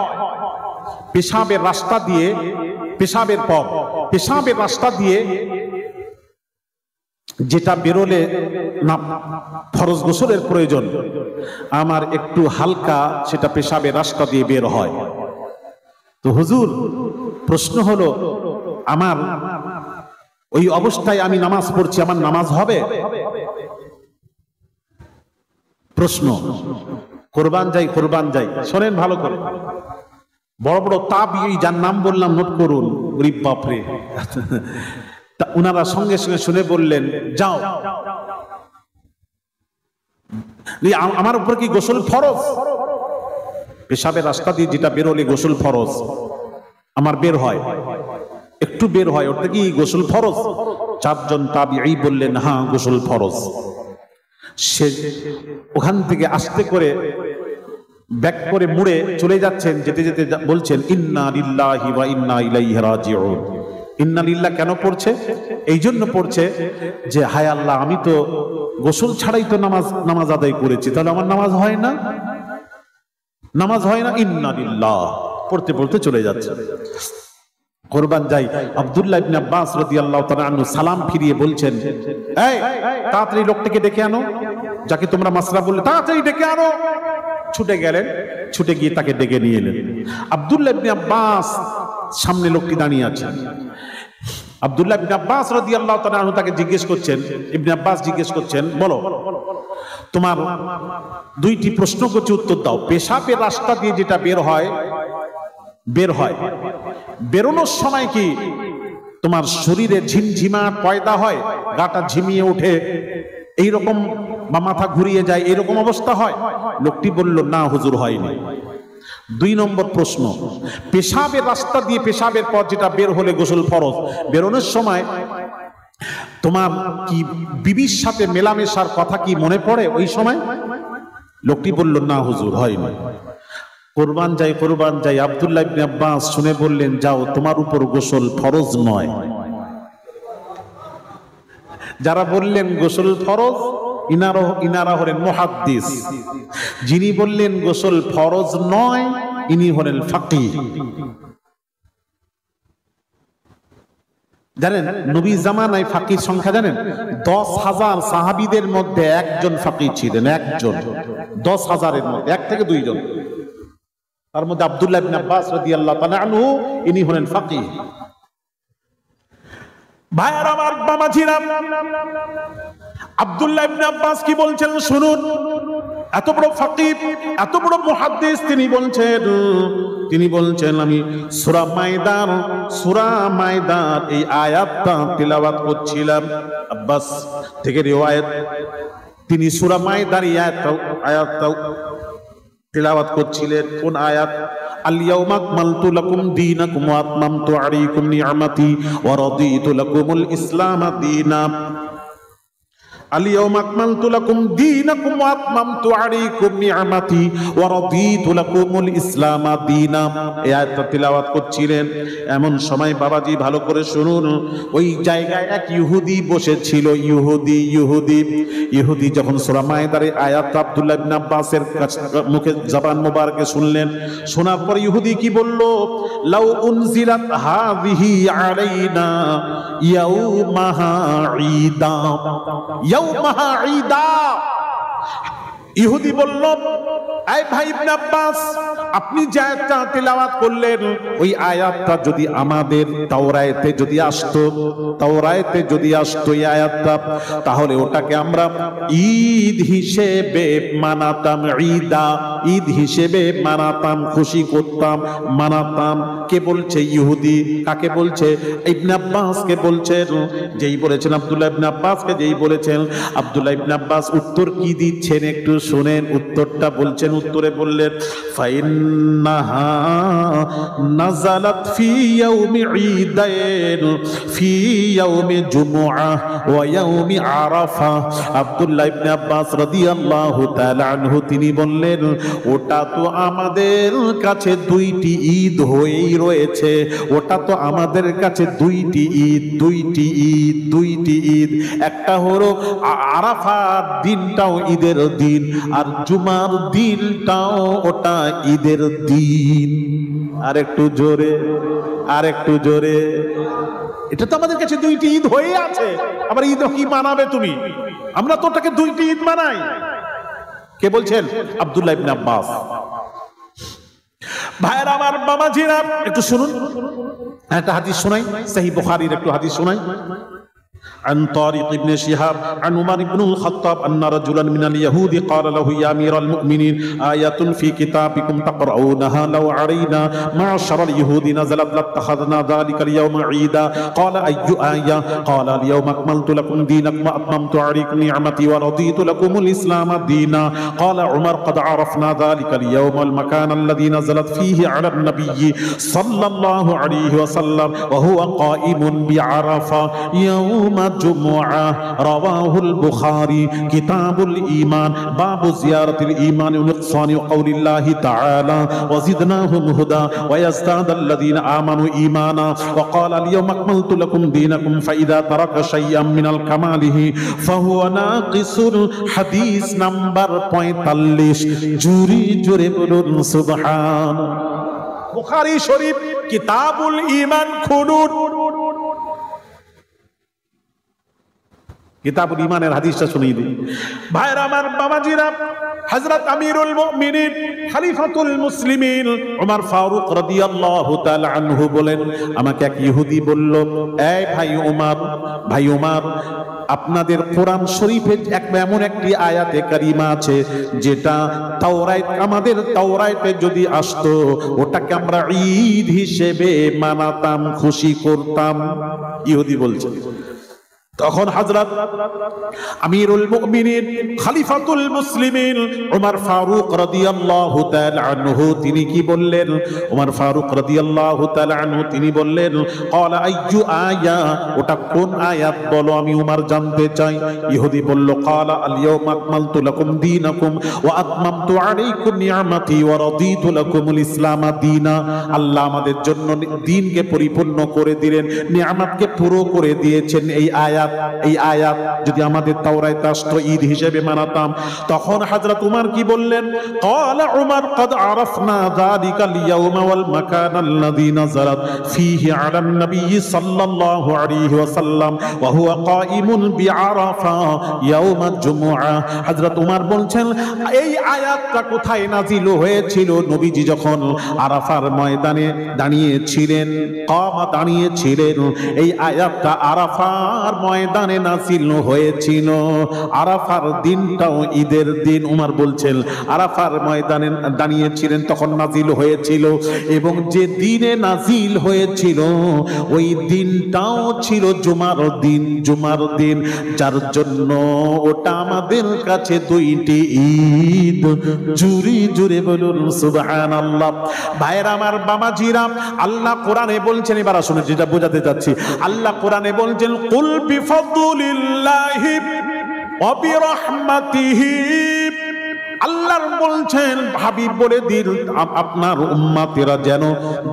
পেশাবের রাস্তা দিয়ে, পেশাবের পর পেশাবের রাস্তা দিয়ে যেটা বেরোলে না ফরজ গোসলের প্রয়োজন, আমার একটু হালকা সেটা পেশাবের রাস্তা দিয়ে বের হয়। তো হুজুর প্রশ্ন হলো, আমার ওই অবস্থায় আমি নামাজ পড়ছি, আমার নামাজ হবে? প্রশ্ন। কোরবান যাই, কোরবান যাই। শোনেন ভালো করে, বড় বড় তাবিঈ যার নাম বললাম নোট করুন। গরিব বাপরে, উনারা সঙ্গে সঙ্গে শুনে বললেন, যাও, আমার উপর কি গোসল ফরজ? পেশাবের রাস্তা দিয়ে যেটা বেরোলে গোসল ফরজ, আমার বের হয়, একটু বের হয়, ওটা কি গোসল ফরজ? চারজন তাবিঈ বললেন, হ্যাঁ গোসল ফরজ। সে ওখান থেকে আস্তে করে ব্যাক করে মুড়ে চলে যাচ্ছেন, যেতে যেতে বলছেন, ইন্না লিল্লাহি ওয়া ইন্না ইলাইহি রাজিউন। ইন্না লিল্লাহ কেন পড়ছে? এই জন্য পড়ছে যে হায় আল্লাহ, আমি তো গোসল ছাড়াই তো নামাজ আদায় করেছি, তাহলে আমার নামাজ হয় না, নামাজ হয় না। ইন্না লিল্লাহ পড়তে পড়তে চলে যাচ্ছে। কোরবান যাই, আব্দুল্লাহ ইবনে আব্বাস রাদিয়াল্লাহু তাআলা আনহু সালাম ফিরিয়ে বলছেন, এই তাড়াতাড়ি লোকটিকে ডেকে আনো, যাকে তোমরা মাসরা বললে, তাড়াতাড়ি ডেকে আনো। ছুটে গেলেন, ছুটে গিয়ে তাকে ডেকে নিয়ে এলেন। আব্দুল্লাহ ইবনে আব্বাস সামনে লোকটি দাঁড়িয়ে আছেন। আব্দুল্লাহ ইবনে আব্বাস রাদিয়াল্লাহু তাআলা আনহু তাকে জিজ্ঞেস করছেন, ইবনে আব্বাস জিজ্ঞেস করছেন, বলো তোমার দুইটি প্রশ্ন করছি, উত্তর দাও। পেশাবের রাস্তা দিয়ে যেটা বের হয়, বেরোনোর সময় কি তোমার শরীরে ঝিমঝিমাট পয়দা হয়, গাটা ঝিমিয়ে ওঠে এইরকম, বা মাথা ঘুরিয়ে যায় এরকম অবস্থা হয়? লোকটি বলল, না হুজুর, হয়নি। 2 নম্বর প্রশ্ন, পেশাবের রাস্তা দিয়ে পেশাবের পর যেটা বের হলে গোসল ফরজ, বেরোনোর সময় তোমার কি বিবির সাথে মেলামেশার কথা কি মনে পড়ে ওই সময়? লোকটি বলল, না হুজুর, হয়নি। কোরবান যাই, আব্দুল্লাহ ইবনে আব্বাস শুনে বললেন, যাও, তোমার উপর গোসল ফরজ নয়। যারা বললেন গোসল ফরজ, ইনারা হলেন মুহাদ্দিস। যিনি বললেন গোসল ফরজ নয়, ইনি হলেন ফাকিহ। জানেন নবী জামানায় ফাকির সংখ্যা জানেন? 10,000 সাহাবীদের মধ্যে একজন ফাকিহ ছিলেন, একজন। 10,000-এর মধ্যে 1 থেকে 2 জন। তার মধ্যে আব্দুল্লাহ ইবনে আব্বাস রাদিয়াল্লাহু তাআলা আনহু, ইনি হলেন ফাকিহ। ভাইয়ার আমার, বাবাজিরা, আব্দুল্লাহ ইবনে আব্বাস কি বলছেন শুনুন। এত বড় ফাকিহ, এত বড় মুহাদ্দিস, তিনি বলছেন আমি সূরা মায়দার এই আয়াতটা তিলাওয়াত করছিলাম। আব্বাস থেকে রিওয়ায়াত, তিনি সূরা মায়দার এই আয়াতটা তিলাওয়াত করছিলেন। কোন আয়াত? আল-ইয়াওমা আকমালতু লাকুম দীনাকুম ওয়া আতমামতু আলাইকুম নি'মাতি ওয়া রাদিতু লাকুমুল ইসলামা দীনা। আল-ইয়াওমা আকমালতু লাকুম দীনাকুম ওয়া আতমামতু আলাইকুম নি'মাতি ওয়া রাদিতু লাকুমুল ইসলামা দীনা। এই আয়াতটা তিলাওয়াত করছিলেন। এমন সময় বাবাজি ভালো করে শুনুন, ওই জায়গায় এক ইহুদি বসেছিল। ইহুদি যখন সূরা মায়দার আয়াত আব্দুল্লাহ ইবনে আব্বাসের মুখে জবান মোবারকে শুনলেন, শোনার পর ইহুদি কি বলল? লাউ উনজিলাত হাযিহি আলাইনা ইয়াউমাহা ঈদা, ইয়াউমাহা ঈদা। ইহুদি বলল, এই ভাই ইবনে আব্বাস, আপনি যে আয়াতটা তিলাওয়াত করলেন, ওই আয়াতটা যদি আমাদের তাওরাতে যদি আসতো এই আয়াতটা, তাহলে ওটাকে আমরা ঈদ হিসেবে মানাতাম, ঈদ হিসেবে মানাতাম, খুশি করতাম, মানাতাম। কে বলছে? ইহুদি। কাকে বলছে? ইবনে আব্বাসকে বলছেন। যেই বলেছেন আব্দুল্লাহ ইবনে আব্বাসকে, যেই বলেছেন, আব্দুল্লাহ ইবনে আব্বাস উত্তর কি দিচ্ছেন একটু শুনেন। উত্তরটা বলছেন, উত্তরে বললেন, ফাইন্নাহা নাযালাত ফি ইয়াউমি ঈদাইন, ফি ইয়াউমি জুমআহ ওয়া ইয়াউমি আরাফা। আব্দুল্লাহ ইবনে আব্বাস রাদিয়াল্লাহু তাআলা আনহু তিনি বললেন, ওটা তো আমাদের কাছে 2টি ঈদ হয়েই রয়েছে, ওটা তো আমাদের কাছে 2টি ঈদ। একটা হলো আরাফার দিনটাও ঈদের দিন, আর জুমার দিনটাও ওটা ঈদের দিন। আর একটু জোরে, এটা তো আমাদের কাছে 2টি ঈদ হয়ে আছে, আবার ঈদ কি মানাবে তুমি? আমরা তো ওটাকে 2টি ঈদ মানাই। কে বলছেন? আব্দুল্লাহ ইবনে আব্বাস। ভাইয়ের আমার, বাবাজিরা, একটু শুনুন, একটা হাদিস শোনাই, সহিহ বুখারীর একটু হাদিস শোনাই। عن طارق بن شهاب عن عمر بن الخطاب أن رجلا من اليهود قال له يا أمير المؤمنين آية في كتابكم تقرؤونها لو علينا معشر اليهود نزلت لاتخذنا ذلك اليوم عيدا قال أي آية؟ قال اليوم أكملت لكم دينكم وأتممت عليكم نعمتي ورضيت لكم الإسلام دينا. قال عمر قد عرفنا ذلك اليوم والمكان الذي نزلت فيه على النبي صلى الله عليه وسلم وهو قائم بعرفة يوم ইয়াউমা জুমআ রাওয়াহুল বুখারী কিতাবুল ঈমান বাবু জিয়ারাতিল ঈমান ওয়া ইহসানি কাউলিল্লাহি তাআলা ওয়া জিদনাহুম হুদা ওয়া ইয়াজদাদাল্লাযীনা আমানু ঈমানা ওয়া ক্বালা আল-ইয়াওমা আকমালতু লাকুম দীনাকুম ফাইযা তারাকা শাইয়্যাম মিনাল কামালিহি ফাহুয়া নাকিসুল। হাদিস নাম্বার 45। জুরি জোরে বলুন সুবহান। বুখারী শরীফ কিতাবুল ঈমান খুলুন। কিতাবুল ঈমানের হাদিসটা শুনিয়ে দিই ভাইরা আমার, বাবাজিরা। হযরত আমিরুল মুমিনিন খলিফাতুল মুসলিমিন ওমর ফারুক রাদিয়াল্লাহু তাআলা আনহু বলেন, আমাকে এক ইহুদি বলল, এই ভাই ওমর, আপনাদের কোরআন শরীফে এমন একটি আয়াতে কারিমা আছে যেটা তাওরাত, আমাদের তাওরাতে যদি আসতো ওটাকে আমরা ঈদ হিসেবে মানাতাম, খুশি করতাম। ইহুদি বলছে। তখন হযরত আমিরুল মুমিনিন খলিফাতুল মুসলিমিন ওমর ফারুক রাদিয়াল্লাহু তাআলা আনহু তিনি কি বললেন? ওমর ফারুক রাদিয়াল্লাহু তাআলা আনহু তিনি বললেন, ক্বালা আইয়ু আয়া, ওটা কোন আয়াত বলো, আমি ওমর জানতে চাই। ইহুদি বলল, ক্বালা আল ইয়াওমা আকমালতু লাকুম দীনাকুম ওয়া আতমামতু আলাইকুম নি'মাতি ওয়া রাদিতু লাকুমুল ইসলাম দীনা। আল্লাহ আমাদের জন্য দ্বীনকে পরিপূর্ণ করে দিলেন, নিয়ামতকে পুরো করে দিয়েছেন। এই আয়াত যদি আমাদের তাওরাতে আসতো ঈদ হিসেবে মানাতাম। তখন হযরত উমর কি বললেন? ক্বালা উমর ক্বাদ আরাফনা যালিকাল ইয়াওমা ওয়াল মাকানা আল্লাযী নাযালাত ফীহি আলান নবী সাল্লাল্লাহু আলাইহি ওয়াসাল্লাম ওয়া হুয়া কাঈমুন বিআরাফা ইয়াওমাল জুমআ। হযরত উমর বলছেন, এই আয়াতটা কোথায় নাজিল হয়েছিল? নবীজি যখন আরাফার ময়দানে দাঁড়িয়েছিলেন, দাঁড়িয়েছিলেন, এই আয়াতটা আরাফার ময়দানে নাজিল হয়েছিল। আরাফার দিনটাও ঈদের দিন। উমর বলছেন আরাফার ময়দানে দাঁড়িয়েছিলেন তখন নাজিল হয়েছিল, এবং যে দিনে নাজিল হয়েছিল ওই দিনটাও ছিল জুমার দিন, যার জন্য ওটা আমাদের কাছে দুইটি ঈদ। জুরে বলুন সুবহানাল্লাহ। ভাইরা আমার, বাবাজিরা, আল্লাহ কোরআনে বলছেন, এবার আসুন যেটা বোঝাতে যাচ্ছি, আল্লাহ কোরআনে বলছেন, কুল বিফাদলিল্লাহি ওয়া বিরহমাতিহি। আল্লাহ বলছেন, হাবিব বলে দিন আপনার উম্মতেরা যেন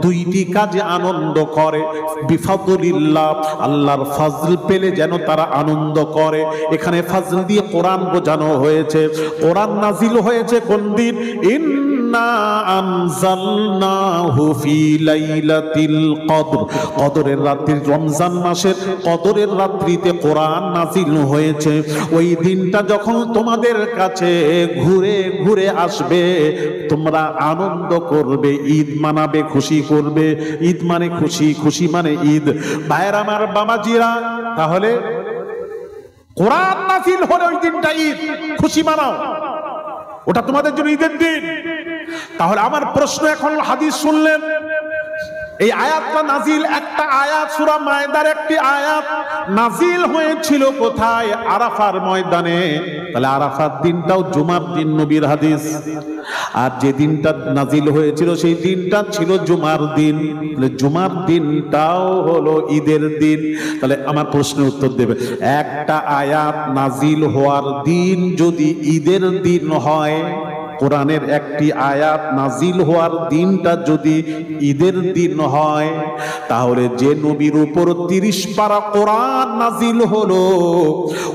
দুইটি কাজে আনন্দ করে। বিফাদলিল্লাহ, আল্লাহর ফজল পেলে যেন তারা আনন্দ করে। এখানে ফজল দিয়ে কোরআন বোঝানো হয়েছে। কোরআন নাজিল হয়েছে কোন দিন? ইন্না আনজালনাহু ফি লাইলাতিল কদর। কদরের রাত্রি, রমজান মাসের কদরের রাত্রিতে কোরআন নাজিল হয়েছে। ওই দিনটা যখন তোমাদের কাছে ঘুরে আসবে, তোমরা আনন্দ করবে, ঈদ মানাবে, খুশি করবে। ঈদ মানে খুশি, খুশি মানে ঈদ। ভাইরা আমার, বাবাজিরা, তাহলে কোরআন নাজিল হলে ওই দিনটা ঈদ, খুশি মানাও, ওটা তোমাদের জন্য ঈদের দিন। তাহলে আমার প্রশ্ন, এখন হাদিস শুনলেন, এই আয়াতটা নাজিল, একটা আয়াত সূরা মায়দার একটি আয়াত নাজিল হয়েছিল কোথায়? আরাফার ময়দানে। তাহলে আরাফার দিনটাও জুমার দিন, নবীর হাদিস। আর যে দিনটা নাজিল হয়েছিল সেই দিনটা ছিল জুমার দিন। জুমার দিনটাও হলো ঈদের দিন। তাহলে আমার প্রশ্নের উত্তর দেবে, একটা আয়াত নাজিল হওয়ার দিন যদি ঈদের দিন হয়, কোরআনের একটি আয়াত নাজিল হওয়ার দিনটা যদি ঈদের দিন হয়, তাহলে যে নবীর উপর 30 পারা কোরআন নাজিল হলো,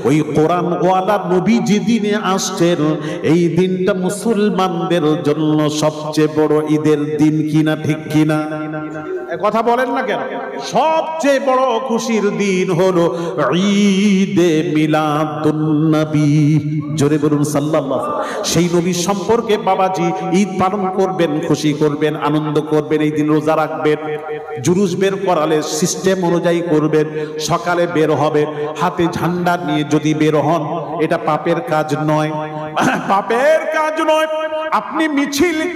ওই কোরআন ওয়ালা নবী যে দিনে আসছেন, এই দিনটা মুসলমানদের জন্য সবচেয়ে বড় ঈদের দিন কিনা? ঠিক কিনা? কথা বলেন না কেন? সবচেয়ে বড় খুশির দিন হলো ঈদে মিলাদুন নবী। জোরে বলুন সাল্লাল্লাহু আলাইহি ওয়াসাল্লাম। সেই নবীর সম্পর্কে বাবাজি ঈদ পালন করবেন, খুশি করবেন, আনন্দ করবেন। এই দিন রোজা রাখবেন, জুলুস বের করালে সিস্টেম অনুযায়ী করবেন। সকালে বের হবে, হাতে ঝান্ডা নিয়ে যদি বের হন, এটা পাপের কাজ নয়, পাপের কাজ নয়। আপনি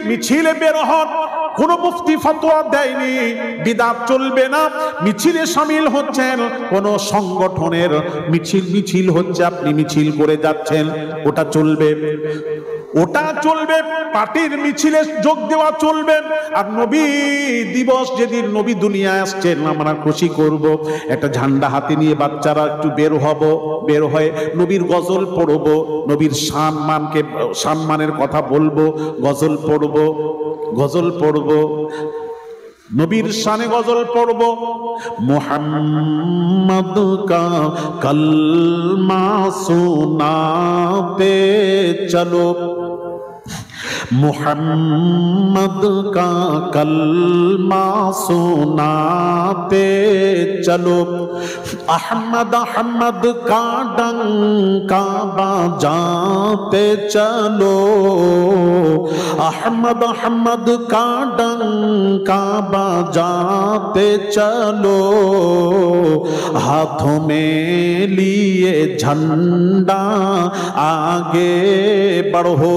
মিছিলে বের হন, কোন মুফতি ফতোয়া দেয়নি বিদআত চলবে না। মিছিলে শামিল হচ্ছেন, কোন সংগঠনের মিছিল হচ্ছে, আপনি মিছিল করে যাচ্ছেন, ওটা চলবে। ওটা চলবে, পার্টির মিছিলে যোগ দেওয়া চলবে। আর নবী দিবস যেদিন নবী দুনিয়ায় আসছেন আমরা খুশি করব, একটা ঝান্ডা হাতে নিয়ে বাচ্চারা একটু বের হয়ে নবীর গজল পড়ব, নবীর সম্মানের কথা বলবো, গজল পড়ব, নবীর শানে গজল পড়ব। মুহাম্মদ কা কলমা সুনাতে চলো, मुहम्मद का कलमा सुनाते चलो, अहमद अहमद का डंका बजाते चलो, अहमद अहमद का डंका बजाते चलो, हाथों में लिए झंडा आगे बढ़ो,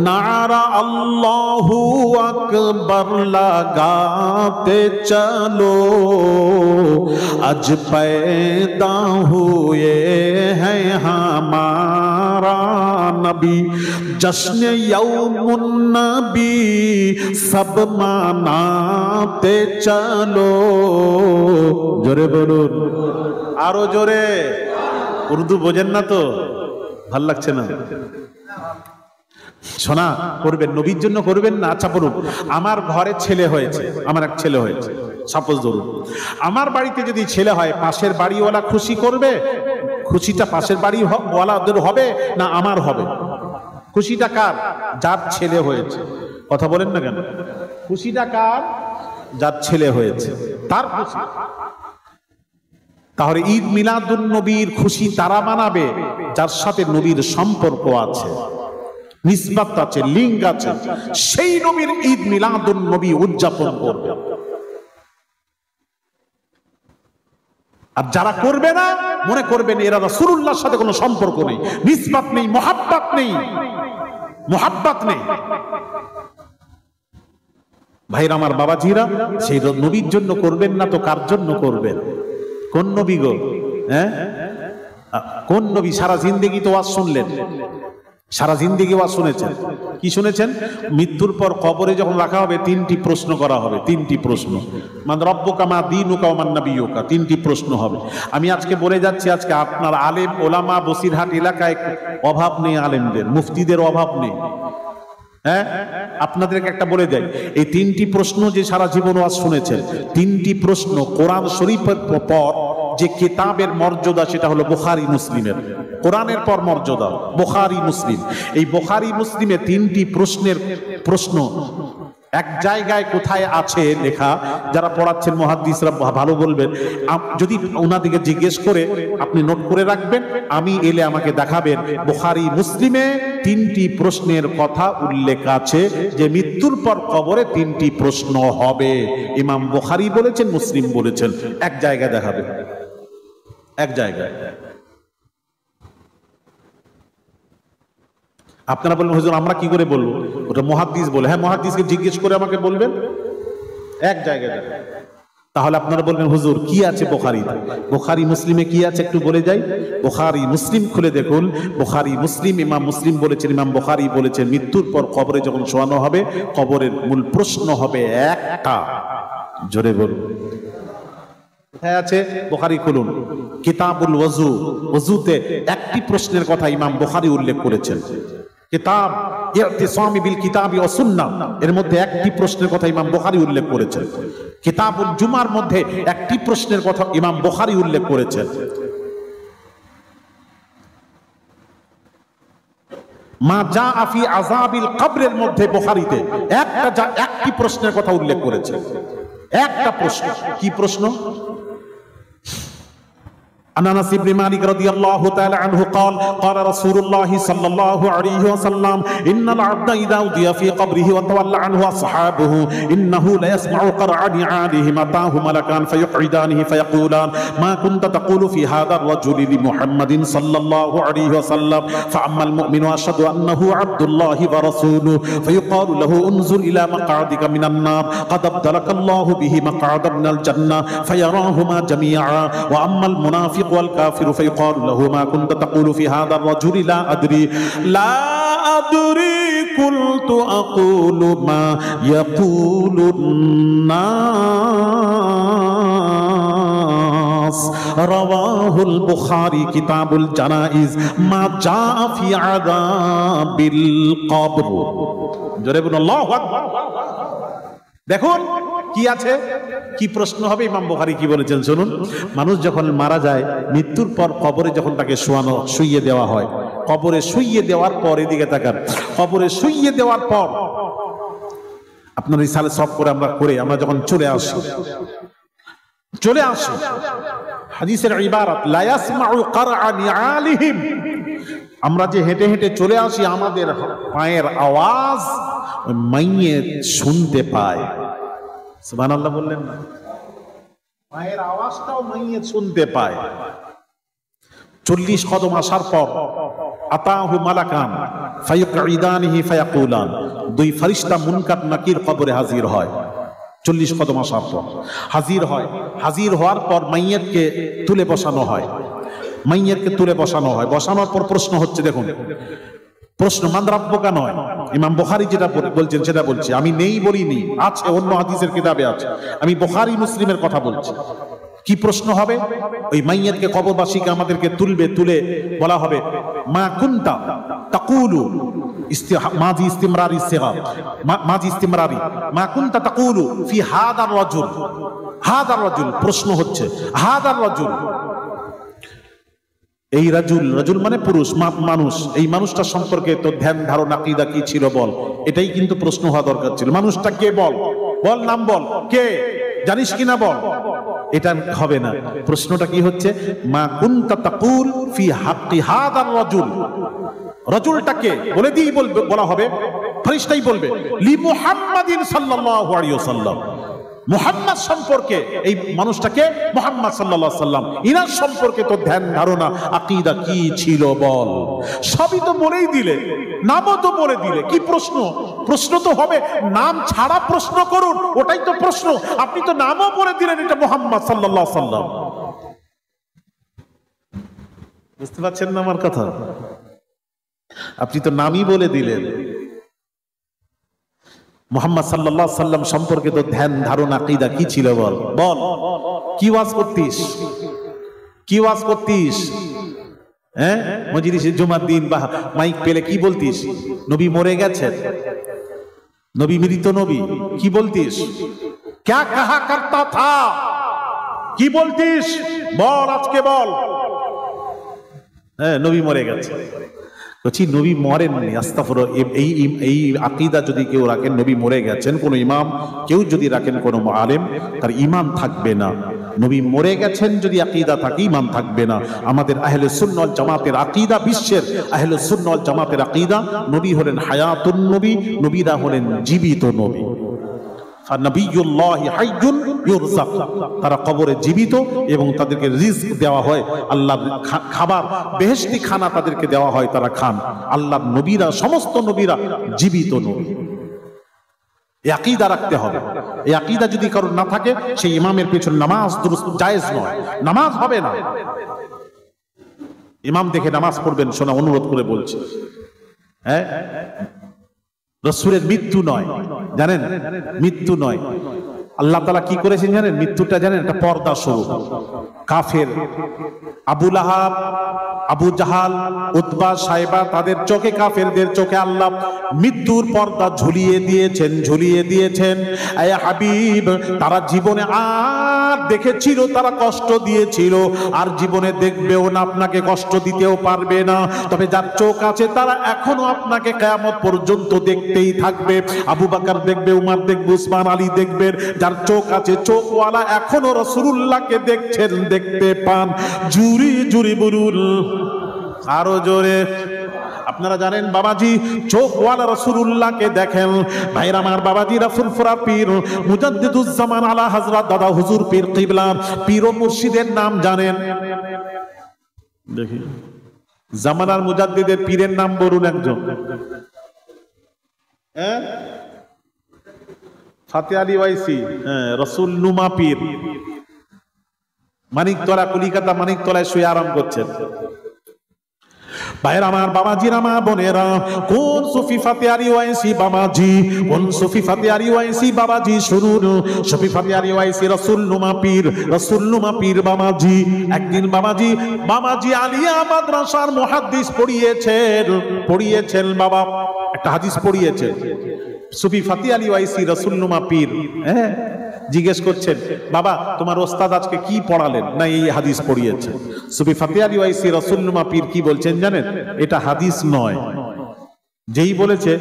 नारा अल्लाहू अकबर लगाते चलो, आज पैदा हुए हैं हमारा नबी, जश्न यौमुन नबी सब मनाते चलो। जोरे बोलुन, आरो जोरे। उर्दू बोझेन ना तो ভাল লাগছে না? শোনা করবেন, নবীর জন্য করবেন না? আচ্ছা বলুন, আমার ঘরে ছেলে হয়েছে, আমার এক ছেলে হয়েছে, সাপোজ ধরুন আমার বাড়িতে যদি ছেলে হয়, পাশের বাড়িওয়ালা খুশি করবে? খুশিটা পাশের বাড়িওয়ালাদের হবে না আমার হবে? খুশিটা কার? যার ছেলে হয়েছে। কথা বলেন না কেন? খুশিটা কার? যার ছেলে হয়েছে তার খুশি। তাহলে ঈদ মিলাদুন নবীর খুশি তারা মানাবে যার সাথে নবীর সম্পর্ক আছে, নিসবত আছে, লিঙ্ক আছে, সেই নবীর ঈদ মিলাদুন নবী উদযাপন করবে। আর যারা করবে না, মনে করবেন এরা রাসূলুল্লাহর সাথে কোনো সম্পর্ক নেই, নিসবত নেই, মুহাব্বত নেই। ভাইরা আমার, বাবাজিরা, সেই নবীর জন্য করবেন না তো কার জন্য করবেন? কোন নবী গো? হ্যাঁ, কোন নবী? সারা জিন্দেগি তো ওয়াজ শুনলেন, সারা জিন্দেগি ওয়াজ শুনেছেন। কি শুনেছেন? মৃত্যুর পর কবরে যখন রাখা হবে তিনটি প্রশ্ন করা হবে, তিনটি প্রশ্ন। মান রব্বুকা মা দীনুকা ওয়া মান নাবিয়্যুকা, তিনটি প্রশ্ন হবে। আমি আজকে বলে যাচ্ছি, আজকে আপনার আলেম ওলামা বসিরহাট এলাকায় অভাব নেই, আলেমদের মুফতিদের অভাব নেই। হ্যাঁ, আপনাদেরকে একটা বলে দেয়, এই তিনটি প্রশ্ন যে সারা জীবন ওয়াজ শুনেছেন, তিনটি প্রশ্ন কোরআন শরীফের পর যে কিতাবের মর্যাদা সেটা হলো বুখারী মুসলিমের। কোরআনের পর মর্যাদা বুখারী মুসলিম। এই বুখারী মুসলিমে তিনটি প্রশ্ন এক জায়গায় কোথায় আছে লেখা, যারা পড়াচ্ছেন মুহাদ্দিসরা ভালো বলবেন, যদি ওনাদিকে জিজ্ঞেস করে আপনি নোট করে রাখবেন, আমি এলে আমাকে দেখাবেন বুখারী মুসলিমে তিনটি প্রশ্নের কথা উল্লেখ আছে, যে মৃত্যুর পর কবরে তিনটি প্রশ্ন হবে। ইমাম বুখারী বলেছেন, মুসলিম বলেছেন, এক জায়গায় দেখাবে, এক জায়গায়। আপনারা বলবেন হুজুর আমরা কি করে বলবো? ওটা মুহাদ্দিস বলে। হ্যাঁ, মুহাদ্দিসকে জিজ্ঞেস করে আমাকে বলবেন, এক জায়গায় দেখাবে। তাহলে আপনারা বলবেন হুজুর কি আছে বুখারীতে? বুখারী মুসলিমে কি আছে একটু বলে যাই। বুখারী মুসলিম খুলে দেখুন, বুখারী মুসলিম, ইমাম মুসলিম বলেছেন, ইমাম বুখারী বলেছেন, মৃত্যুর পর কবরে যখন শোয়ানো হবে, কবরের মূল প্রশ্ন হবে একটা। জোরে বলুন, কোথায় আছে? বুখারী খুলুন, কিতাবুল ওযু, ওযুতে একটি প্রশ্নের কথা ইমাম বুখারী উল্লেখ করেছেন। কিতাব ইতিসামি বিল কিতাবি ওয়াস সুন্নাহ, এর মধ্যে একটি প্রশ্নের কথা ইমাম বুখারী উল্লেখ করেছেন। কিতাবুল জুমার মধ্যে একটি প্রশ্নের কথা ইমাম বুখারী উল্লেখ করেছেন। মা জাআ ফি আযাবিল কবরের মধ্যে বুখারীতে একটি প্রশ্নের কথা উল্লেখ করেছেন। একটা প্রশ্ন। কি প্রশ্ন? عن انس بن مالك رضي الله تعالى عنه قال قال رسول الله صلى الله عليه وسلم ان العبد اذا اودي في قبره وتولى عنه اصحابه انه لا يسمع قرع نعالهم اتاه ملكان فيقعدانه فيقولان ما كنت تقول في هذا الرجل لمحمد صلى الله عليه وسلم فاما المؤمن اشهد انه عبد الله ورسوله فيقال له انظر الى مقعدك من النار قد ابدلك الله به مقعدا من الجنه فيراهما جميعا واما المنافق المنافق والكافر فيقال له ما كنت تقول في هذا الرجل لا أدري قلت أقول ما يقول الناس رواه البخاري كتاب الجنائز ما جاء في عذاب القبر জোরে বলুন আল্লাহু আকবার। দেখুন কি আছে, কি প্রশ্ন হবে, ইমাম বুখারী কি বলেছেন শুনুন। মানুষ যখন মারা যায়, মৃত্যুর পর কবরে যখন তাকে শুইয়ে দেওয়া হয়, কবরে শুইয়ে দেওয়ার পর, এদিকে তাকান, কবরে শুইয়ে দেওয়ার পর আপনার ইসালে সব করে আমরা যখন চলে আসি হাদিসের ইবারত লা ইয়াসমাউ কারআ নিআলিহিম, আমরা যে হেঁটে হেঁটে চলে আসি, আমাদের পায়ের আওয়াজ মাইয়িত শুনতে পায়। সুবহানাল্লাহ বললেন না? পায়ের আওয়াজটাও মাইয়িত শুনতে পায়। 40 কদম আসার পর আতাহু মালাকান ফায়ুকঈদানিহি ফায়াকুলান, দুই ফেরেশতা মুনকার নাকির কবরে হাজির হয়। 40 কদম আসার পর হাজির হয়। হাজির হওয়ার পর মাইয়িতকে তুলে বসানো হয়। বসানোর পর প্রশ্ন হচ্ছে, দেখুন প্রশ্ন মান রাব্বুকা নয়, ইমাম বুখারী যেটা বলছেন সেটা বলছি, আমি নেই বলিনি, আছে, অন্য হাদিসের কিতাবে আছে, আমি বুখারী মুসলিমের কথা বলছি। কি প্রশ্ন হবে? ওই মাইয়িতকে, কবরবাসীকে আমাদেরকে তুলে বলা হবে মা কুনতা তাকুলু, মাজি ইস্তিমরারি সিগা, মাজি ইস্তিমরারি, মা কুনতা তাকুলু ফি হাদার রাজুল। প্রশ্ন হচ্ছে হাদার রাজুল, এই রাজুল মানে পুরুষ, মানুষ, এই মানুষটা সম্পর্কে তো ধ্যান ধারণা আকীদা কি ছিল বল, এটাই কিন্তু প্রশ্ন হওয়া দরকার ছিল। মানুষটা কে বল, নাম বল, কে জানিস কিনা বল, এটা হবে না। প্রশ্নটা কি হচ্ছে, মা কুনতা তাকুল ফি হাক্কি হাদার রাজুলটা কে বলে দিই, বলা হবে, ফেরেশতাই বলবে লি মুহাম্মাদিন সাল্লাল্লাহু আলাইহি ওয়াসাল্লাম, মুহাম্মদ সম্পর্কে, এই মানুষটাকে মুহাম্মদ সাল্লাল্লাহু আলাইহি ওয়াসাল্লাম, ইনার সম্পর্কে তো ধ্যান ধারণা আকীদা কি ছিল বল। সবই তো বলেই দিলে, নামও তো বলে দিলে, কি প্রশ্ন তো হবে, নাম ছাড়া প্রশ্ন করুন, ওটাই তো প্রশ্ন। আপনি তো নামও বলে দিলেন, এটা মুহাম্মদ সাল্লাল্লাহু আলাইহি ওয়াসাল্লাম। বুঝতে পারছেন না আমার কথা? আপনি তো নামই বলে দিলেন। মুহাম্মদ সাল্লাল্লাহু আলাইহি সাল্লাম সম্পর্কে তো ধ্যান ধারণা আকীদা কি ছিল বল। কি ওয়াজ করতিস, হ্যাঁ মজলিসে জুমার দিন বা মাইক পেলে কি বলতিস? নবী মরে গেছেন, নবী মৃত নবী, কি বলতিস? ক্যা কাহা করতা থা, কি বলতিস বল, আজকে বল। হ্যাঁ নবী মরে গেছে, নবী মরেননি, আস্তাগফিরুল্লাহ। এই আকীদা যদি কেউ রাখেন নবী মরে গেছেন, কোন ইমাম কেউ যদি রাখেন, কোন আলেম, তার ঈমান থাকবে না। নবী মরে গেছেন যদি আকীদা থাকে, ঈমান থাকবে না। আমাদের আহলে সুন্নাহ ওয়াল জামাতের আকীদা, বিশ্বের আহলে সুন্নাহ ওয়াল জামাতের আকীদা, নবী হলেন হায়াতুন নবী, নবীরা হলেন জীবিত নবী। তারা কবরে জীবিত এবং তাদেরকে রিজক দেওয়া হয়, আল্লাহর খাবার, বেহেশতি খানা তাদেরকে দেওয়া হয়, তারা খান। আল্লাহর নবীরা, সমস্ত নবীরা জীবিত নবী। এই আকীদা রাখতে হবে। এই আকীদা যদি কারোর না থাকে, সেই ইমামের পেছনে নামাজ জায়েজ নয়, নামাজ হবে না। ইমাম দেখে নামাজ পড়বেন, শোনা অনুরোধ করে বলছি। হ্যাঁ, রাসূলের মৃত্যু নয়, জানেন, মৃত্যু নয়। আল্লাহ তাআলা কি করেছেন জানেন? মৃত্যুটা জানেন, একটা পর্দা স্বরূপ। কাফের আবু লাহাব, আবু জাহাল, উতবা, সাইবা, তাদের চোখে, কাফেরদের চোখে আল্লাহ মৃত্যুর পর্দা ঝুলিয়ে দিয়েছেন। আয় হাবিব, তারা জীবনে আর দেখেছিল, তারা কষ্ট দিয়েছিল, আর জীবনে দেখবেও না, আপনাকে কষ্ট দিতেও পারবে না। তবে যার চোখ আছে, তারা এখনো আপনাকে কিয়ামত পর্যন্ত দেখতেই থাকবে। আবু বকর দেখবে, উমর দেখবে, উসমান, আলী দেখবেন। যার চোখ আছে, চোখওয়ালা এখনো রাসূলুল্লাহকে দেখছেন, দেখতে পান। জুরি জুরি বলুন, আরো জোরে। আপনারা জানেন বাবাজি, চোখওয়ালা রাসূলুল্লাহকে দেখেন। ভাইরা আমার, বাবাজিরা, ফুরফুরা পীর মুজাদ্দিদুজ জামান আলা হযরত দাদা হুজুর পীর কিবলা, পীর ও মুর্শিদের নাম জানেন? দেখি, জামানার মুজাদ্দিদের পীরের নাম বলুন একজন। হ্যাঁ, ফাতে আলী ওয়াইসি, হ্যাঁ, রসুল নুমা পীর, মানিকতলা, কলিকাতা মানিকতলায় শুয়ে আরাম করছেন। ভাইয়ের আমার, বাবাজির আমার, বোনেরা, কোন সুফি ফাতেহারি ওয়াইসি বাবাজি, কোন সুফি ফাতেহারি ওয়াইসি বাবাজি শুনুন। সুফি ফাতেহারি ওয়াইসি রসুলনুমা পীর বাবাজি। একদিন বাবাজি আলিয়া মাদ্রাসার মুহাদ্দিস পড়িয়েছেন বাবা, একটা হাদিস পড়িয়েছেন। সুফি ফাতেহারি ওয়াইসি রসুলনুমা পীর জিজ্ঞেস করছেন, বাবা তোমার ওস্তাদ আজকে কি পড়ালেন? না এই হাদিস পড়িয়েছে। সুফি ফাতেহারি ওয়াইসি রসুলনুমা পীর কি বলছেন জানেন? এটা হাদিস নয়। যেই বলেছে,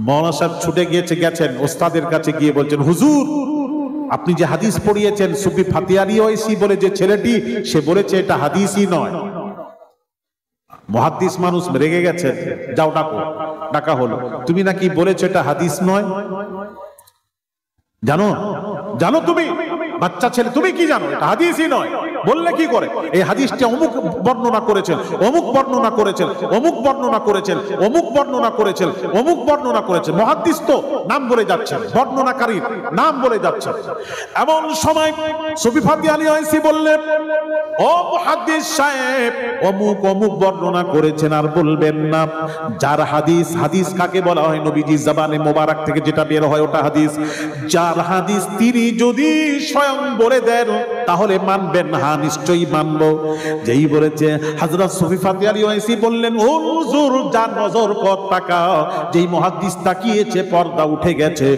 মৌলানা সাহেব ছুটে গেছেন ওস্তাদের কাছে, গিয়ে বলছেন, হুজুর আপনি যে হাদিস পড়িয়েছেন, সুফি ফাতেহারি ওয়াইসি বলে যে ছেলেটি, সে বলেছে এটা হাদিসই নয়। মুহাদ্দিস মানুষ রেগে গেছেন, যাও ডাকা হলো, তুমি নাকি বলেছো এটা হাদিস নয়। জানো তুমি বাচ্চা ছেলে, তুমি কি জানো এটা হাদিসই নয়? বললে কি করে? এই হাদিসটা অমুক বর্ণনা করেছেন, অমুক বর্ণনা করেছেন, অমুক বর্ণনা করেছেন, অমুক বর্ণনা করেছেন, অমুক বর্ণনা করেছেন। মুহাদ্দিস তো নাম বলে যাচ্ছেন, বর্ণনাকারীর নাম বলে যাচ্ছেন। এমন সময় সুফি ফাতেহারি ওয়াইসি বললেন, ও মুহাদ্দিস সাহেব, অমুক অমুক বর্ণনা করেছেন আর বলবেন না। যার হাদিস কাকে বলা হয়? নবীজি জবানে মোবারক থেকে যেটা বের হয় ওটা হাদিস। যার হাদিস তিনি যদি স্বয়ং বলে দেন তাহলে মানবেন? হ্যাঁ নিশ্চয়ই মানবো। যেই বলেছে হযরত সুফি ফাতেহারি ওয়াইসি বললেন, ও হুজুর যার নজর কর তাকাও। যেই মুহাদ্দিস তাকিয়েছে পর্দা উঠে গেছে,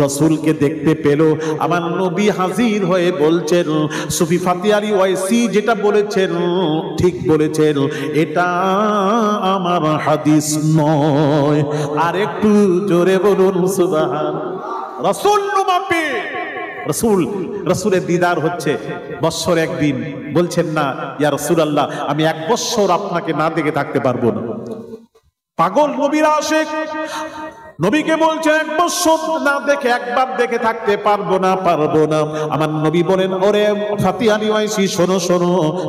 রাসূলকে দেখতে পেল। আমার নবী হাজির হয়ে বলছেন, সুফি ফাতেহারি ওয়াইসি যেটা বলেছেন ঠিক বলেছেন, এটা আমার হাদিস নয়। আর একটু জোরে বলুন সুবহানাল্লাহ। রাসূলনুমা পীর, রাসূলের দিদার হচ্ছে বৎসরে একদিন। বলছেন না, ইয়া রাসূলুল্লাহ আমি 1 বৎসর আপনাকে না দেখে থাকতে পারবো না। পাগল নবীর আশিক, নবীকে বলছে 1 বৎসর না দেখে, একবার দেখে থাকতে পারবো না। আমার নবী বলেন, ওরে ফাতেহারি ওয়াইসি শোনো,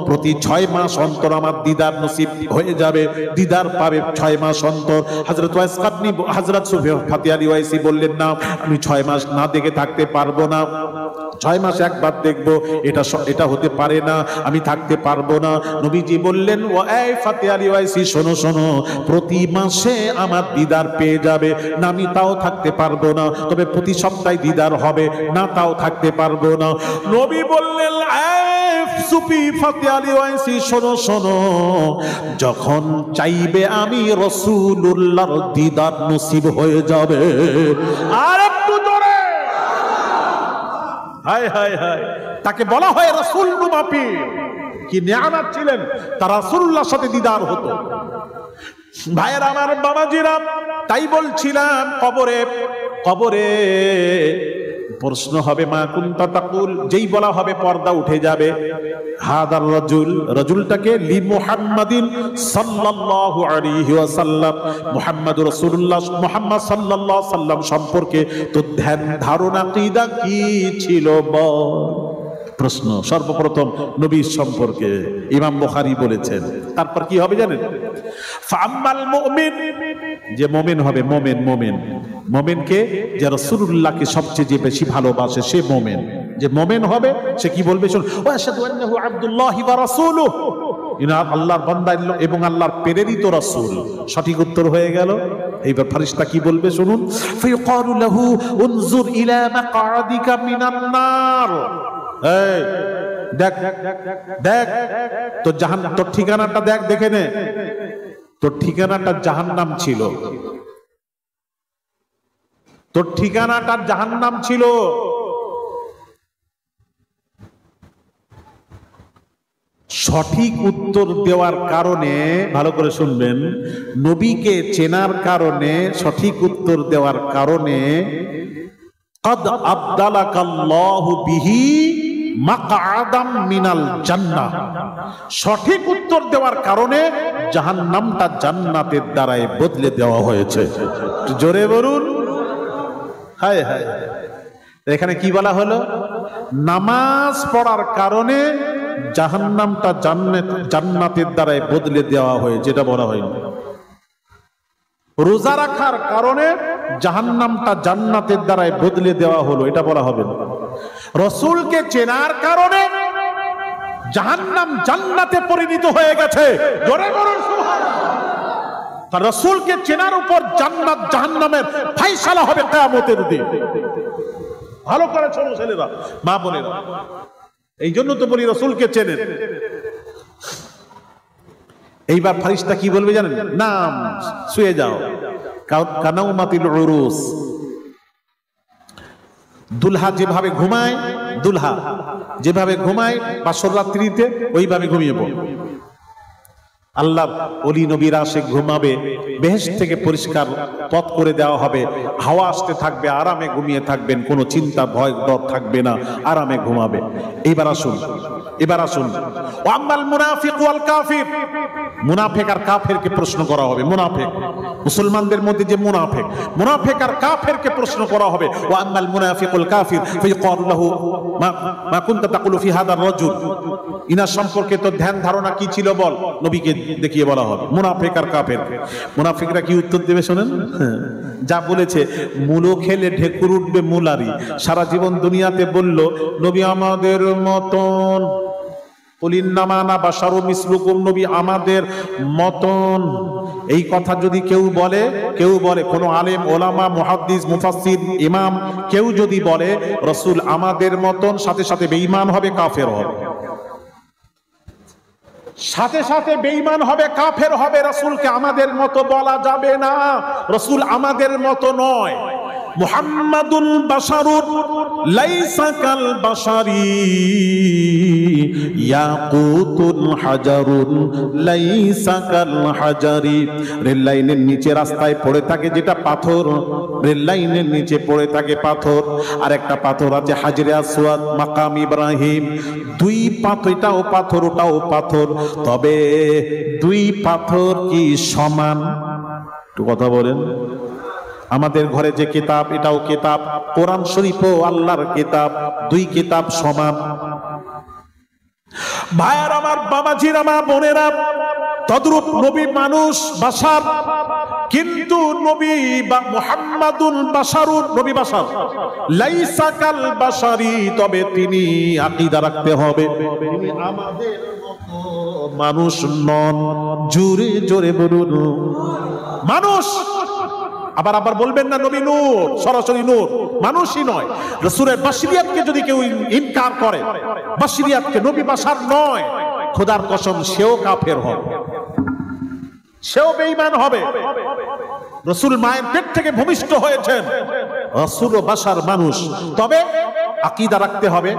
প্রতি 6 মাস অন্তর আমার দিদার নসিব হয়ে যাবে, দিদার পাবে 6 মাস অন্তর। হযরত সুফি ফাতেহারি ওয়াইসি বললেন, না আমি 6 মাস না দেখে থাকতে পারবো না, 6 মাস একবার দেখবো, এটা হতে পারে না, আমি থাকতে পারবো না। নবীজি বললেন, ও এই ফাতেহারি ওয়াইসি শোনো, প্রতি মাসে আমার দিদার পেয়ে যাবে, না আমি তাও থাকতে পারবো না, তবে প্রতি সপ্তাহে দিদার হবে, না তাও থাকতে পারবো না। নবী বললেন, সুফি ফাতেহারি ওয়াইসি শোনো, যখন চাইবে আমি রাসূলুল্লাহর দিদার নসিব হয়ে যাবে। আর একটু জোরে, হায় হায় হায়। তাকে বলা হয় রাসূলনুমা পীর। কি নিয়ামত ছিলেন, তার রাসূলুল্লাহর সাথে দিদার হতো। ভাইয়ের আমার, বাবাজিরা, তাই বলছিলাম কবরে প্রশ্ন হবে, মা কুনতা তাকুল, যেই বলা হবে পর্দা উঠে যাবে। হাদার রাজুলটাকে লি মুহাম্মাদিন সাল্লাল্লাহু আলাইহি ওয়াসাল্লাম, মুহাম্মদ রাসূলুল্লাহ মুহাম্মদ সাল্লাল্লাহু আলাইহি সাল্লাম সম্পর্কে তো ধ্যান ধারণা আকীদা কি ছিল বল। প্রশ্ন সর্বপ্রথম নবীর সম্পর্কে ইমাম বুখারী বলেছেন। তারপর কি হবে জানেন? ফাআম্মাল মুমিন, যে মুমিন হবে, মুমিনকে যে রাসূলুল্লাহকে সবচেয়ে যে বেশি ভালোবাসে সে মুমিন। যে মুমিন হবে সে কি বলবে? শুন, ওয়া আশহাদু আন্নাহু আবদুল্লাহি ওয়া রাসূলুহু, ইনি আল্লাহর বান্দা এবং আল্লাহর প্রেরিত রাসূল। সঠিক উত্তর হয়ে গেল। এইবার ফেরেশতা কি বলবে শুনুন, ফায়াকালু লাহু উনজুর ইলা মাকআদিকা মিনান নার। এই দেখ তোর ঠিকানাটা দেখে নে, তোর ঠিকানাটা জাহান্নাম ছিল, তোর ঠিকানাটা জাহান্নাম ছিল। সঠিক উত্তর দেওয়ার কারণে, ভালো করে শুনবেন, নবীকে চেনার কারণে, সঠিক উত্তর দেওয়ার কারণে কদ আবদালাকাল্লাহু বিহি মাকআদাম মিনাল জান্নাহ, সঠিক উত্তর দেওয়ার কারণে জাহান্নামটা জান্নাতের দ্বারাই বদলে দেওয়া হয়েছে। জোরে বলুন হায় হায়। এখানে কি বলা হলো? নামাজ পড়ার কারণে জাহান্নামটা জান্নাতের দ্বারাই বদলে দেওয়া হয়েছে, যেটা বলা হয়নি। রোজা রাখার কারণে জাহান্নামটা জান্নাতের দ্বারাই বদলে দেওয়া হলো, এটা বলা হবে না। রসুলকে চেনার কারণে জাহান্নাম জান্নাতে পরিণত হয়ে গেছে। জোরে বলুন সুবহানাল্লাহ। তার রসুলকে চেনার উপর জান্নাত জাহান্নামের ফায়সালা হবে কিয়ামতের দিন। ভালো করে শোনো ছেলেরা, মা বোনেরা, এই জন্য তো বলি রসুলকে চেনেন। এইবার ফারিস্তা কি বলবে জানেন? নাম, শুয়ে যাও। কানাউমাতিল উরুস, দুলহা যেভাবে ঘুমায়, দুলহা যেভাবে ঘুমায় বাসর রাত্রিতে ওইভাবে ঘুমিয়ে পড়। আল্লাহ ওলি নবীরা সে ঘুমাবে, বেহেশত থেকে পরিষ্কার পথ করে দেওয়া হবে, হাওয়া আসতে থাকবে, আরামে ঘুমিয়ে থাকবেন, কোনো চিন্তা ভয় ডর থাকবে না, আরামে ঘুমাবে। এবার আসুন, এবার আসুন, ওয়াম্মাল মুনাফিক ওয়াল কাফির, মুনাফিক আর কাফেরকে প্রশ্ন করা হবে। মুনাফিক, মুসলমানদের মধ্যে যে মুনাফিক, মুনাফিক আর কাফেরকে প্রশ্ন করা হবে। ওয়াম্মাল মুনাফিকুল কাফির ফায়াকুলু লাহু মা কুনতা তাকুলু ফি হাদার রাজুল, ইনার সম্পর্কে তো ধ্যান ধারণা কি ছিল বল, নবীকে দেখিয়ে বলা হবে। মুনাফিক আর কাফের, মুনাফিকরা কি উত্তর দেবে শোনেন, যা বলেছে, মুলো খেলে ঢেকুর উঠবে মুলারি। সারা জীবন দুনিয়াতে বলল নবী আমাদের মতন, কুলিন্নামানা বাশারু মিসলুকুম, নবী আমাদের মতন। এই কথা যদি কেউ বলে, কেউ বলে, কোন আলেম, ওলামা, মুহাদ্দিস, মুফাসসির, ইমাম কেউ যদি বলে রাসূল আমাদের মতন, সাথে সাথে বেঈমান হবে, কাফের হবে, সাথে সাথে বেঈমান হবে, কাফের হবে। রাসূলকে আমাদের মতো বলা যাবে না, রাসূল আমাদের মতো নয়। মুহাম্মাদুন বাশারুন লাইসা কাল বাশারি, ইয়াকুতুন হাজারুন লাইসা কাল হাজারি। রেল লাইনের নিচে রাস্তায় পড়ে থাকে যেটা পাথর, রেল লাইনের নিচে পড়ে থাকে পাথর, আর একটা পাথর আছে হাজরে আসওয়াদ, মাকাম ইব্রাহিম। দুই পাথর, এটাও পাথর ওটাও পাথর, তবে দুই পাথর কি সমান? একটু কথা বলেন। আমাদের ঘরে যে কিতাব, এটাও কিতাব, কোরআন শরীফও আল্লাহর কিতাব, দুই কিতাব সমান। ভাইয়ার আমার, বাবাজির আমার, বোনেরা, তদ্রূপ নবী মানুষ, বাশার, কিন্তু নবী বা মুহাম্মাদুন বাশারুন, নবী বাশার, লাইসা কাল বাশারি, তবে তিনি আকীদা রাখতে হবে তিনি আমাদের মতো মানুষ নন। জোরে জোরে বলুন মানুষ। আবার আবার বলবেন না নবী নূর, সরাসরি নূর, মানুষই নয়। রাসূলের বাশরিয়াতকে যদি কেউ ইনকার করে, বাশরিয়াতকে, নবী বাশার নয়, খোদার কসম সেও কাফের হবে, সেও বেঈমান হবে। রাসূল মায়ের পেট থেকে ভূমিষ্ঠ হয়েছেন, রাসূলও বাশার, মানুষ, তবে আকীদা রাখতে হবে,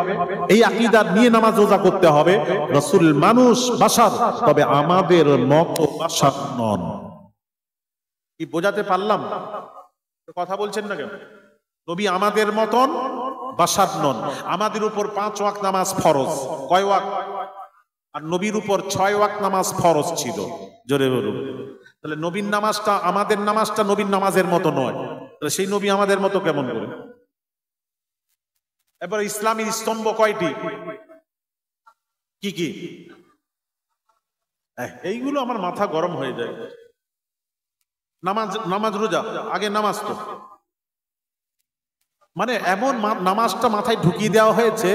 এই আকীদা নিয়ে নামাজ রোজা করতে হবে। রাসূল মানুষ, বাশার, তবে আমাদের মতো বাশার নন। কি বোঝাতে পারলাম? কথা বলছেন না কেন? নবী আমাদের মতন, বাশার নন। আমাদের উপর 5 ওয়াক্ত নামাজ ফরজ, কয় ওয়াক্ত? আর নবীর উপর 6 ওয়াক্ত নামাজ ফরজ ছিল। জোরে বলুন। তাহলে নবীর নামাজটা, আমাদের নামাজটা নবীর নামাজের মতো নয়, তাহলে সেই নবী আমাদের মতো কেমন করে? এবার ইসলামের স্তম্ভ কয়টি? কি কি? এইগুলো আমার মাথা গরম হয়ে যায়। নামাজ, নামাজ রোজা, আগে নামাজ তো, মানে এমন নামাজটা মাথায় ঢুকিয়ে দেওয়া হয়েছে,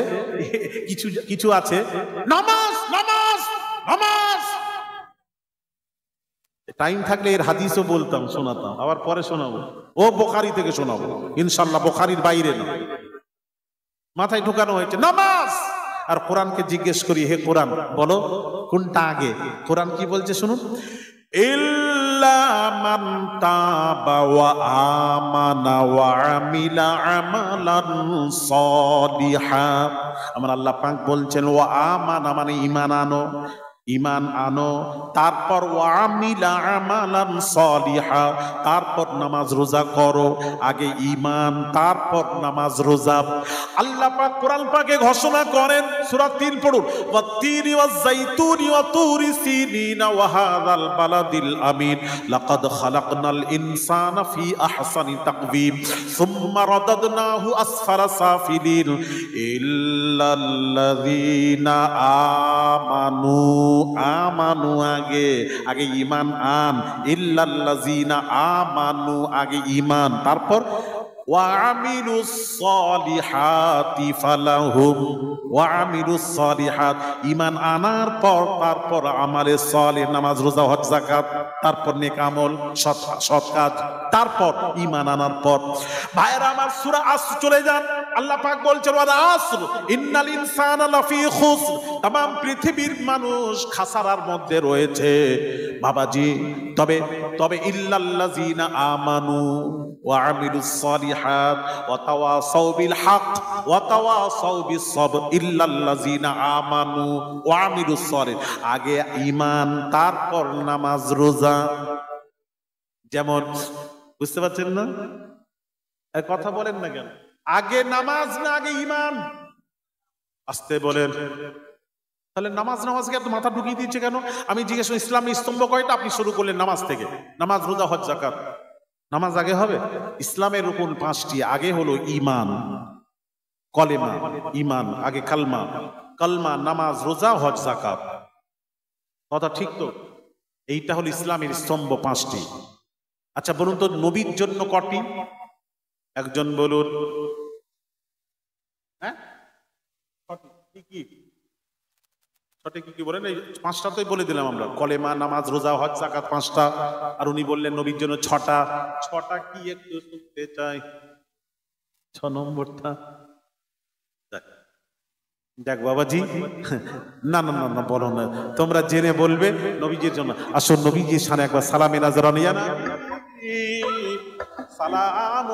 কিছু কিছু আছে নামাজ নামাজ নামাজ। টাইম থাকলে এর হাদিসও বলতাম, শোনাতাম, আবার পরে শোনাবো, ও বুখারী থেকে শোনাবো ইনশাআল্লাহ, বুখারীর বাইরে না। মাথায় ঢুকানো হয়েছে নামাজ। আর কোরআনকে জিজ্ঞেস করি, হে কোরআন বলো কোনটা আগে? কোরআন কি বলছে শুনুন, ইল্লা মান তাবা ওয়া আমানা ওয়া আমিলা আমালান সালিহা। আমার আল্লাহ পাক বলছেন ওয়া আমানা মানে ঈমান আনো, ঈমান আনো, তারপর ওয়া আমিলা আমালান সালিহা, তারপর নামাজ রোজা করো। আগে ঈমান, তারপর নামাজ রোজা। আল্লাহ পাক কোরআন পাকে ঘোষণা করেন, সূরা 3 পড়ুন, ওয়াত-তিরি ওয়াজ-যাইতুনি ওয়া তুরি সিনিনা ওয়া হাযাল বালাদিল আমিন লাকাদ খালাকনাল ইনসানা ফি আহসানি তাকওয়িম সুম্মা রাদাদনাহু আসফালা সাফিলিন ইল্লাল্লাযীনা আমানু। আমানু আগে, আগে ঈমান আন, ইল্লাল্লাযীনা আমানু আগে ঈমান, তারপর ওয়া আমিলুস সলিহাতি ফালাহুম, ওয়া আমিলুস সলিহাত, ঈমান আনার পর তারপর আমালে সালেহ, নামাজ রোজা হজ যাকাত, তারপর নেক আমল সৎ কাজ, তারপর ঈমান আনার পর। ভাইরা আমার, সূরা আসর চলে যান, আল্লাহ পাক বলছেন ওয়াল আসর ইন্নাল ইনসানা লাফি খুসর, तमाम পৃথিবীর মানুষ খাসারার মধ্যে রয়েছে বাবাজি। তবে তবে ইল্লাল্লাযিনা আমানু ওয়া আমিলুস সলিহাত ওয়া তাওয়াসাউ বিল হক ওয়া তাওয়াসাউ বিস সবর, ইল্লাল্লাযিনা আমানু ওয়া আমিলুস সলিহ, আগে ঈমান তারপর নামাজ রোজা। যেমন বুঝতে পারছেন না? কথা বলেন না কেন? আগে নামাজ না আগে ঈমান? আসতে বলেন। তাহলে নামাজ নামাজকে এত মাথা ঢুকিয়ে দিচ্ছে কেন? আমি জিজ্ঞেস করি ইসলামের স্তম্ভ কয়টা? আপনি শুরু করলেন নামাজ থেকে। নামাজ রোজা হজ যাকাত, নামাজ আগে হবে? ইসলামের রুকুন 5টি, আগে হলো ঈমান, কলেমা, ঈমান আগে, কালমা, কালমা, নামাজ, রোজা, হজ যাকাত। কথা ঠিক তো? এইটা হলো ইসলামের স্তম্ভ 5টি। আচ্ছা বলুন তো নবীর জন্য কটি? একজন বলুন। হ্যাঁ, কি কি সঠিক কি বলেন? এই 5টা তো বলে দিলাম আমরা, কলেমা, নামাজ, রোজা, হজ যাকাত 5টা। আর উনি বললেন নবীর জন্য 6টা। 6টা কি একটু শুনতে চাই? 6 নম্বরটা দেখ বাবাজি। না না না না, বলো না, তোমরা জেনে বলবে নবীজির জন্য। আসুন নবীজির শানে একবার সালামে নাজরানিয়া না, সালাম